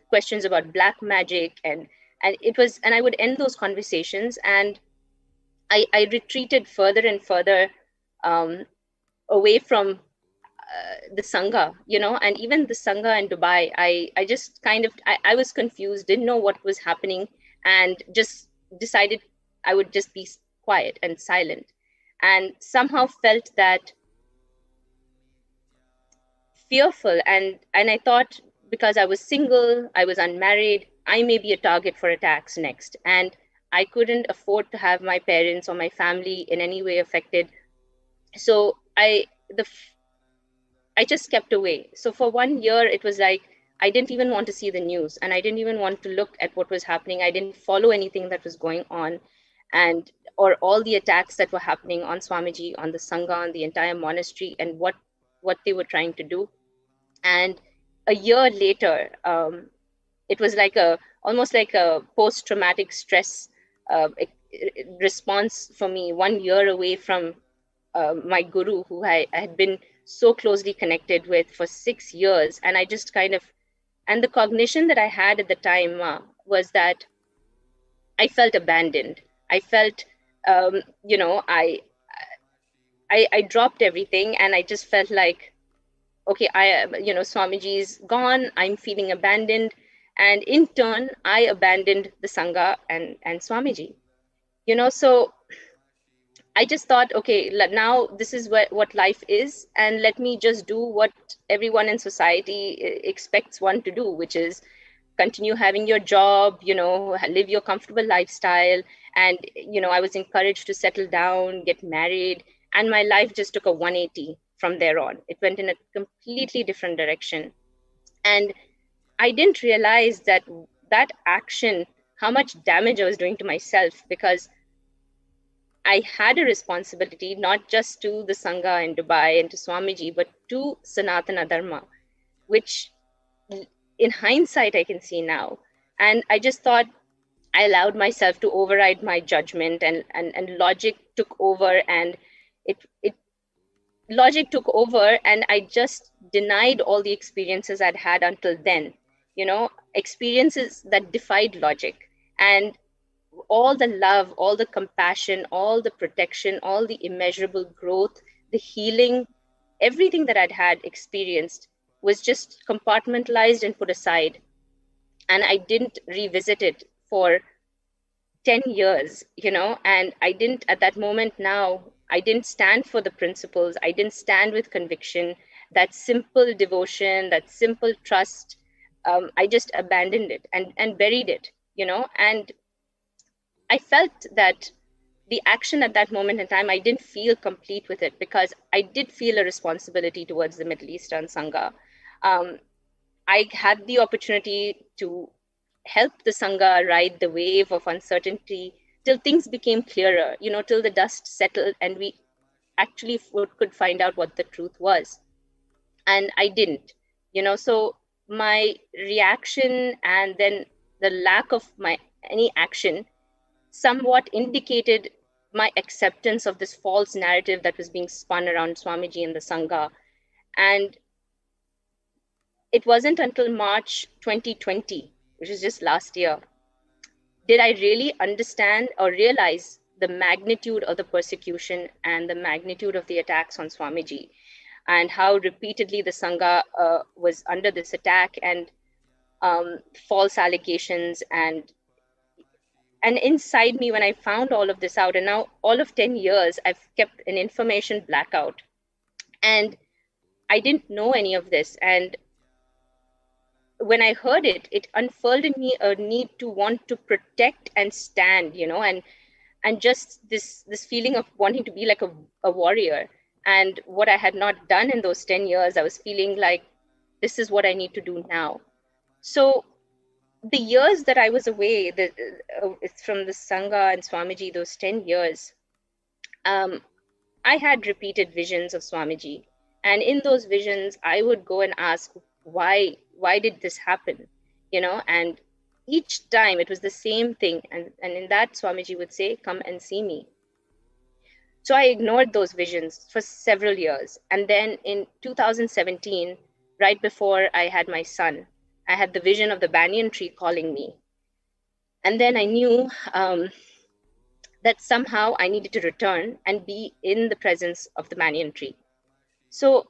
questions about black magic, and I would end those conversations, and I retreated further and further away from the Sangha, and even the Sangha in Dubai, I just I was confused, didn't know what was happening, and just decided I would just be quiet and silent, and somehow felt that fearful. And I thought, because I was single, I was unmarried, I may be a target for attacks next. And I couldn't afford to have my parents or my family in any way affected. So I just kept away. So for 1 year, it was like, I didn't even want to see the news, and I didn't even want to look at what was happening. I didn't follow anything that was going on, or all the attacks that were happening on Swamiji, on the Sangha, on the entire monastery, and what they were trying to do. And a year later, it was almost like a post-traumatic stress response for me, 1 year away from my guru, who I had been so closely connected with for 6 years. And I just and the cognition that I had at the time was that I felt abandoned. I felt, I dropped everything, and I just felt like, okay, Swamiji's gone, I'm feeling abandoned. And in turn, I abandoned the Sangha and Swamiji, so I just thought, okay, now this is what life is, and let me just do what everyone in society expects one to do, which is continue having your job, live your comfortable lifestyle. And, I was encouraged to settle down, get married, and my life just took a 180 from there on. It went in a completely different direction. And I didn't realize that action, how much damage I was doing to myself, because I had a responsibility, not just to the Sangha in Dubai and to Swamiji, but to Sanatana Dharma, which in hindsight, I can see now. And I just thought, I allowed myself to override my judgment, and logic took over, and logic took over, and I just denied all the experiences I'd had until then, experiences that defied logic. And all the love, all the compassion, all the protection, all the immeasurable growth, the healing, everything that I'd had experienced was just compartmentalized and put aside. And I didn't revisit it for 10 years, and I didn't at that moment. Now I didn't stand for the principles. I didn't stand with conviction, that simple devotion, that simple trust. I just abandoned it and buried it, and I felt that the action at that moment in time, I didn't feel complete with it, because I did feel a responsibility towards the Middle Eastern Sangha. I had the opportunity to help the Sangha ride the wave of uncertainty till things became clearer, till the dust settled and we actually could find out what the truth was. And I didn't, so my reaction and then the lack of any action somewhat indicated my acceptance of this false narrative that was being spun around Swamiji and the Sangha. And it wasn't until March 2020, which is just last year, did I really understand or realize the magnitude of the persecution and the magnitude of the attacks on Swamiji, and how repeatedly the Sangha was under this attack and false allegations. And inside me, when I found all of this out, and now all of 10 years, I've kept an information blackout. And I didn't know any of this. And when I heard it, it unfurled in me a need to want to protect and stand, and just this feeling of wanting to be like a warrior. And what I had not done in those 10 years, I was feeling like this is what I need to do now. So the years that I was away, from the Sangha and Swamiji, those 10 years, I had repeated visions of Swamiji. And in those visions, I would go and ask, why did this happen? And each time it was the same thing. And in that, Swamiji would say, come and see me. So I ignored those visions for several years. And then in 2017, right before I had my son, I had the vision of the banyan tree calling me. And then I knew that somehow I needed to return and be in the presence of the banyan tree. So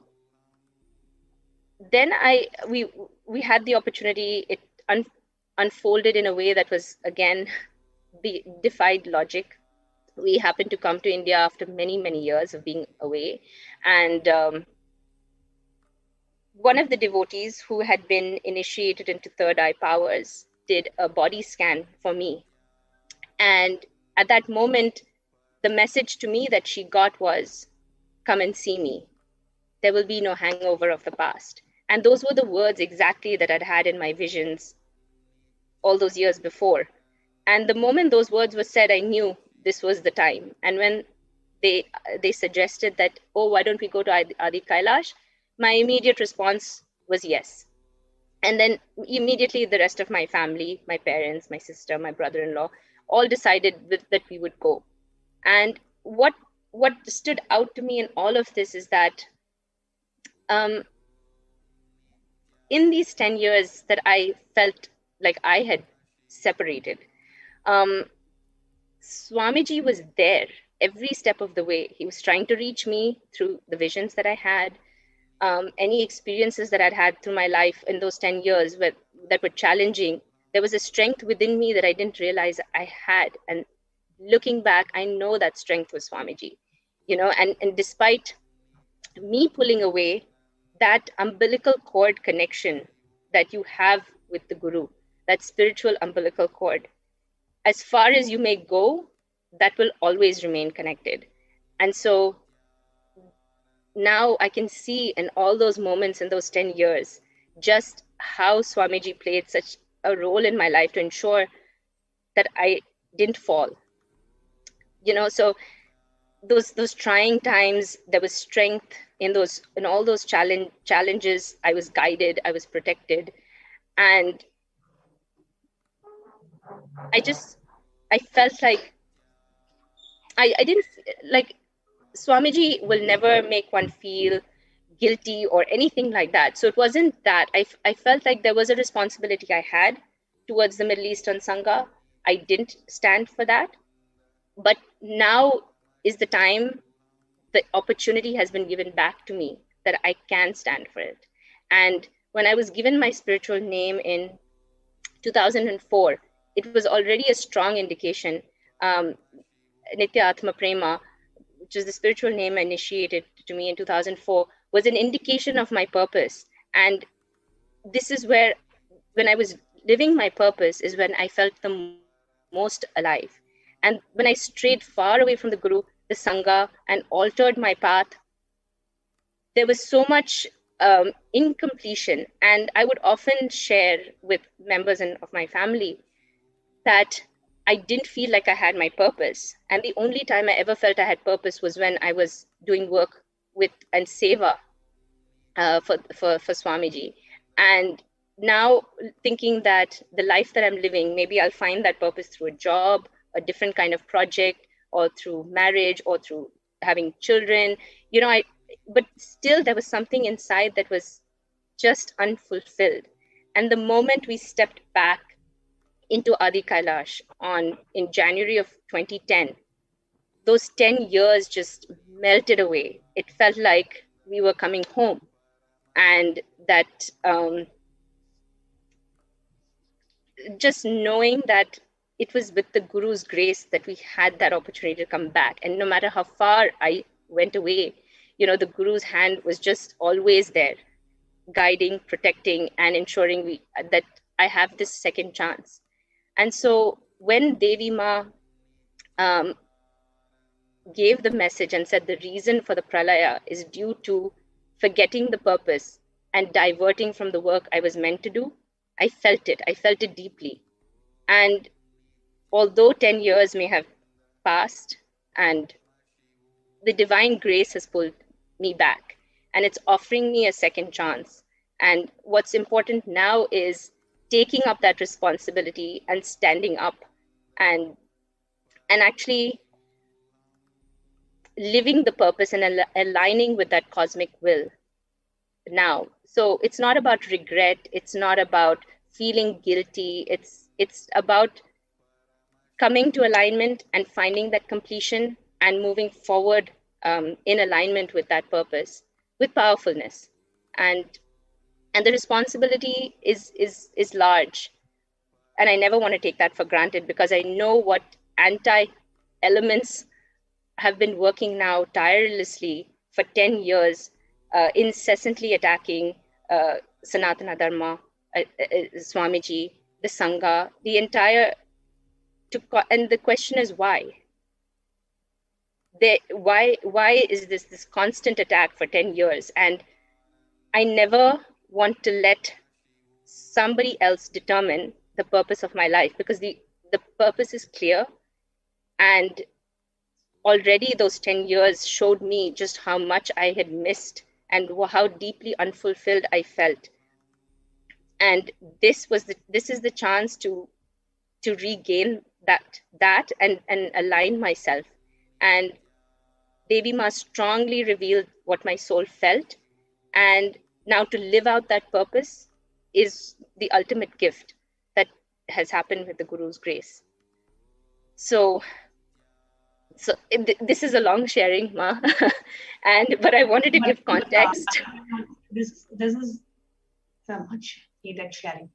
then we had the opportunity. It unfolded in a way that was, again, defied logic. We happened to come to India after many, many years of being away. And one of the devotees who had been initiated into third eye powers did a body scan for me. And at that moment, the message to me that she got was, come and see me. There will be no hangover of the past. And those were the words exactly that I'd had in my visions all those years before. And the moment those words were said, I knew this was the time. And when they suggested that, oh, why don't we go to Adi Kailash? My immediate response was yes. And then immediately the rest of my family, my parents, my sister, my brother-in-law, all decided that we would go. And what stood out to me in all of this is that in these 10 years that I felt like I had separated, Swamiji was there every step of the way. He was trying to reach me through the visions that I had, any experiences that I'd had through my life in those 10 years that were challenging. There was a strength within me that I didn't realize I had. And looking back, I know that strength was Swamiji, and despite me pulling away, that umbilical cord connection that you have with the Guru, that spiritual umbilical cord, as far as you may go, that will always remain connected. And so now I can see in all those moments in those 10 years, just how Swamiji played such a role in my life to ensure that I didn't fall. So those trying times, there was strength in all those challenges. I was guided, I was protected. And I felt like I didn't, like, Swamiji will never make one feel guilty or anything like that. So it wasn't that. I felt like there was a responsibility I had towards the Middle Eastern Sangha. I didn't stand for that. But now is the time, the opportunity has been given back to me that I can stand for it. And when I was given my spiritual name in 2004, it was already a strong indication, Nitya Atma Prema, which is the spiritual name initiated to me in 2004, was an indication of my purpose. And this is where, when I was living my purpose, is when I felt the most alive. And when I strayed far away from the Guru, the Sangha, and altered my path, there was so much incompletion. And I would often share with members of my family that I didn't feel like I had my purpose. And the only time I ever felt I had purpose was when I was doing work with and seva for Swamiji. And now thinking that the life that I'm living, maybe I'll find that purpose through a job, a different kind of project, or through marriage, or through having children, but still there was something inside that was just unfulfilled. And the moment we stepped back into Adi Kailash in January of 2010, those 10 years just melted away. It felt like we were coming home, and that just knowing that it was with the Guru's grace that we had that opportunity to come back. And no matter how far I went away, the Guru's hand was just always there, guiding, protecting, and ensuring that I have this second chance. And so when Devi Ma gave the message and said the reason for the pralaya is due to forgetting the purpose and diverting from the work I was meant to do, I felt it deeply. And although 10 years may have passed, and the divine grace has pulled me back, and it's offering me a second chance. And what's important now is taking up that responsibility and standing up and actually living the purpose and aligning with that cosmic will now. So it's not about regret. It's not about feeling guilty. It's about coming to alignment and finding that completion and moving forward in alignment with that purpose, with powerfulness. And the responsibility is large. And I never want to take that for granted, because I know what anti-elements have been working now tirelessly for 10 years, incessantly attacking Sanatana Dharma, Swamiji, the Sangha, the entire, and the question is why? Why is this constant attack for 10 years? And I never want to let somebody else determine the purpose of my life, because the purpose is clear. And already those 10 years showed me just how much I had missed and how deeply unfulfilled I felt. And this is the chance to regain that and align myself. And Devi Ma strongly revealed what my soul felt. And now to live out that purpose is the ultimate gift that has happened with the Guru's grace. So this is a long sharing, Ma, but I wanted to give context. This is so much needed sharing,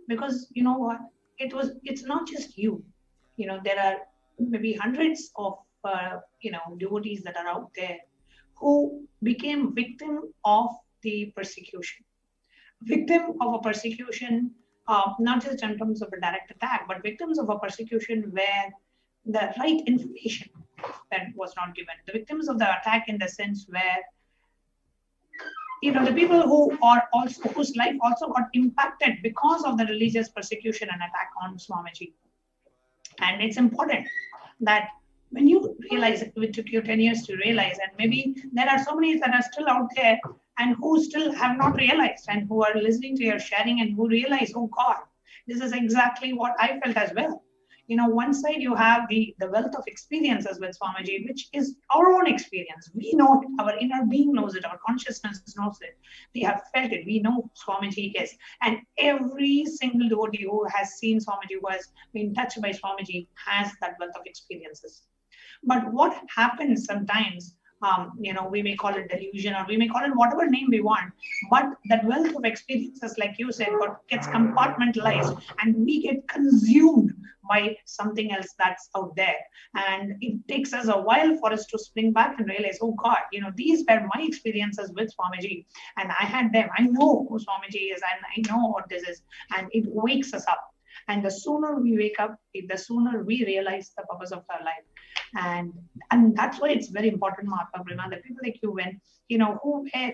because you know what, it's not just you. There are maybe hundreds of devotees that are out there who became victim of the persecution, not just in terms of a direct attack, but victims of a persecution where the right information that was not given. The victims of the attack in the sense where, the people whose life also got impacted because of the religious persecution and attack on Swamiji. And it's important that when you realize, it took you 10 years to realize, and maybe there are so many that are still out there and who still have not realized, and who are listening to your sharing and who realize, oh God, this is exactly what I felt as well. One side you have the wealth of experiences with Swamiji, which is our own experience. We know it, our inner being knows it, our consciousness knows it. We have felt it, we know Swamiji is. And every single devotee who has seen Swamiji, who has been touched by Swamiji, has that wealth of experiences. But what happens sometimes we may call it delusion, or we may call it whatever name we want, but that wealth of experiences, like you said, gets compartmentalized, and we get consumed by something else that's out there. And it takes us a while for us to spring back and realize, oh God, these were my experiences with Swamiji, and I had them. I know who Swamiji is, and I know what this is, and it wakes us up. And the sooner we wake up, the sooner we realize the purpose of our life. And that's why it's very important, Mahatma Brahma, that people like you, when, who were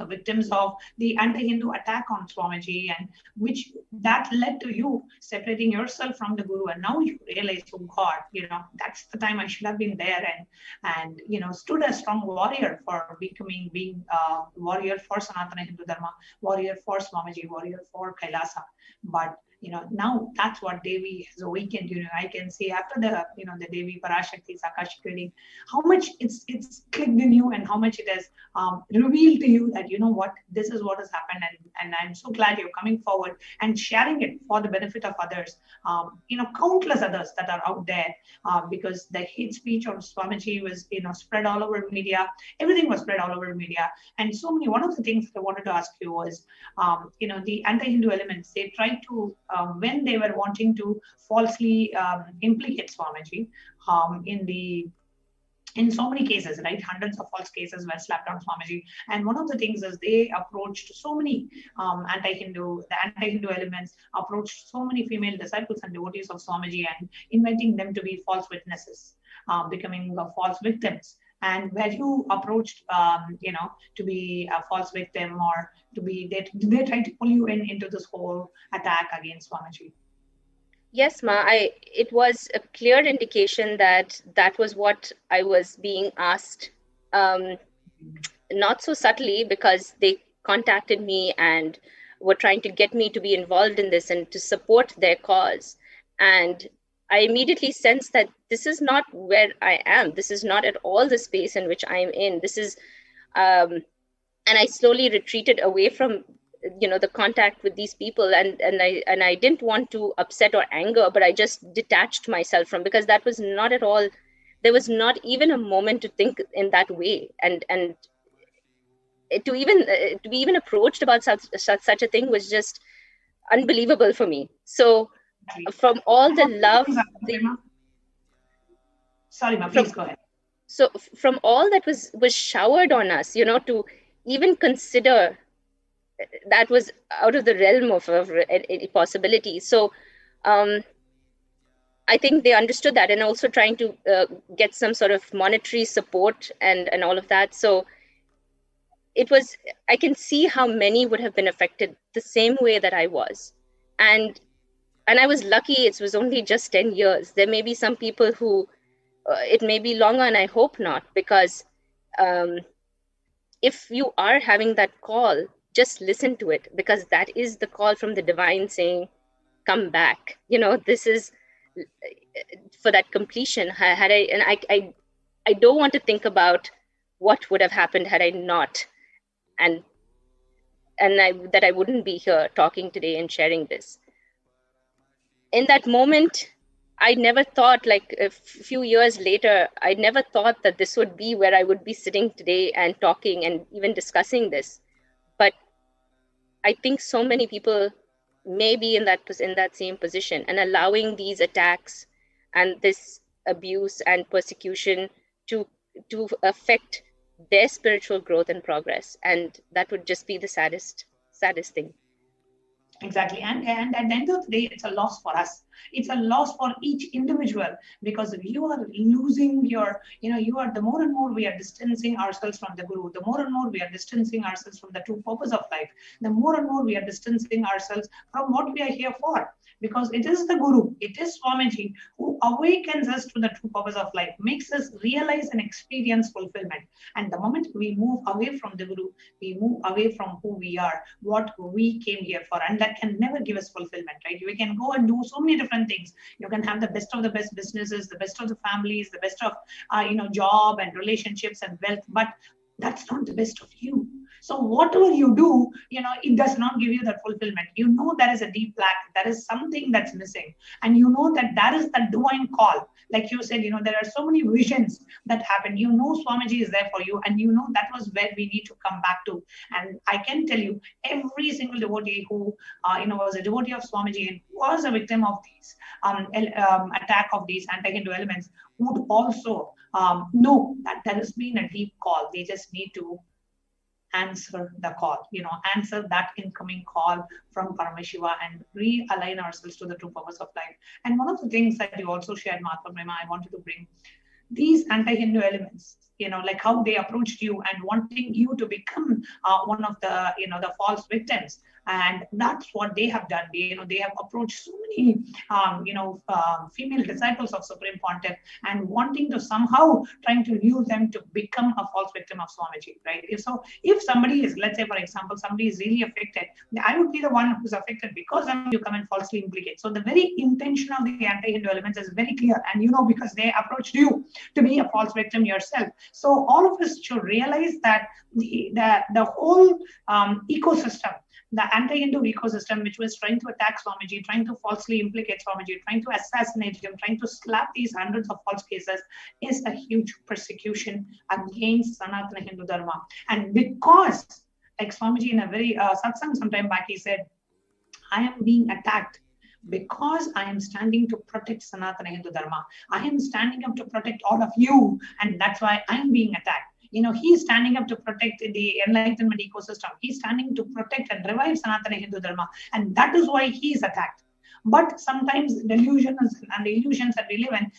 victims of the anti-Hindu attack on Swamiji, and which that led to you separating yourself from the Guru, and now you realize, oh God, that's the time I should have been there, and stood a strong warrior for being warrior for Sanatana Hindu Dharma, warrior for Swamiji, warrior for Kailasa. But now that's what Devi has awakened. I can see after the the Devi Parashakti's Akashic reading, how much it's clicked in you, and how much it has revealed to you that what, this is what has happened, and I'm so glad you're coming forward and sharing it for the benefit of others. Countless others that are out there, because the hate speech of Swamiji was spread all over media. Everything was spread all over media, and so many. One of the things I wanted to ask you was, the anti-Hindu elements, they tried to when they were wanting to falsely implicate Swamiji in so many cases, right? Hundreds of false cases were slapped on Swamiji. And one of the things is they approached so many the anti-Hindu elements approached so many female disciples and devotees of Swamiji, and inviting them to be false witnesses, becoming false victims. And were you approached, to be a false victim, or to be, they tried to pull you into this whole attack against Swamiji? Yes, Ma. It was a clear indication that was what I was being asked, not so subtly, because they contacted me and were trying to get me to be involved in this and to support their cause. And I immediately sensed that this is not where I am. This is not at all the space in which I'm in. This is, and I slowly retreated away from, the contact with these people, and I didn't want to upset or anger, but I just detached myself from, because that was not at all. There was not even a moment to think in that way, and to be even approached about such a thing was just unbelievable for me. So. From all the love, sorry, ma, please go ahead. So from all that was showered on us, to even consider, that was out of the realm of any possibility. So I think they understood that, and also trying to get some sort of monetary support and all of that. So it was, I can see how many would have been affected the same way that I was. And I was lucky, it was only just 10 years. There may be some people who, it may be longer, and I hope not, because if you are having that call, just listen to it, because that is the call from the divine saying, come back. This is for that completion. I don't want to think about what would have happened had I not, and that I wouldn't be here talking today and sharing this. In that moment, I never thought, like a few years later, I never thought that this would be where I would be sitting today and talking and even discussing this. But I think so many people may be in that same position, and allowing these attacks and this abuse and persecution to affect their spiritual growth and progress. And that would just be the saddest thing. Exactly. And at the end of the day, it's a loss for us. It's a loss for each individual, because if you are losing your, the more and more we are distancing ourselves from the Guru, the more and more we are distancing ourselves from the true purpose of life, the more and more we are distancing ourselves from what we are here for. Because it is the Guru, it is Swamiji who awakens us to the true purpose of life, makes us realize and experience fulfillment. And the moment we move away from the Guru, we move away from who we are, what we came here for, and that can never give us fulfillment, right? We can go and do so many different things. You can have the best of the best businesses, the best of the families, the best of job and relationships and wealth, but that's not the best of you. So whatever you do, it does not give you that fulfillment. You know there is a deep lack, there is something that's missing, and you know that is the divine call. Like you said, there are so many visions that happen. Swamiji is there for you, and that was where we need to come back to. And I can tell you, every single devotee who was a devotee of Swamiji and was a victim of these attack of these anti-Hindu elements would also know that there has been a deep call. They just need to answer the call, answer that incoming call from Paramashiva and realign ourselves to the true purpose of life. And one of the things that you also shared, Mahatma Prema, I wanted to bring these anti-Hindu elements, like how they approached you and wanting you to become one of the, the false victims. And that's what they have done. They have approached so many, female disciples of Supreme Pontiff and wanting to somehow trying to use them to become a false victim of Swamiji, right? If somebody is, let's say, for example, somebody is really affected, I would be the one who's affected because you come and falsely implicate. So the very intention of the anti-Hindu elements is very clear. And because they approached you to be a false victim yourself. So all of us should realize that the whole ecosystem, the anti-Hindu ecosystem, which was trying to attack Swamiji, trying to falsely implicate Swamiji, trying to assassinate him, trying to slap these hundreds of false cases, is a huge persecution against Sanatana Hindu Dharma. And because, like Swamiji in a very satsang sometime back, he said, I am being attacked because I am standing to protect Sanatana Hindu Dharma. I am standing up to protect all of you, and that's why I am being attacked. He's standing up to protect the enlightenment ecosystem. He's standing to protect and revive Sanatana Hindu Dharma. And that is why he's attacked. But sometimes delusions and the illusions that we live in,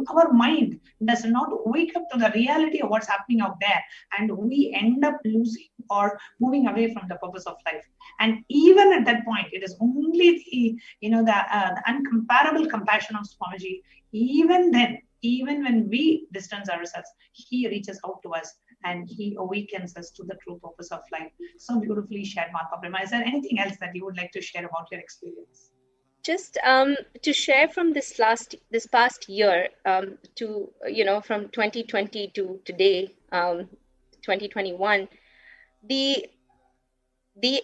our mind does not wake up to the reality of what's happening out there. And we end up losing or moving away from the purpose of life. And even at that point, it is only the uncomparable compassion of Swamiji. Even then, even when we distance ourselves, he reaches out to us and he awakens us to the true purpose of life. So beautifully shared, Mahatma Prema. Is there anything else that you would like to share about your experience? Just to share from this past year, to from 2020 to today, 2021, the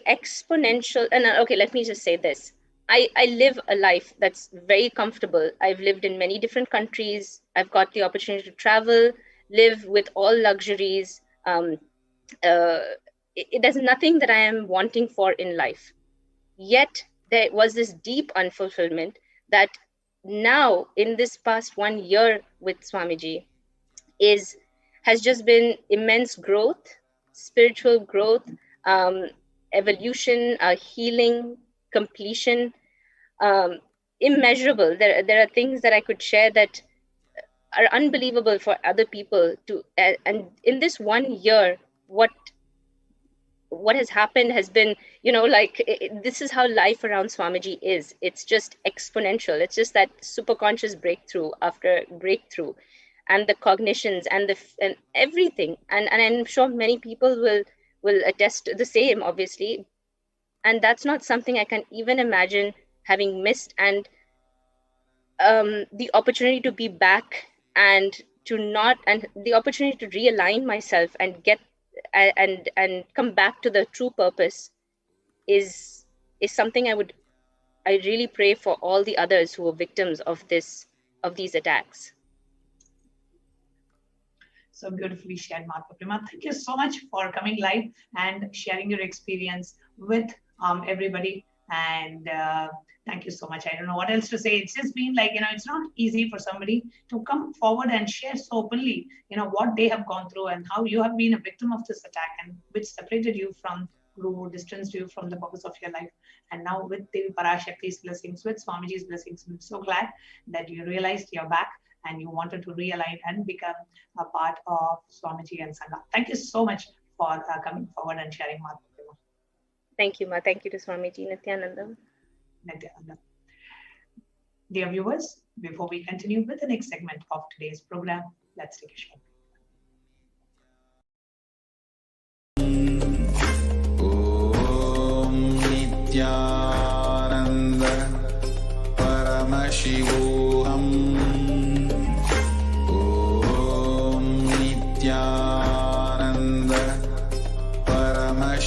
exponential. And okay, let me just say this. I live a life that's very comfortable. I've lived in many different countries. I've got the opportunity to travel, live with all luxuries. There's nothing that I am wanting for in life. Yet there was this deep unfulfillment that now in this past 1 year with Swamiji has just been immense growth, spiritual growth, evolution, healing, completion, immeasurable. There are things that I could share that are unbelievable for other people to, and in this 1 year, what has happened has been, this is how life around Swamiji is. It's just exponential. It's just that super conscious breakthrough after breakthrough, and the cognitions and everything. And I'm sure many people will attest the same, obviously. And that's not something I can even imagine having missed. And the opportunity to be back and the opportunity to realign myself and get and come back to the true purpose is something I really pray for all the others who are victims of these attacks. So beautifully shared, Mahatma Prema. Thank you so much for coming live and sharing your experience with everybody. And thank you so much. I don't know what else to say. It's just been like, it's not easy for somebody to come forward and share so openly, what they have gone through and how you have been a victim of this attack, and which separated you from Guru, distanced you from the purpose of your life. And now with Devi Parashakti's blessings, with Swamiji's blessings, I'm so glad that you realized you're back and you wanted to realign and become a part of Swamiji and Sangha. Thank you so much for coming forward and sharing, Mahatma Prema. Thank you, Ma. Thank you to Swamiji Nithyananda. Dear viewers, before we continue with the next segment of today's program, let's take a short break. Nithyananda Paramashivoham. Nithyananda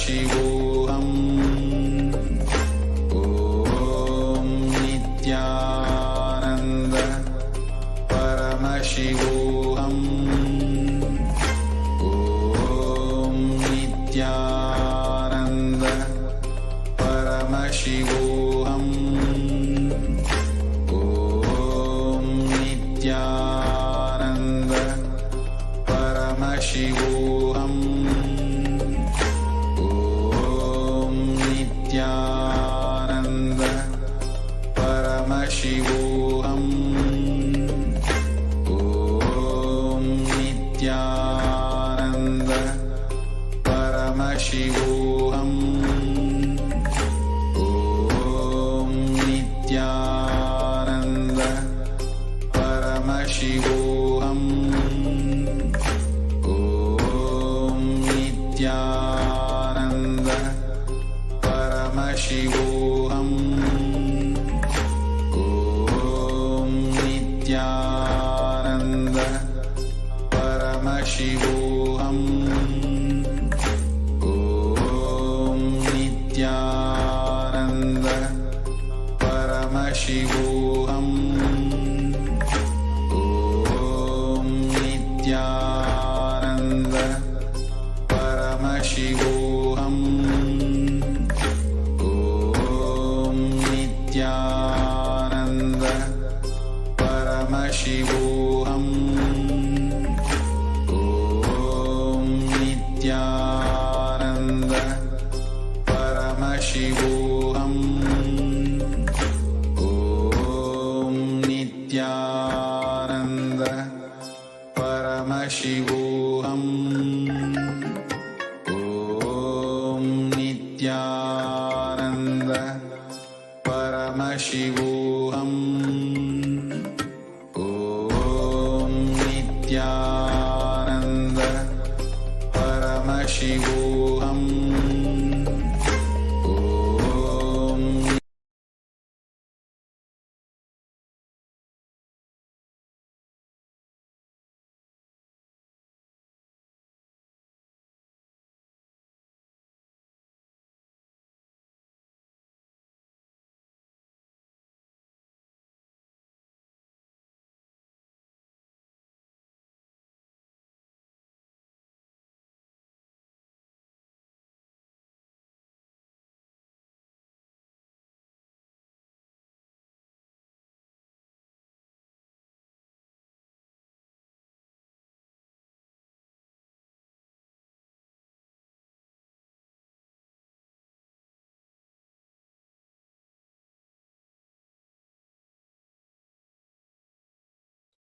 Paramashivoham. Om Nithyananda Paramashivoham. Om Nithyananda Paramashivoham. Om Nithyananda Paramashivoham. Om Nithyananda Paramashivoham. Om Nithyananda Paramashivoham. Om Nithyananda Paramashivoham. Om Nithyananda Paramashivoham. Om Nithyananda Paramashivoham. Om Nithyananda Paramashivoham. Om Nithyananda Paramashivoham. Om Nithyananda Paramashivoham. Om Nithyananda Paramashivoham. Om Nithyananda Paramashivoham. Om Nithyananda Paramashivoham. Om Nithyananda Paramashivoham. Om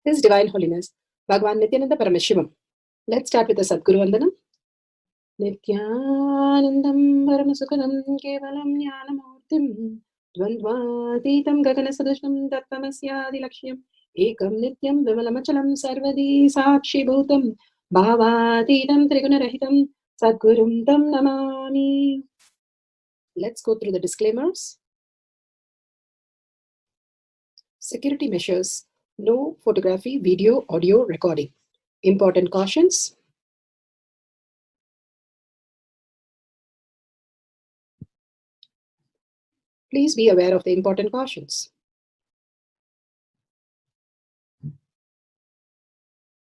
His Divine Holiness, Bhagavan Nithyananda Paramashivam. Let's start with the Sadguru Vandanam. Nithyanandam Paramasukhanam Kevalam Jnanamurtim Dvandvatitam Gaganasadushnam Tattvamasya Lakshya Ekam Nityam Vimalamachalam Sarvadi Sakshi Bhutam Bhavatitam Trigunarahitam Sadgurum Tam Namami. Let's go through the disclaimers. Security measures. No photography, video, audio recording. Important cautions. Please be aware of the important cautions.